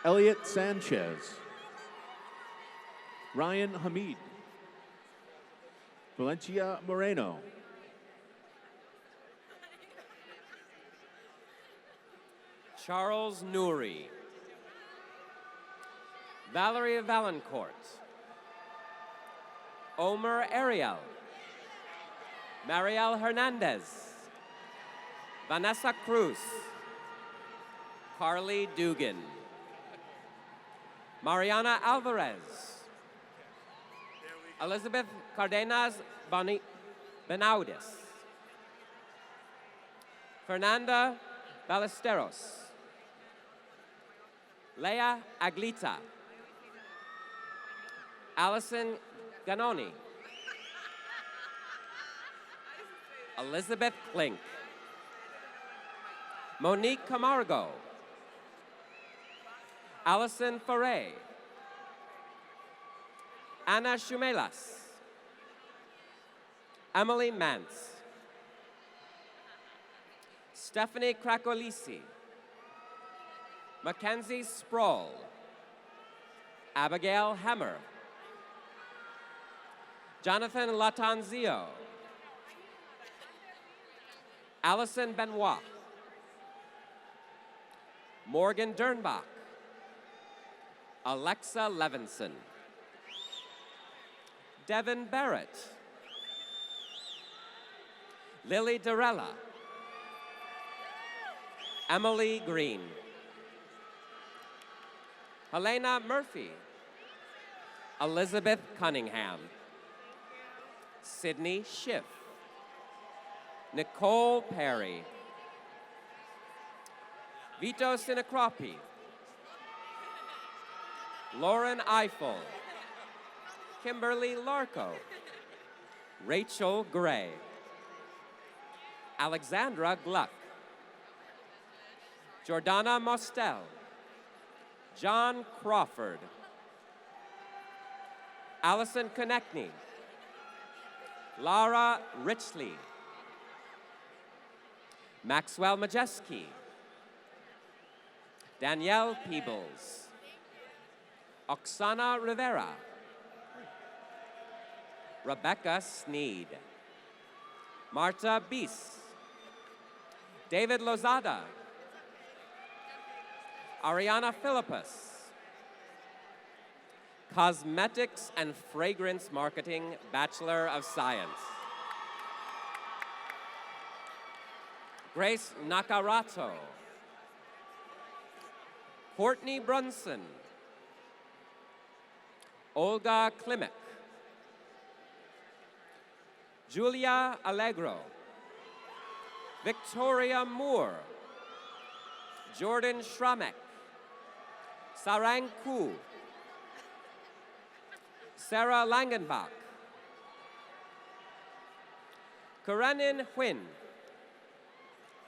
Elliot Sanchez. Ryan Hamid. Valencia Moreno. Charles Nouri. Valerie Valancourt. Omer Ariel. Mariel Hernandez. Vanessa Cruz. Carly Dugan. Mariana Alvarez. Elizabeth Cardenas Benaudis. Fernanda Ballesteros. Leah Aglita. Allison Ganoni. Elizabeth Klink. Monique Camargo. Allison Foray. Anna Shumelas. Emily Mantz. Stephanie Krakolisi. Mackenzie Sproul. Abigail Hammer. Jonathan Latanzio. Allison Benoit. Morgan Dernbach. Alexa Levinson. Devin Barrett. Lily Durella. Emily Green. Helena Murphy. Elizabeth Cunningham. Sydney Schiff. Nicole Perry. Vito Sinacropi. Lauren Eiffel. Kimberly Larco. Rachel Gray. Alexandra Gluck. Jordana Mostel. John Crawford. Allison Konechny. Lara Richley. Maxwell Majeski. Danielle Peebles. Oksana Rivera. Rebecca Sneed. Marta Bies. David Lozada. Ariana Philippus. Cosmetics and Fragrance Marketing, Bachelor of Science. Grace Nakarato. Courtney Brunson. Olga Klimek. Julia Allegro. Victoria Moore. Jordan Schramek. Sarang Koo. Sarah Langenbach. Karenin Huynh.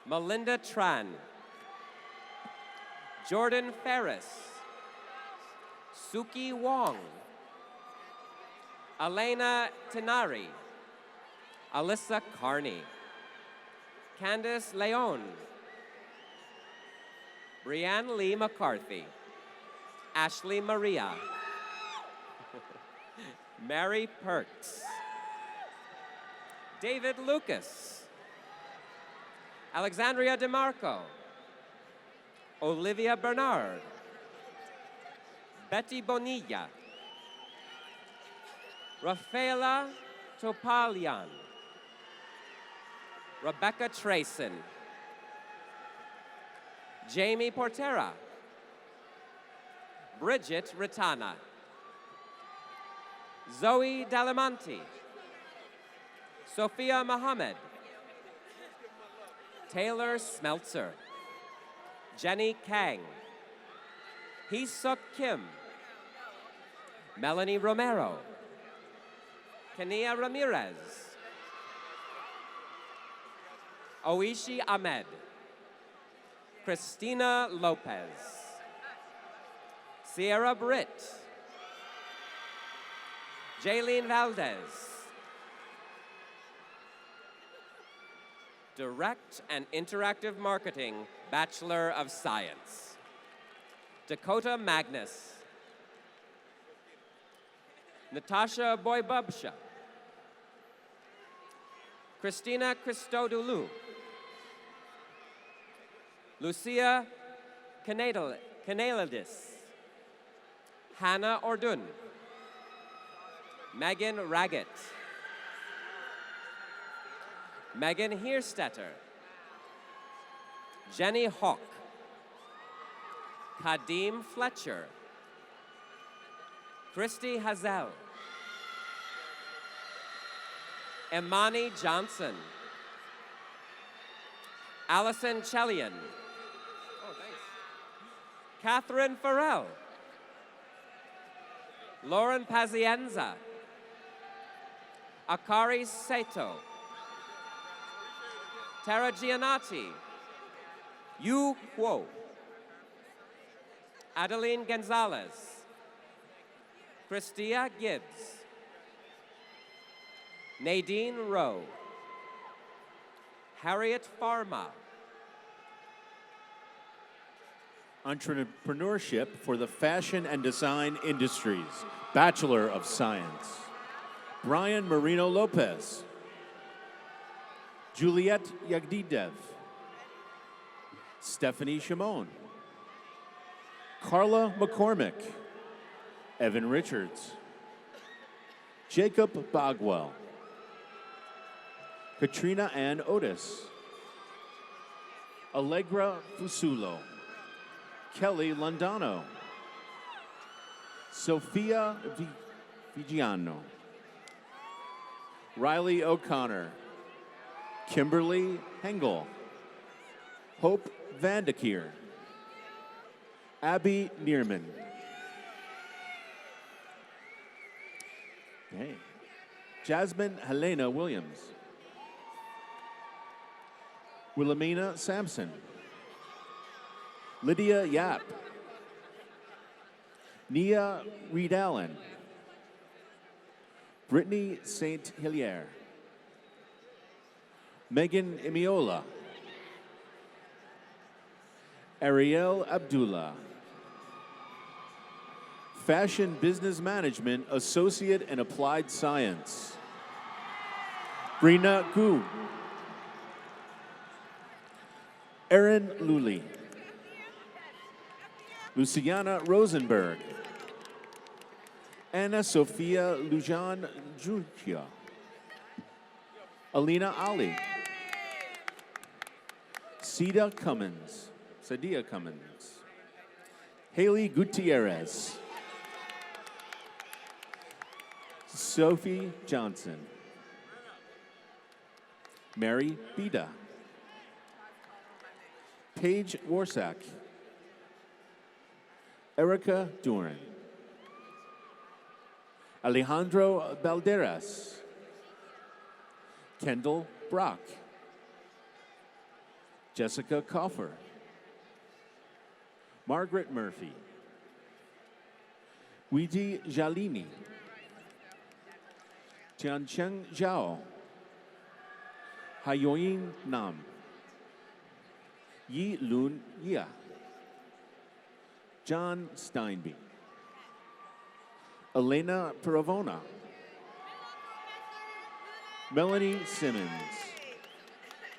Melinda Tran. Jordan Ferris. Suki Wong. Elena Tenari. Alyssa Carney. Candace Leon. Brianne Lee McCarthy. Ashley Maria. Mary Perks. David Lucas. Alexandria DeMarco. Olivia Bernard. Betty Bonilla. Rafaela Topalian. Rebecca Trayson. Jamie Portera. Bridget Ritana. Zoe Dalamanti. Sophia Mohammed. Taylor Smeltzer. Jenny Kang. Hee-Suk Kim. Melanie Romero. Kenia Ramirez. Oishi Ahmed. Christina Lopez. Sierra Britt. Jaylene Valdez. Direct and Interactive Marketing, Bachelor of Science. Dakota Magnus. Natasha Boybubsha. Christina Christodoulou. Lucia Canelidis. Hannah Ordun. Megan Raggett. Megan Hierstetter. Jenny Hawk. Kadim Fletcher. Christy Hazel. Imani Johnson. Allison Chelian. Oh, thanks. Catherine Farrell. Lauren Pazienza. Akari Sato. Tara Giannotti. Yu Kuo. Adeline Gonzalez. Christia Gibbs. Nadine Rowe. Harriet Farma. Entrepreneurship for the Fashion and Design Industries, Bachelor of Science. Brian Marino Lopez. Juliet Yagdidev. Stephanie Shimon. Carla McCormick. Evan Richards. Jacob Bagwell. Katrina Ann Otis. Allegra Fusulo. Kelly Londano. Sophia Vigiano. Riley O'Connor. Kimberly Hengel. Hope Vandekier. Abby Neerman. Hey. Jasmine Helena Williams. Wilhelmina Sampson. Lydia Yap. Nia Reed Allen. Brittany St. Hilaire. Megan Imiola. Ariel Abdullah. Fashion Business Management Associate in Applied Science. Brina Gu. Erin Lully. Luciana Rosenberg. Anna Sophia Lujan Jukia. Alina Ali. Sadia Cummins. Haley Gutierrez. Sophie Johnson. Mary Bida. Paige Warsack. Erica Duran. Alejandro Balderas. Kendall Brock. Jessica Coffer. Margaret Murphy. Weiji Jalini. Tiancheng Zhao. Hayoyin Nam. Yi Lun Yia. John Steinby. Elena Peravona. Melanie Simmons.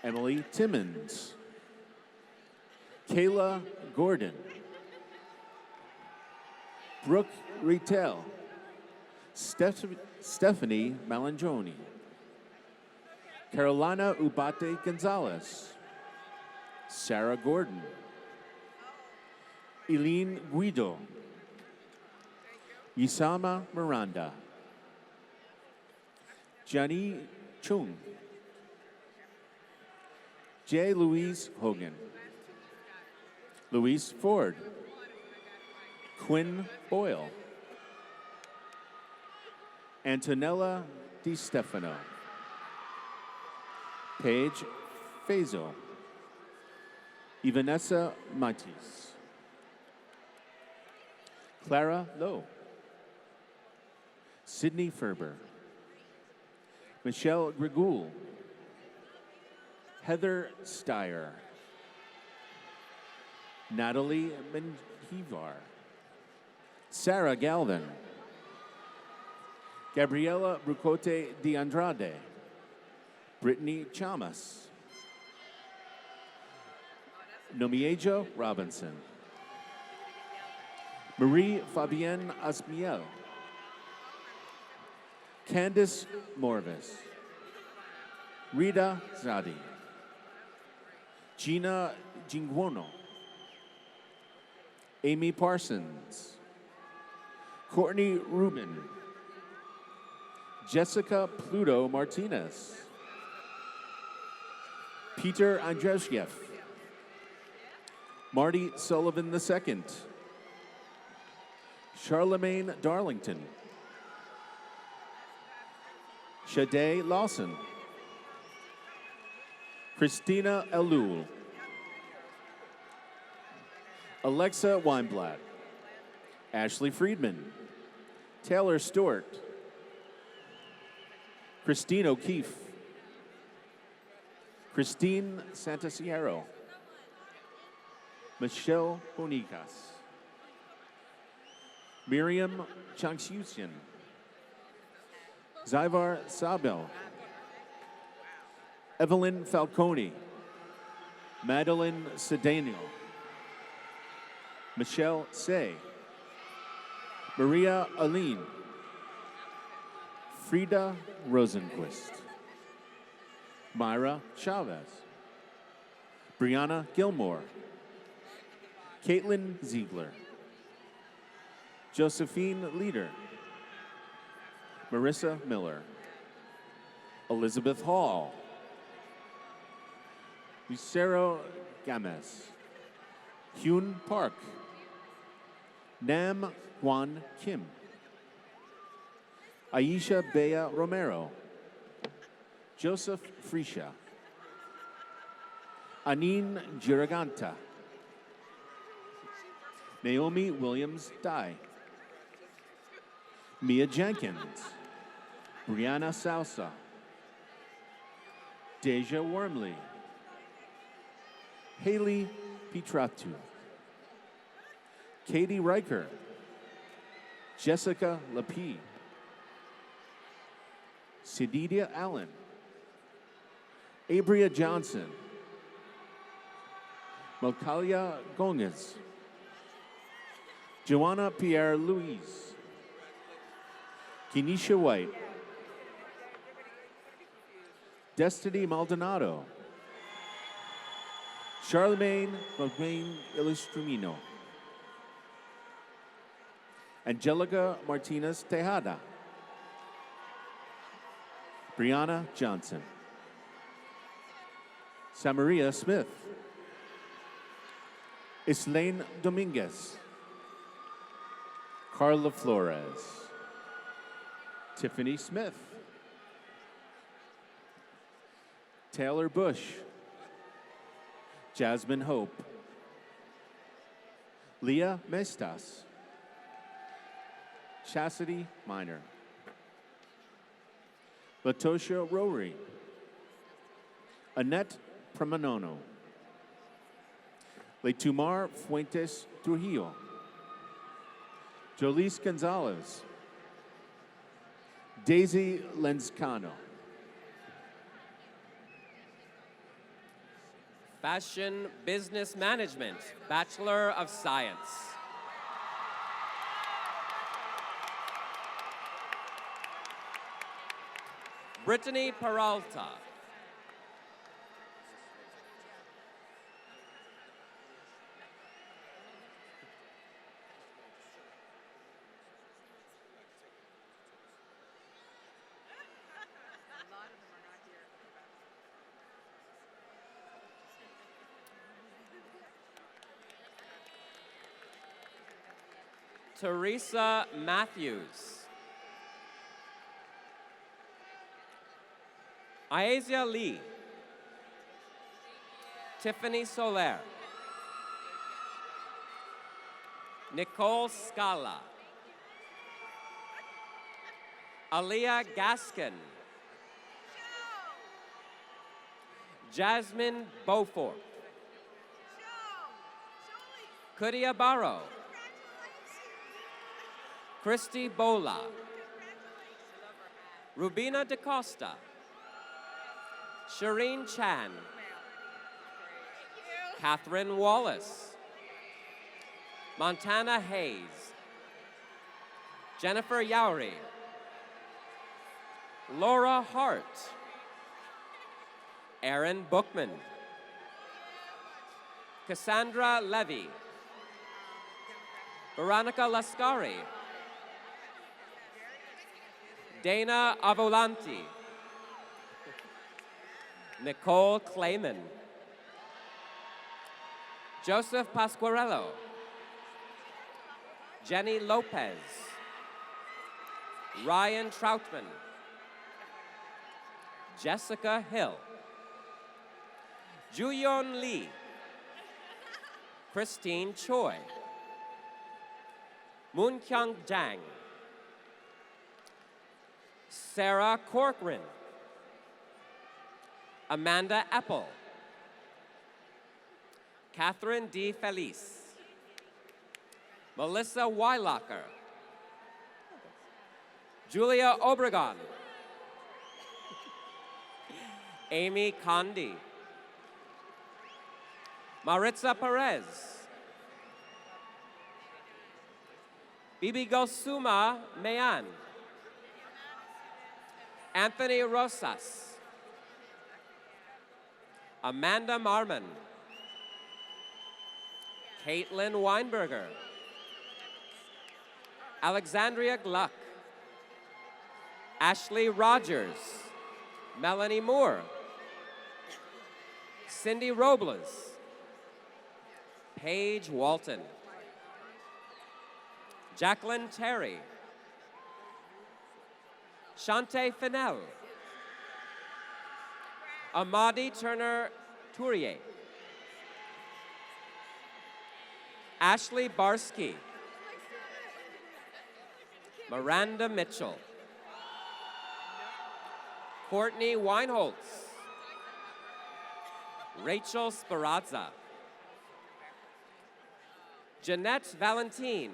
Emily Timmons. Kayla Gordon. Brooke Retell. Stephanie Malangioni. Carolina Ubate Gonzalez. Sarah Gordon. Eileen Guido. Isama Miranda. Jenny Chung. J. Louise Hogan. Louise Ford. Quinn Boyle. Antonella Di Stefano. Paige Fazo. Ivanessa Matis. Clara Lowe. Sydney Ferber. Michelle Grigul. Heather Steyer. Natalie Menjivar. Sarah Galvin. Gabriela Brucote de Andrade. Brittany Chamas. Nomiejo Robinson. Marie Fabienne Asmiel. Candice Morvis. Rita Zadi. Gina Jingwono. Amy Parsons. Courtney Rubin. Jessica Pluto Martinez. Peter Andrzejewski. Marty Sullivan II. Charlemagne Darlington. Shade Lawson. Christina Elul. Alexa Weinblatt. Ashley Friedman. Taylor Stewart. Christine O'Keefe. Christine Santasiero. Michelle Bonikas. Miriam Changsyusian. Zyvar Sabel. Evelyn Falcone. Madeline Cedeno. Michelle Say. Maria Aline. Frida Rosenquist. Myra Chavez. Brianna Gilmore. Caitlin Ziegler. Josephine Leader. Marissa Miller. Elizabeth Hall. Lucero Games. Hyun Park. Nam Hwan Kim. Aisha Bea Romero. Joseph Frisha. Anine Giraganta. Naomi Williams Dye. Mia Jenkins. Brianna Salsa. Deja Wormley. Haley Pietratu. Katie Riker. Jessica Lapie. Sididia Allen. Abria Johnson. Malkalia Gonges. Joanna Pierre Louise. Kenesha White. Destiny Maldonado. Charlemagne Illustrumino. Angelica Martinez Tejada. Brianna Johnson. Samaria Smith. Islaine Dominguez. Carla Flores. Tiffany Smith. Taylor Bush. Jasmine Hope. Leah Mestas. Chastity Minor. Latosha Rory. Annette Pramanono. Letumar Fuentes Trujillo. Jolise Gonzalez. Daisy Lenzcano. Fashion Business Management, Bachelor of Science. Brittany Peralta. Teresa Matthews. Aezia Lee. Tiffany Soler. Nicole Scala. Aaliyah Gaskin. Jasmine Beaufort. Kudia Barrow. Christy Bola. Rubina DaCosta. Shireen Chan. Catherine Wallace. Montana Hayes. Jennifer Yowry. Laura Hart. Aaron Bookman. Cassandra Levy. Veronica Lascari. Dana Avolanti. Nicole Clayman. Joseph Pasquarello. Jenny Lopez. Ryan Troutman. Jessica Hill. Juyeon Lee. Christine Choi. Moon Kyung Jang. Sarah Corcoran. Amanda Apple. Catherine D. Felice. Melissa Weilacher. Julia Obregon. Amy Condi. Maritza Perez. Bibi Gosuma Mayan. Anthony Rosas. Amanda Marmon. Caitlin Weinberger. Alexandria Gluck. Ashley Rogers. Melanie Moore. Cindy Robles. Paige Walton. Jacqueline Terry. Shante Fennell. Amadi Turner Tourier. Ashley Barsky. Miranda Mitchell. Courtney Weinholtz. Rachel Sperazza. Jeanette Valentine.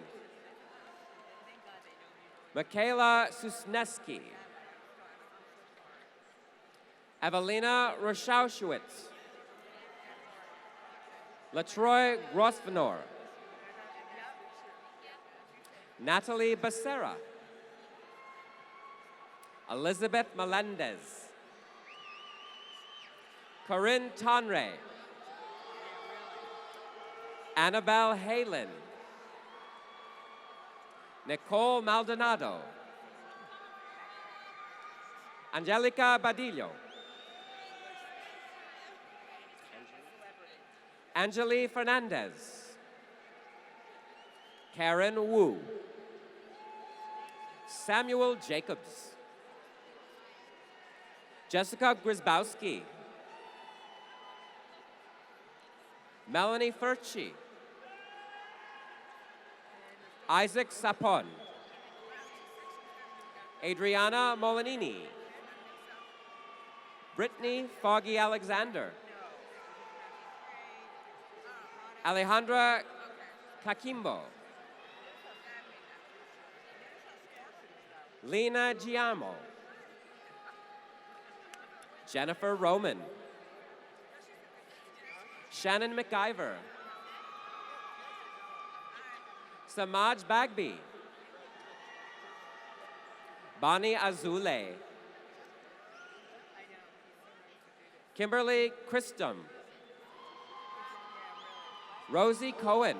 Michaela Susneski. Evelina Roshauschwitz. Latroy Grosvenor. Natalie Becerra. Elizabeth Melendez. Corinne Tonre. Annabelle Halen. Nicole Maldonado. Angelica Badillo. Angeli Fernandez. Karen Wu. Samuel Jacobs. Jessica Grisbowski. Melanie Furchi. Isaac Sapon. Adriana Molinini. Brittany Foggy Alexander. Alejandra Kakimbo. Lena Giamo. Jennifer Roman. Shannon McIver. Samaj Bagby. Bonnie Azule. Kimberly Christum. Rosie Cohen.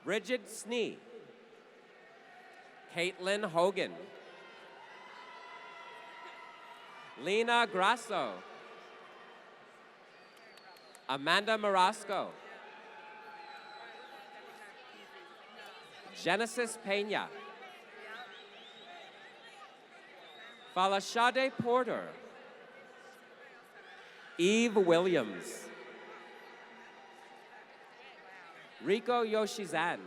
Bridget Snee. Caitlin Hogan. Lena Grasso. Amanda Marasco. Genesis Pena. Falashade Porter. Eve Williams. Rico Yoshizan.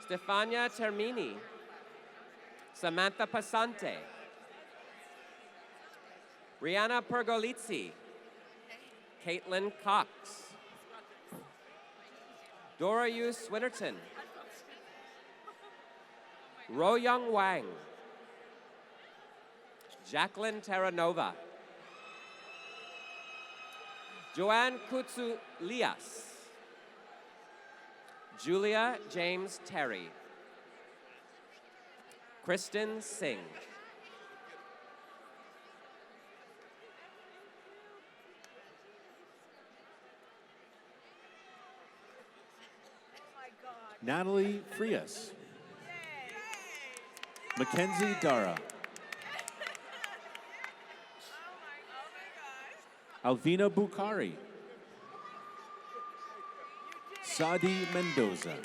Stefania Termini. Samantha Pasante. Rihanna Pergolizzi. Caitlin Cox. Dora Yu Swinnerton. Ro Young Wang. Jacqueline Terranova. Joanne Kutsulias. Julia James Terry. Kristen Singh. Natalie Frias. Mackenzie Dara. Alvina Bukhari. Sadi Mendoza.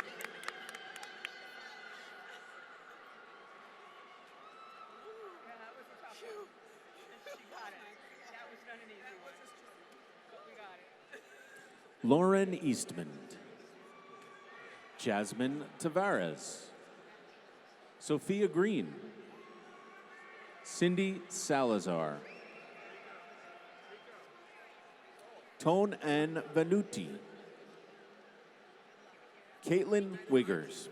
Lauren Eastman. Jasmine Tavares. Sophia Green. Cindy Salazar. Tone Ann Vanuti. Caitlin Wiggers.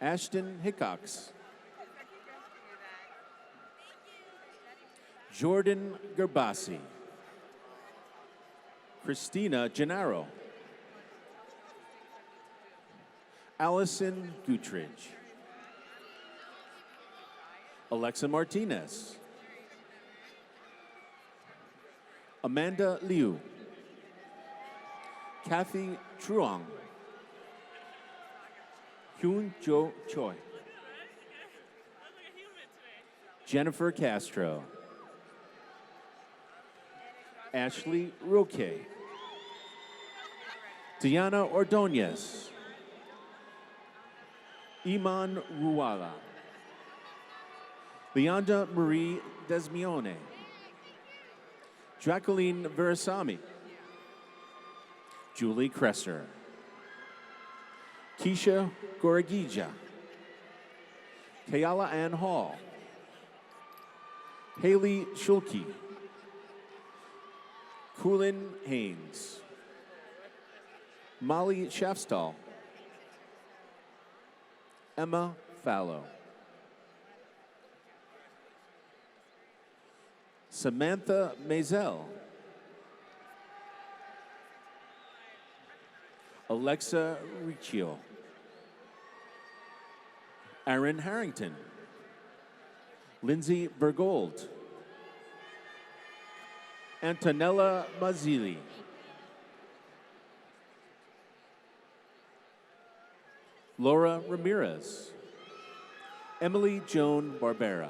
Ashton Hickox. Jordan Gerbasi. Christina Gennaro. Allison Guttridge. Alexa Martinez. Amanda Liu. Kathy Truong. Hyun Jo Choi. Jennifer Castro. Ashley Roque. Diana Ordonez. Iman Ruala. Leonda Marie Desmione. Jacqueline Verasami. Julie Cresser. Keisha Goragija. Kayala Ann Hall. Haley Schulke. Kulin Haynes. Molly Schafstall. Emma Fallow. Samantha Mazel. Alexa Riccio. Aaron Harrington. Lindsay Bergold. Antonella Mazzilli. Laura Ramirez. Emily Joan Barbera.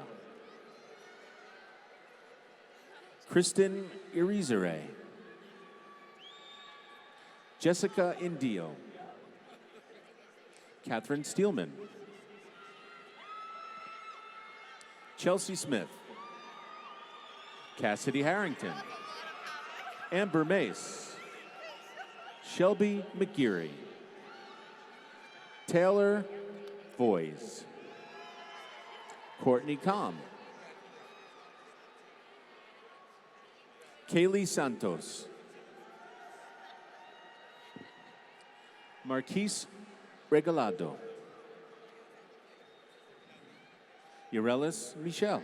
Kristen Irizarry. Jessica Indio. Catherine Steelman. Chelsea Smith. Cassidy Harrington. Amber Mace. Shelby McGeary. Taylor Voies. Courtney Com. Kaylee Santos. Marquise Regalado. Urelis Michelle.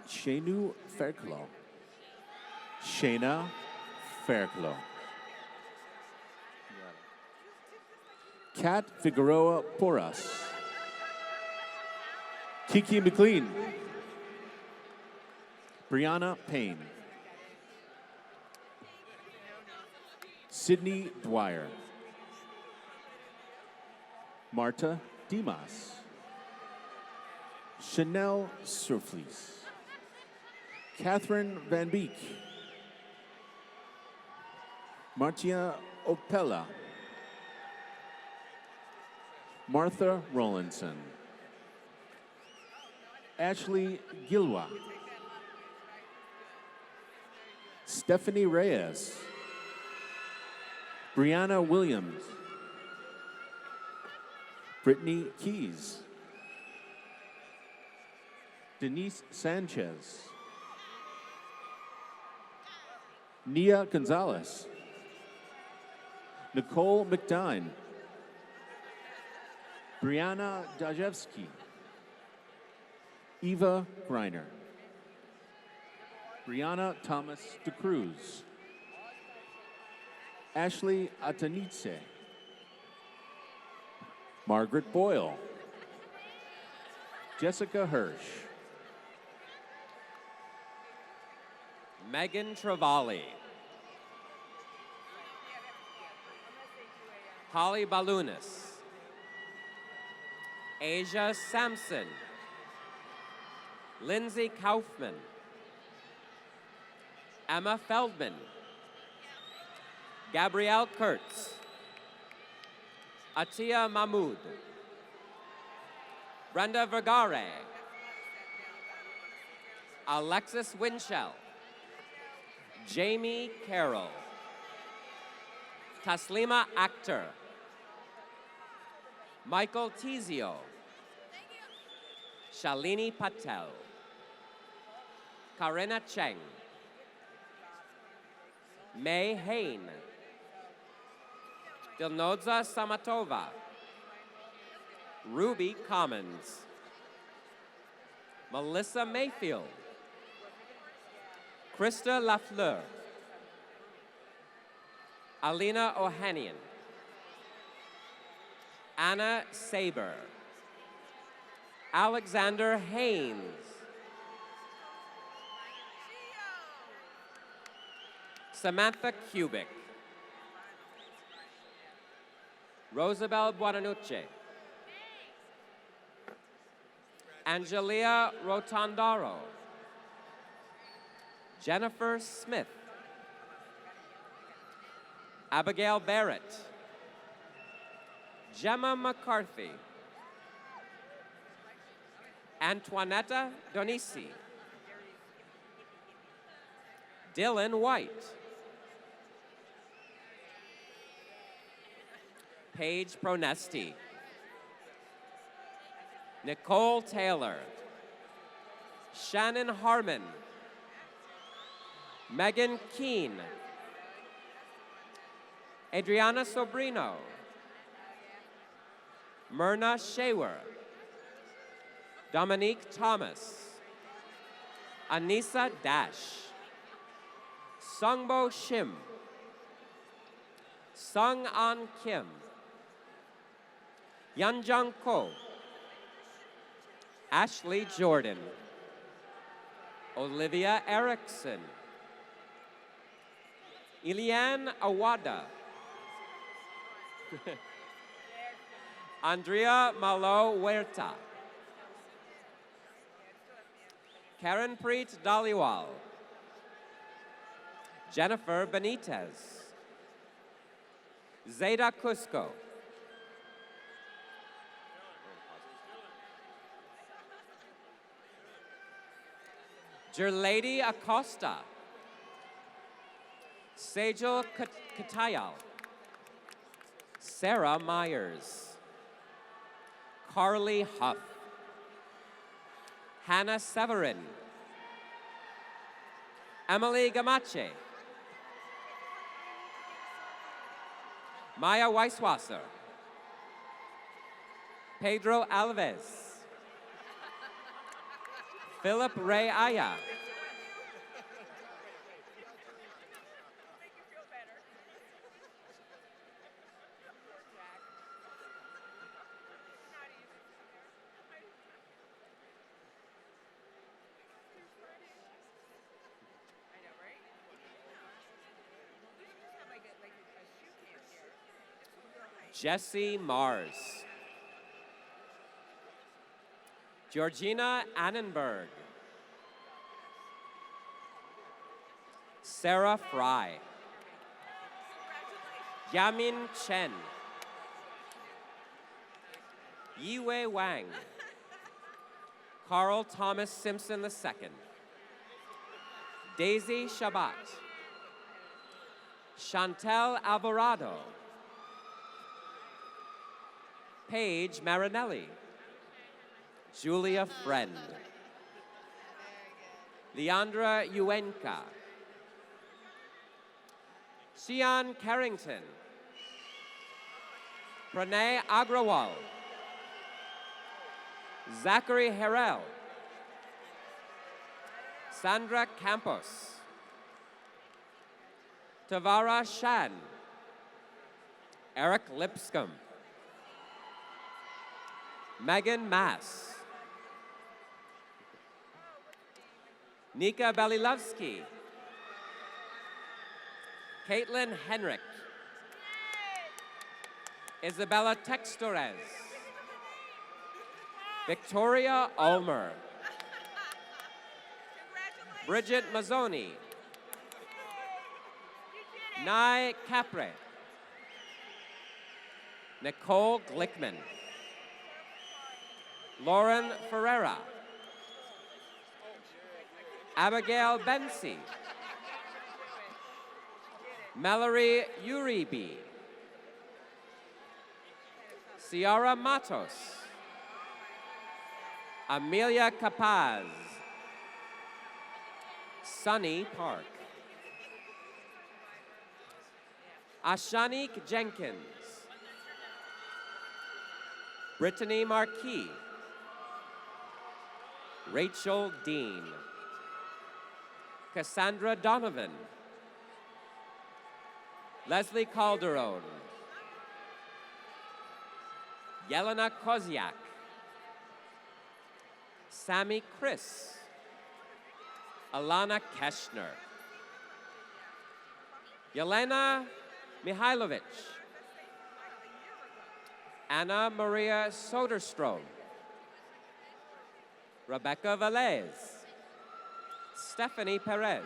Shanu Fairclough. Shayna Fairclough. Kat Figueroa Porras. Kiki McLean. Brianna Payne. Sydney Dwyer. Marta Dimas. Chanel Surfleece. Catherine Van Beek. Martia Opella. Martha Rollinson. Ashley Gilwa. Stephanie Reyes. Brianna Williams. Brittany Keys. Denise Sanchez. Nia Gonzalez. Nicole McDine. Brianna Dajewski. Eva Greiner. Brianna Thomas DeCruz. Ashley Atanitse. Margaret Boyle. Jessica Hirsch. Megan Travali. Holly Balunas. Asia Sampson. Lindsay Kaufman. Emma Feldman. Gabrielle Kurtz. Atia Mahmoud. Brenda Vergare. Alexis Winchell. Jamie Carroll. Taslima Akhtar. Michael Tizio. Shalini Patel. Karina Cheng. May Hain. Dilnodza Samatova. Ruby Commons. Melissa Mayfield. Krista Lafleur. Alina Ohanian. Anna Saber. Alexander Haynes. Samantha Kubik. Rosabel Buonanucci. Angelia Rotondaro. Jennifer Smith. Abigail Barrett. Gemma McCarthy. Antoinetta Donisi. Dylan White. Paige Pronesti. Nicole Taylor. Shannon Harmon. Megan Keene. Adriana Sobrino. Myrna Shawer. Dominique Thomas. Anissa Dash. Sungbo Shim. Sung An Kim. Yanjung Ko, Ashley Jordan, Olivia Erickson, Iliane Awada, Andrea Malo Huerta, Karen Preet Dhaliwal, Jennifer Benitez, Zeta Cusco, Jerlady Acosta, Sejal Katayal, Sarah Myers, Carly Huff, Hannah Severin, Emily Gamache, Maya Weisswasser, Pedro Alves, Philip Ray Aya, Jesse Mars, Georgina Annenberg, Sarah Fry, Yamin Chen, Yiwei Wang, Carl Thomas Simpson II, Daisy Shabbat, Chantel Alvarado, Paige Marinelli, Julia Friend, Leandra Uenka, Sian Carrington, Pranay Agrawal, Zachary Harrell, Sandra Campos, Tavara Shan, Eric Lipscomb, Megan Mass, Nika Balilovsky, Caitlin Henrik, Isabella Textorez, Victoria Ulmer, Bridget Mazzoni, Nye Capre, Nicole Glickman, Lauren Ferreira, Abigail Bensi, Mallory Uribe, Ciara Matos, Amelia Capaz, Sunny Park, Ashanik Jenkins, Brittany Marquis, Rachel Dean, Cassandra Donovan, Leslie Calderon, Yelena Koziak, Sammy Chris, Alana Keshner, Yelena Mihailovich, Anna Maria Soderstrom, Rebecca Velez, Stephanie Perez,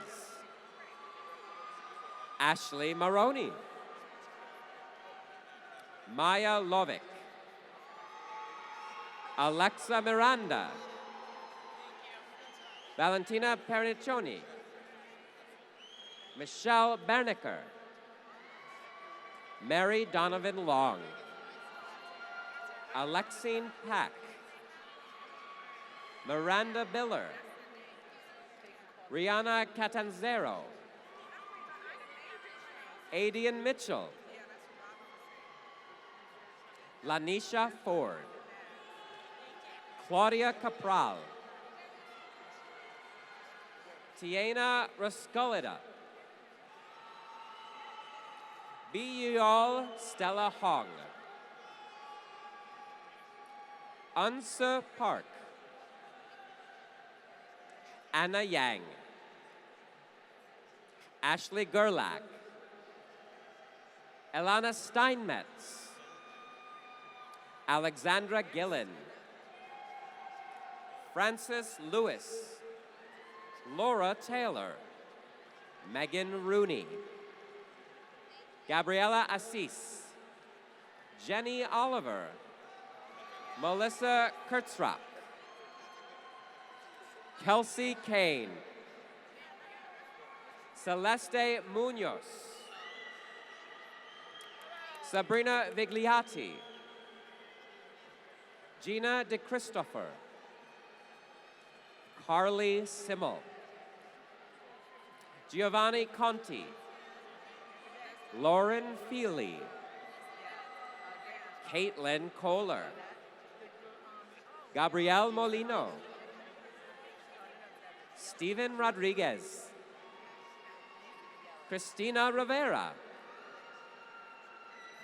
Ashley Maroney, Maya Lovick, Alexa Miranda, Valentina Perniccioni, Michelle Bernicker, Mary Donovan Long, Alexine Pack, Miranda Biller, Rihanna Catanzaro, Adian Mitchell, Lanisha Ford, Claudia Capral, Tiana Rascolida, Biyol Stella Hong, Unse Park. Anna Yang. Ashley Gerlach. Elana Steinmetz. Alexandra Gillen. Francis Lewis. Laura Taylor. Megan Rooney. Gabriela Assis. Jenny Oliver. Melissa Kurtzrock. Kelsey Kane. Celeste Munoz. Sabrina Vigliati. Gina De Christopher. Carly Simmel. Giovanni Conti. Lauren Feely. Caitlin Kohler. Gabrielle Molino. Steven Rodriguez. Christina Rivera.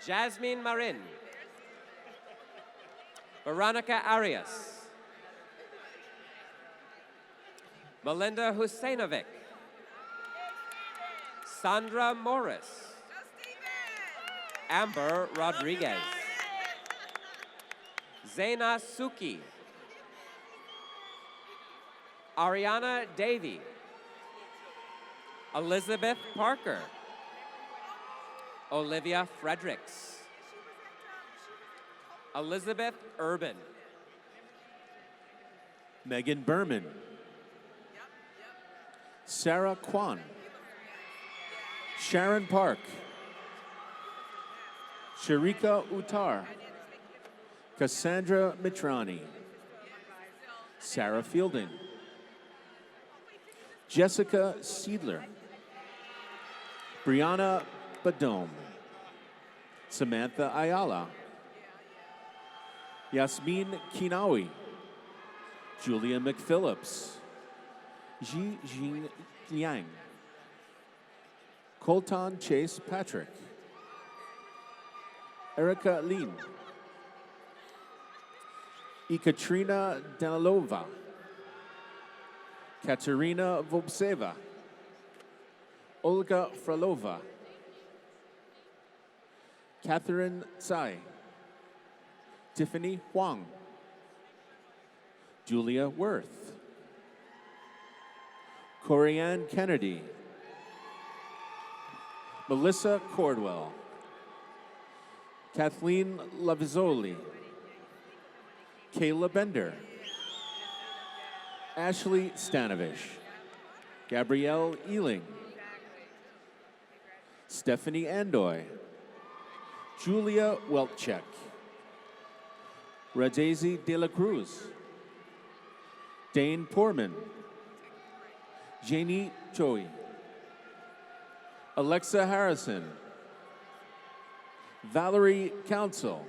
Jasmine Marin. Veronica Arias. Melinda Husseinovic. Sandra Morris. Amber Rodriguez. Zaina Suki. Ariana Davey. Elizabeth Parker. Olivia Fredericks. Elizabeth Urban. Megan Berman. Sarah Kwan. Sharon Park. Sharika Uttar. Cassandra Mitrani. Sarah Fielding. Jessica Seidler. Brianna Badome. Samantha Ayala. Yasmin Kinawi. Julia McPhillips. Ji Jing Liang. Colton Chase Patrick. Erica Lin. Ekaterina Danilova. Katerina Vobseva. Olga Frolova. Catherine Tsai. Tiffany Huang. Julia Worth. Corianne Kennedy. Melissa Cordwell. Kathleen Lavizzoli. Kayla Bender. Ashley Stanovich. Gabrielle Ealing. Stephanie Andoy. Julia Welchek. Radaisy De La Cruz. Dane Poorman. Janie Choi. Alexa Harrison. Valerie Council.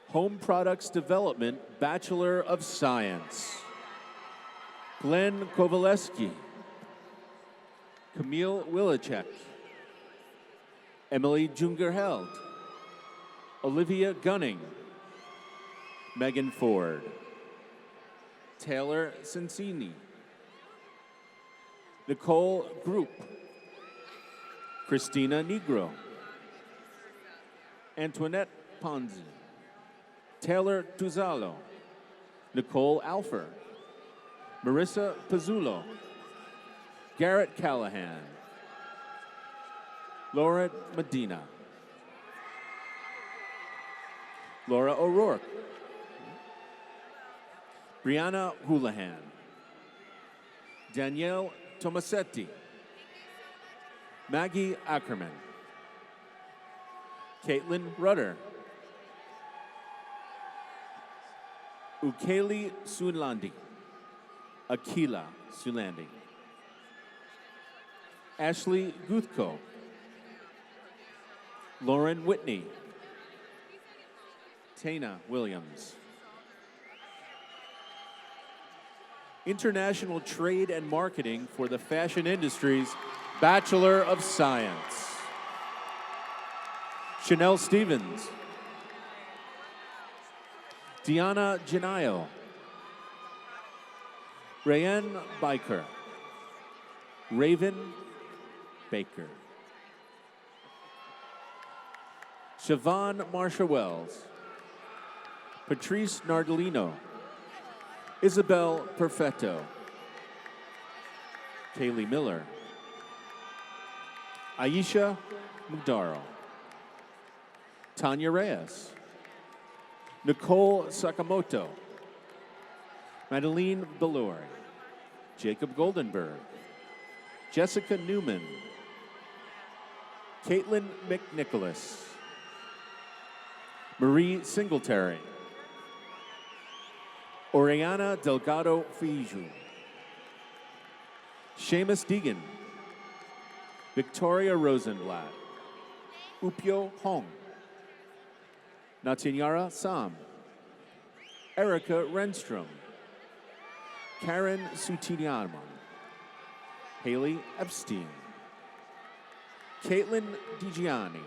Home Products Development, Bachelor of Science. Glenn Kowaleski. Camille Willichek. Emily Jungerheld. Olivia Gunning. Megan Ford. Taylor Sensini. Nicole Group. Christina Negro. Antoinette Ponzi. Taylor Tuzalo. Nicole Alfer. Marissa Pizzulo. Garrett Callahan. Laura Medina. Laura O'Rourke. Brianna Houlihan. Danielle Tomasetti. Maggie Ackerman. Caitlin Rudder. Ukeli Sunlandi. Akila Sulandi. Ashley Guthko. Lauren Whitney. Tana Williams. International Trade and Marketing for the Fashion Industries, Bachelor of Science. Chanel Stevens. Diana Genayo. Rayanne Biker. Raven Baker. Siobhan Marsha Wells. Patrice Nardolino. Isabel Perfetto. Kaylee Miller. Aisha Mugdaro. Tanya Reyes. Nicole Sakamoto. Madeline Belor. Jacob Goldenberg. Jessica Newman. Caitlin McNicholas. Marie Singletary. Oriana Delgado Fiju. Seamus Deegan. Victoria Rosenblatt. Upyo Hong. Natinyara Sam. Erica Renstrom. Karen Sutiniaman. Haley Epstein. Caitlin DiGianni.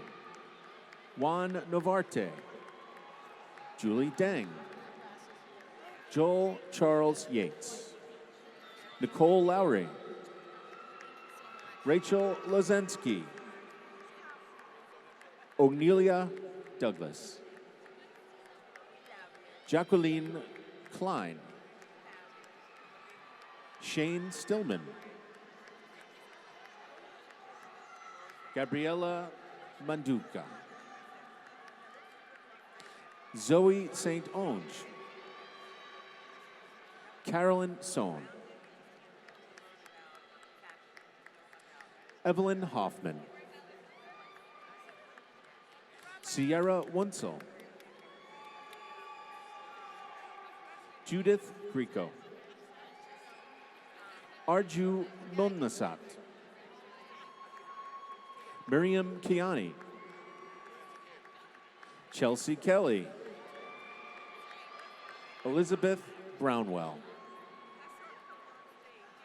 Juan Novarte. Julie Deng. Joel Charles Yates. Nicole Lowry. Rachel Lozensky. Ognelia Douglas. Jacqueline Klein. Shane Stillman. Gabriela Manduca. Zoe St. Onge. Carolyn Sohn. Evelyn Hoffman. Sierra Wunsel. Judith Grieco. Arju Nonnasat. Miriam Kiani. Chelsea Kelly. Elizabeth Brownwell.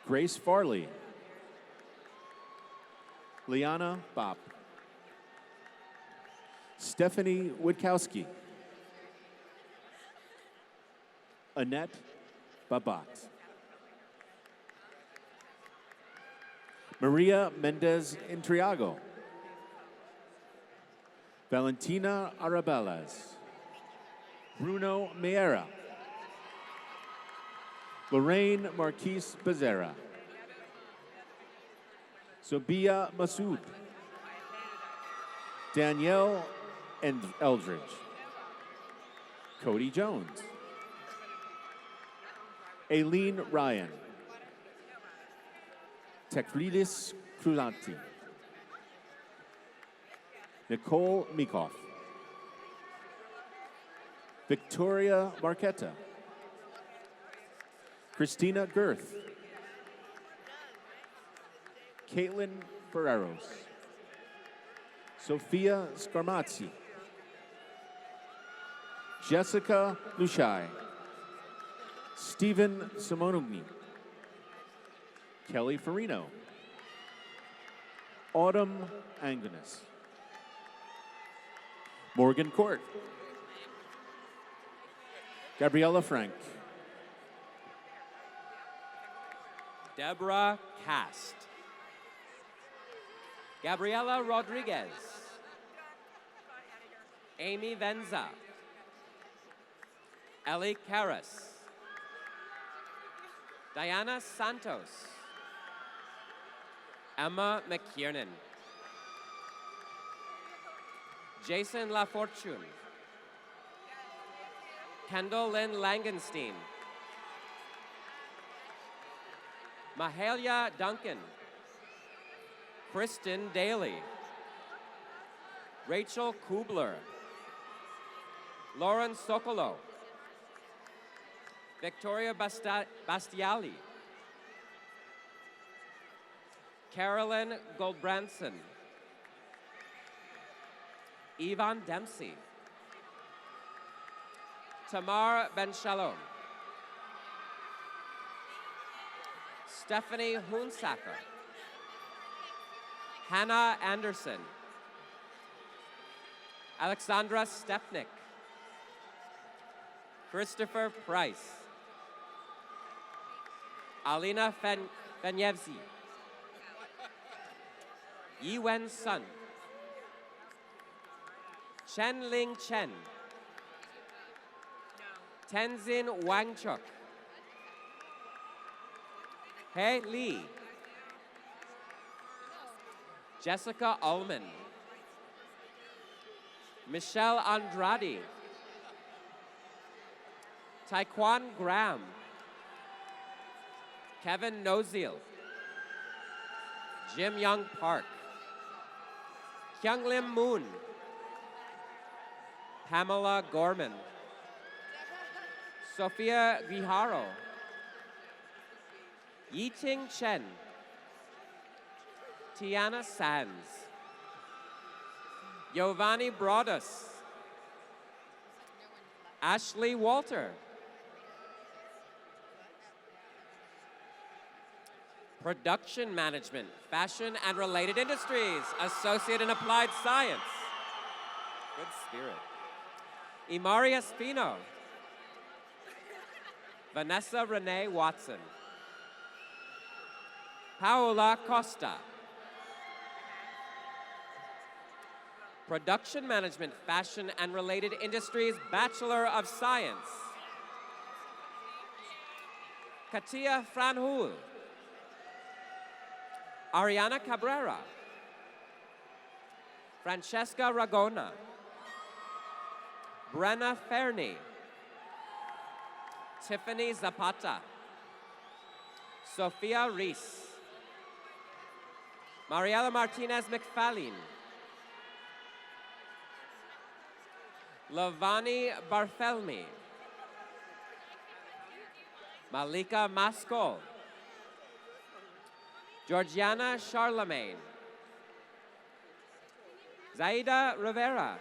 Grace Farley. Liana Bopp. Stephanie Witkowski. Annette Babat. Maria Mendez Intriago. Valentina Arabellas. Bruno Meira. Lorraine Marquise Becerra. Sobia Masood. Danielle Eldridge. Cody Jones. Aileen Ryan. Tekridis Krulanti. Nicole Mikoff. Victoria Marquetta. Christina Girth. Caitlin Ferreros. Sophia Scarmazzi. Jessica Lushai. Stephen Simonogni. Kelly Farino. Autumn Angunis. Morgan Court. Gabriella Frank. Deborah Cast. Gabriela Rodriguez. Amy Venza. Ellie Karras. Diana Santos. Emma McKiernan. Jason LaFortune. Kendall Lynn Langenstein. Mahalia Duncan. Kristen Daly. Rachel Kubler. Lauren Sokolo. Victoria Bastiali. Carolyn Goldbranson. Yvonne Dempsey. Tamar Ben Shalom. Stephanie Hoonsacker. Hannah Anderson. Alexandra Stepnick. Christopher Price. Alina Fenyevsi. Yiwen Sun. Chen Ling Chen. Tenzin Wangchuk. He Lee. Jessica Ullman. Michelle Andrade. Taekwon Graham. Kevin Noziel. Jim Young Park. Kyung Lim Moon. Pamela Gorman. Sophia Guijaro. Yiting Chen. Tiana Sands. Giovanni Broadus. Ashley Walter. Production Management, Fashion and Related Industries, Associate in Applied Science. Good spirit. Imari Espino. Vanessa Renee Watson. Paola Costa. Production Management, Fashion and Related Industries, Bachelor of Science. Katia Franhul. Ariana Cabrera. Francesca Ragona. Brenna Fernie. Tiffany Zapata. Sophia Reese. Mariela Martinez McFarlane. Lavani Barthelmy. Malika Maskol. Georgiana Charlemagne. Zaida Rivera.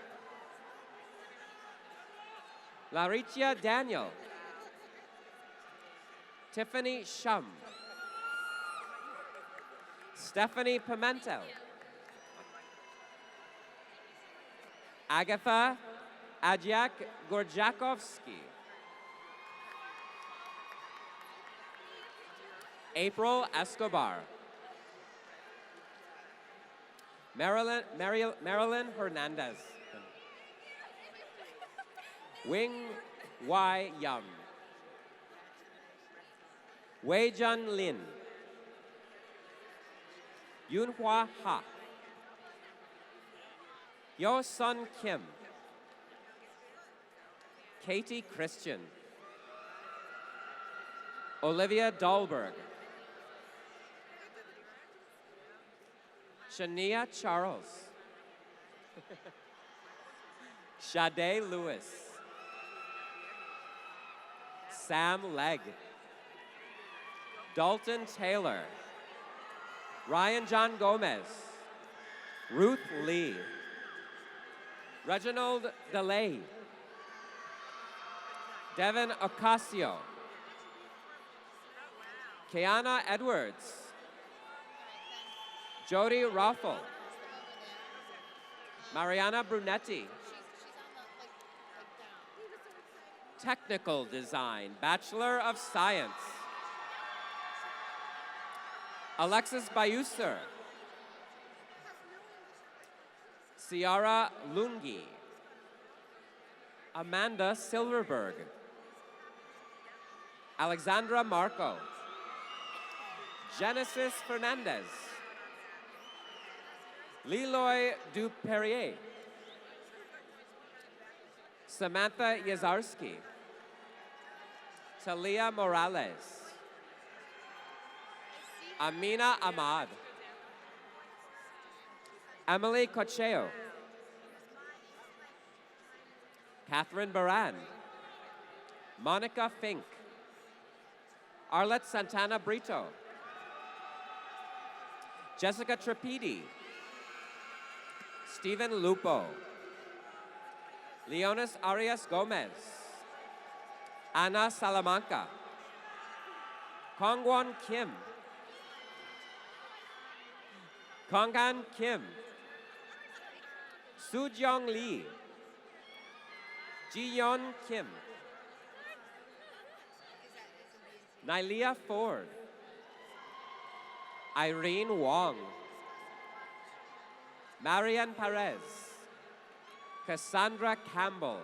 Laricia Daniel. Tiffany Shum. Stephanie Pimentel. Agatha Adjak Gorjakovsky. April Escobar. Marilyn Hernandez. Wing Y Yum. Wei Jun Lin. Yunhua Ha. Yo Sun Kim. Katie Christian. Olivia Dahlberg. Shania Charles. Sade Lewis. Sam Legg. Dalton Taylor. Ryan John Gomez. Ruth Lee. Reginald DeLay. Devin Ocasio. Kiana Edwards. Jody Raffel. Mariana Brunetti. Technical Design, Bachelor of Science. Alexis Bayuser. Ciara Lungi. Amanda Silverberg. Alexandra Marco. Genesis Fernandez. Leloy Duperrier. Samantha Yazarski. Talia Morales. Amina Ahmad. Emily Cocheo. Catherine Baran. Monica Fink. Arlette Santana Brito. Jessica Trapidi. Stephen Lupo. Leonis Arias Gomez. Ana Salamanca. Kongwon Kim. Kongan Kim. Soo Jong Lee. Ji Yeon Kim. Nylia Ford, Irene Wong, Marian Perez, Cassandra Campbell,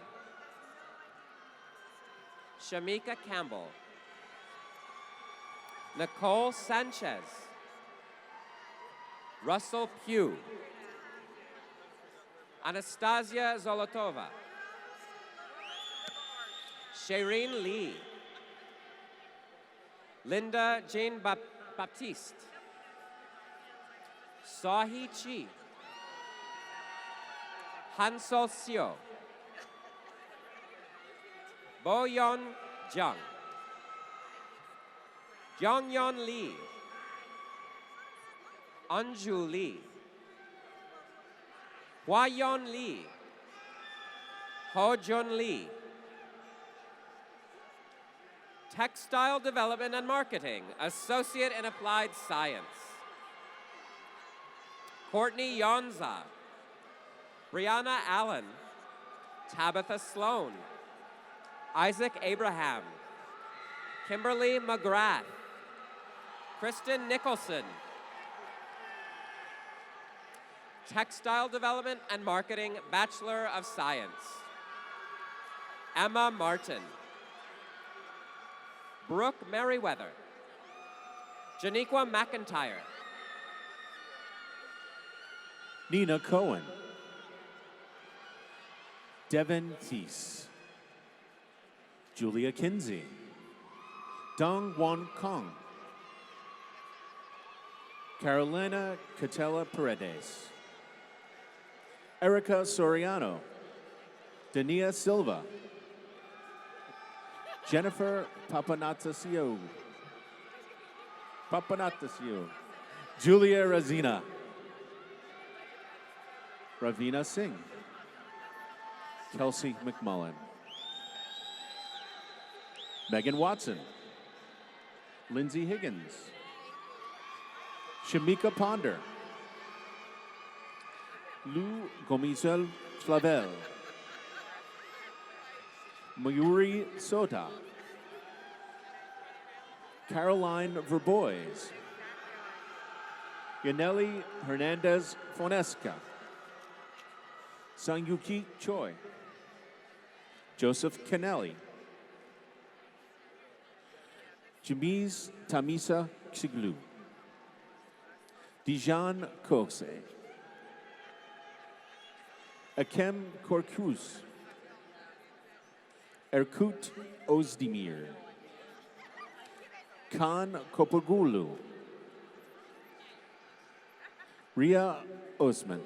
Shamika Campbell, Nicole Sanchez, Russell Pugh, Anastasia Zolotova, Shireen Lee, Linda Jane Baptiste, Sahi Chi, Hansol Seo, Boyon Jung, Jongyeon Lee, Anju Lee, Hwayeon Lee, Ho-jun Lee, Textile Development and Marketing, Associate in Applied Science, Courtney Yonza, Brianna Allen, Tabitha Sloan, Isaac Abraham, Kimberly McGrath, Kristen Nicholson, Textile Development and Marketing, Bachelor of Science, Emma Martin, Brooke Merriweather, Janiqua McIntyre, Nina Cohen, Devin Thies, Julia Kinsey, Dong Won Kong, Carolina Catella Paredes, Erica Soriano, Dania Silva, Jennifer Papanatasiou, Julia Razina, Ravina Singh, Kelsey McMullen, Megan Watson, Lindsay Higgins, Shamika Ponder, Lou Gomisel Flavel, Mayuri Sota, Caroline Verbois, Yaneli Hernandez Fonesca, Sangyuki Choi, Joseph Kennelly, Jamiz Tamisa Xiglu, Dijan Kokse, Akem Korkuz, Erkut Ozdemir, Khan Kopogulu, Ria Osman,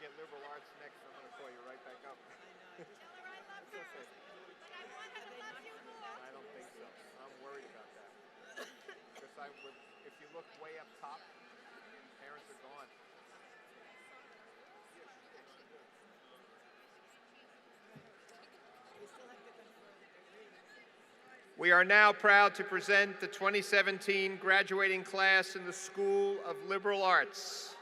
Get liberal arts next, I'm going to call you right back up. I don't think so. I'm worried about that. Because if you look way up top, parents are gone. We are now proud to present the 2017 graduating class in the School of Liberal Arts.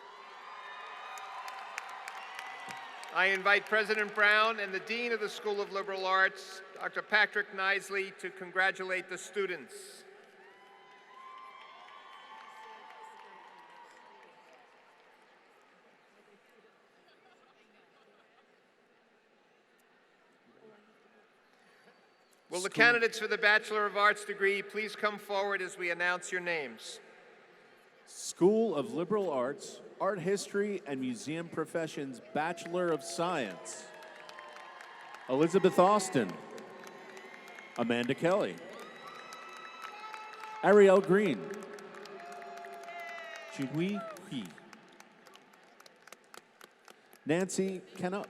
I invite President Brown and the Dean of the School of Liberal Arts, Dr. Patrick Knisely, to congratulate the students. Will the candidates for the Bachelor of Arts degree please come forward as we announce your names? School of Liberal Arts, Art History and Museum Professions Bachelor of Science. Elizabeth Austin. Amanda Kelly. Ariel Green. Junhui Hui. Nancy Canup.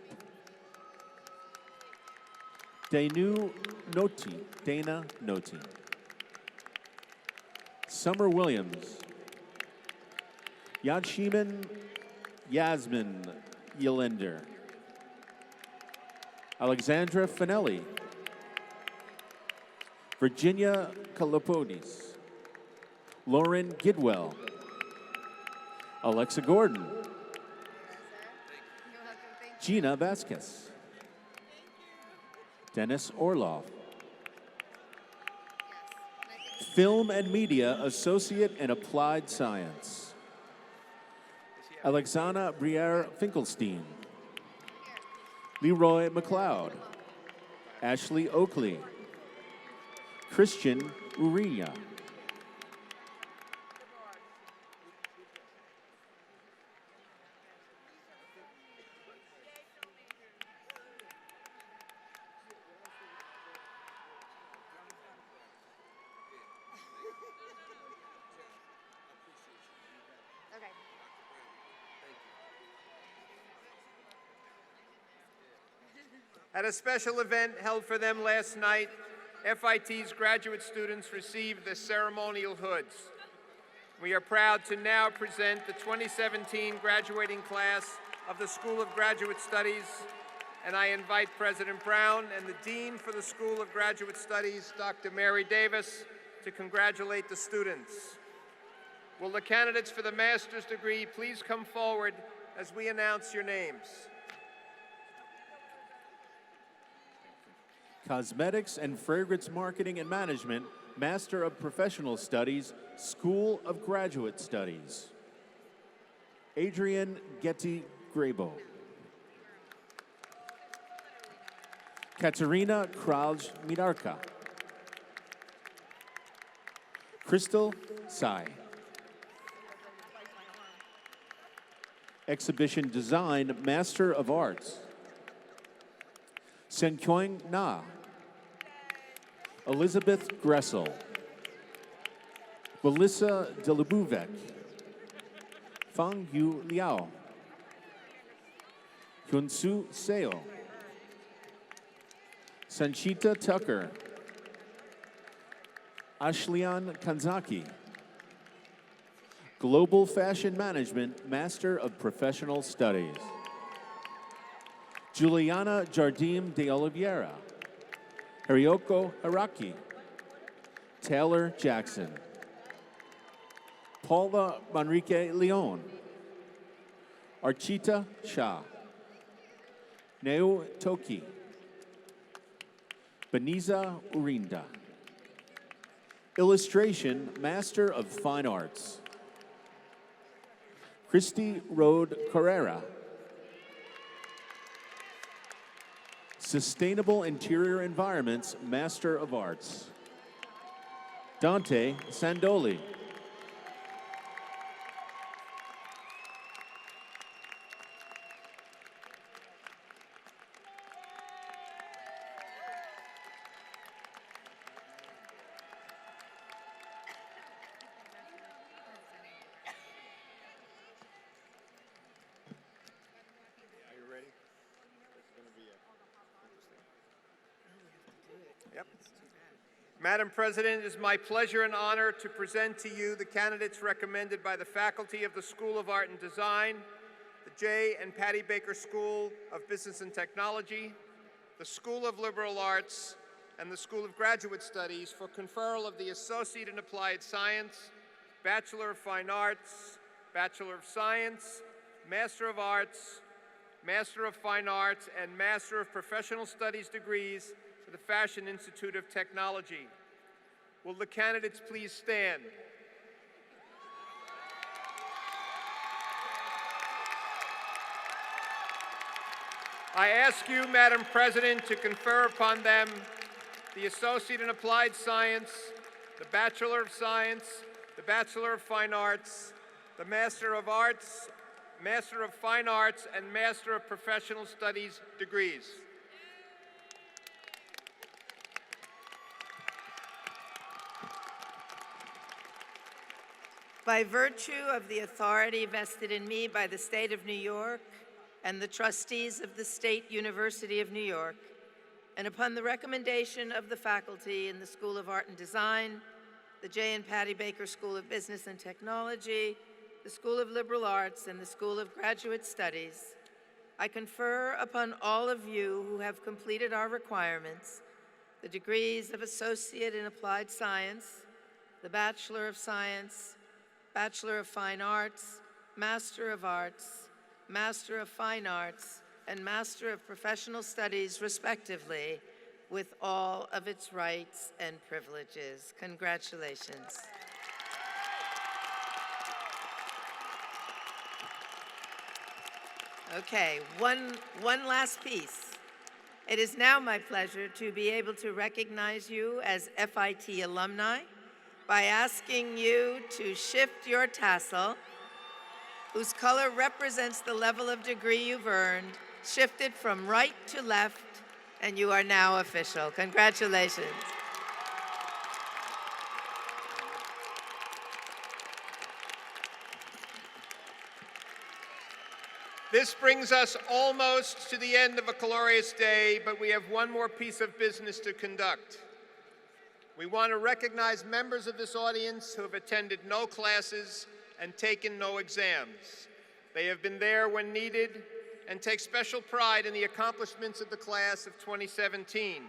Dana Noti. Summer Williams. Yasmin Yelinder. Alexandra Finelli. Virginia Kalopodis. Lauren Gidwell. Alexa Gordon. Gina Vasquez. Dennis Orloff. Film and Media Associate in Applied Science. Alexana Briere Finkelstein. Leroy McLeod. Ashley Oakley. Christian Uriya. At a special event held for them last night, FIT's graduate students received the ceremonial hoods. We are proud to now present the 2017 graduating class of the School of Graduate Studies, and I invite President Brown and the Dean for the School of Graduate Studies, Dr. Mary Davis, to congratulate the students. Will the candidates for the master's degree please come forward as we announce your names? Cosmetics and Fragrance Marketing and Management, Master of Professional Studies, School of Graduate Studies. Adrian Getty Grabo. Katerina Kralj Midarka. Crystal Sai. Exhibition Design, Master of Arts. Senkyong Na. Elizabeth Gressel. Melissa Delubuvek. Fang Yu Liao. Hyunsu Seo. Sanchita Tucker. Ashlian Kanzaki. Global Fashion Management, Master of Professional Studies. Juliana Jardim de Oliveira. Harioko Haraki. Taylor Jackson. Paula Manrique Leon. Archita Shah. Neo Toki. Beniza Urinda. Illustration, Master of Fine Arts. Christy Rode Carrera. Sustainable Interior Environments, Master of Arts. Dante Sandoli. Madam President, it is my pleasure and honor to present to you the candidates recommended by the faculty of the School of Art and Design, the J. and Patty Baker School of Business and Technology, the School of Liberal Arts, and the School of Graduate Studies for conferral of the Associate in Applied Science, Bachelor of Fine Arts, Bachelor of Science, Master of Arts, Master of Fine Arts, and Master of Professional Studies degrees for the Fashion Institute of Technology. Will the candidates please stand? I ask you, Madam President, to confer upon them the Associate in Applied Science, the Bachelor of Science, the Bachelor of Fine Arts, the Master of Arts, Master of Fine Arts, and Master of Professional Studies degrees. By virtue of the authority vested in me by the State of New York and the trustees of the State University of New York, and upon the recommendation of the faculty in the School of Art and Design, the J. and Patty Baker School of Business and Technology, the School of Liberal Arts, and the School of Graduate Studies, I confer upon all of you who have completed our requirements the degrees of Associate in Applied Science, the Bachelor of Science, Bachelor of Fine Arts, Master of Arts, Master of Fine Arts, and Master of Professional Studies, respectively, with all of its rights and privileges. Congratulations. Okay, one last piece. It is now my pleasure to be able to recognize you as FIT alumni by asking you to shift your tassel, whose color represents the level of degree you've earned, shift it from right to left, and you are now official. Congratulations. This brings us almost to the end of a glorious day, but we have one more piece of business to conduct. We want to recognize members of this audience who have attended no classes and taken no exams. They have been there when needed and take special pride in the accomplishments of the class of 2017.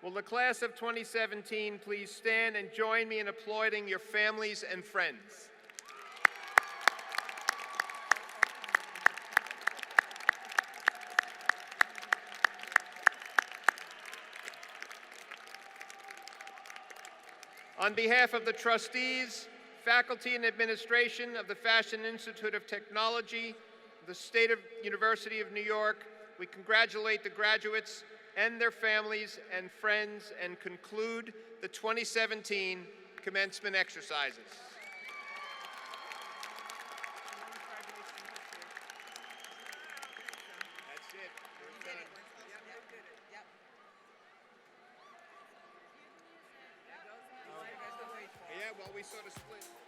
Will the class of 2017 please stand and join me in applauding your families and friends? On behalf of the trustees, faculty, and administration of the Fashion Institute of Technology, the State University of New York, we congratulate the graduates and their families and friends and conclude the 2017 commencement exercises. That's it. We're done. Yeah, well, we sort of split.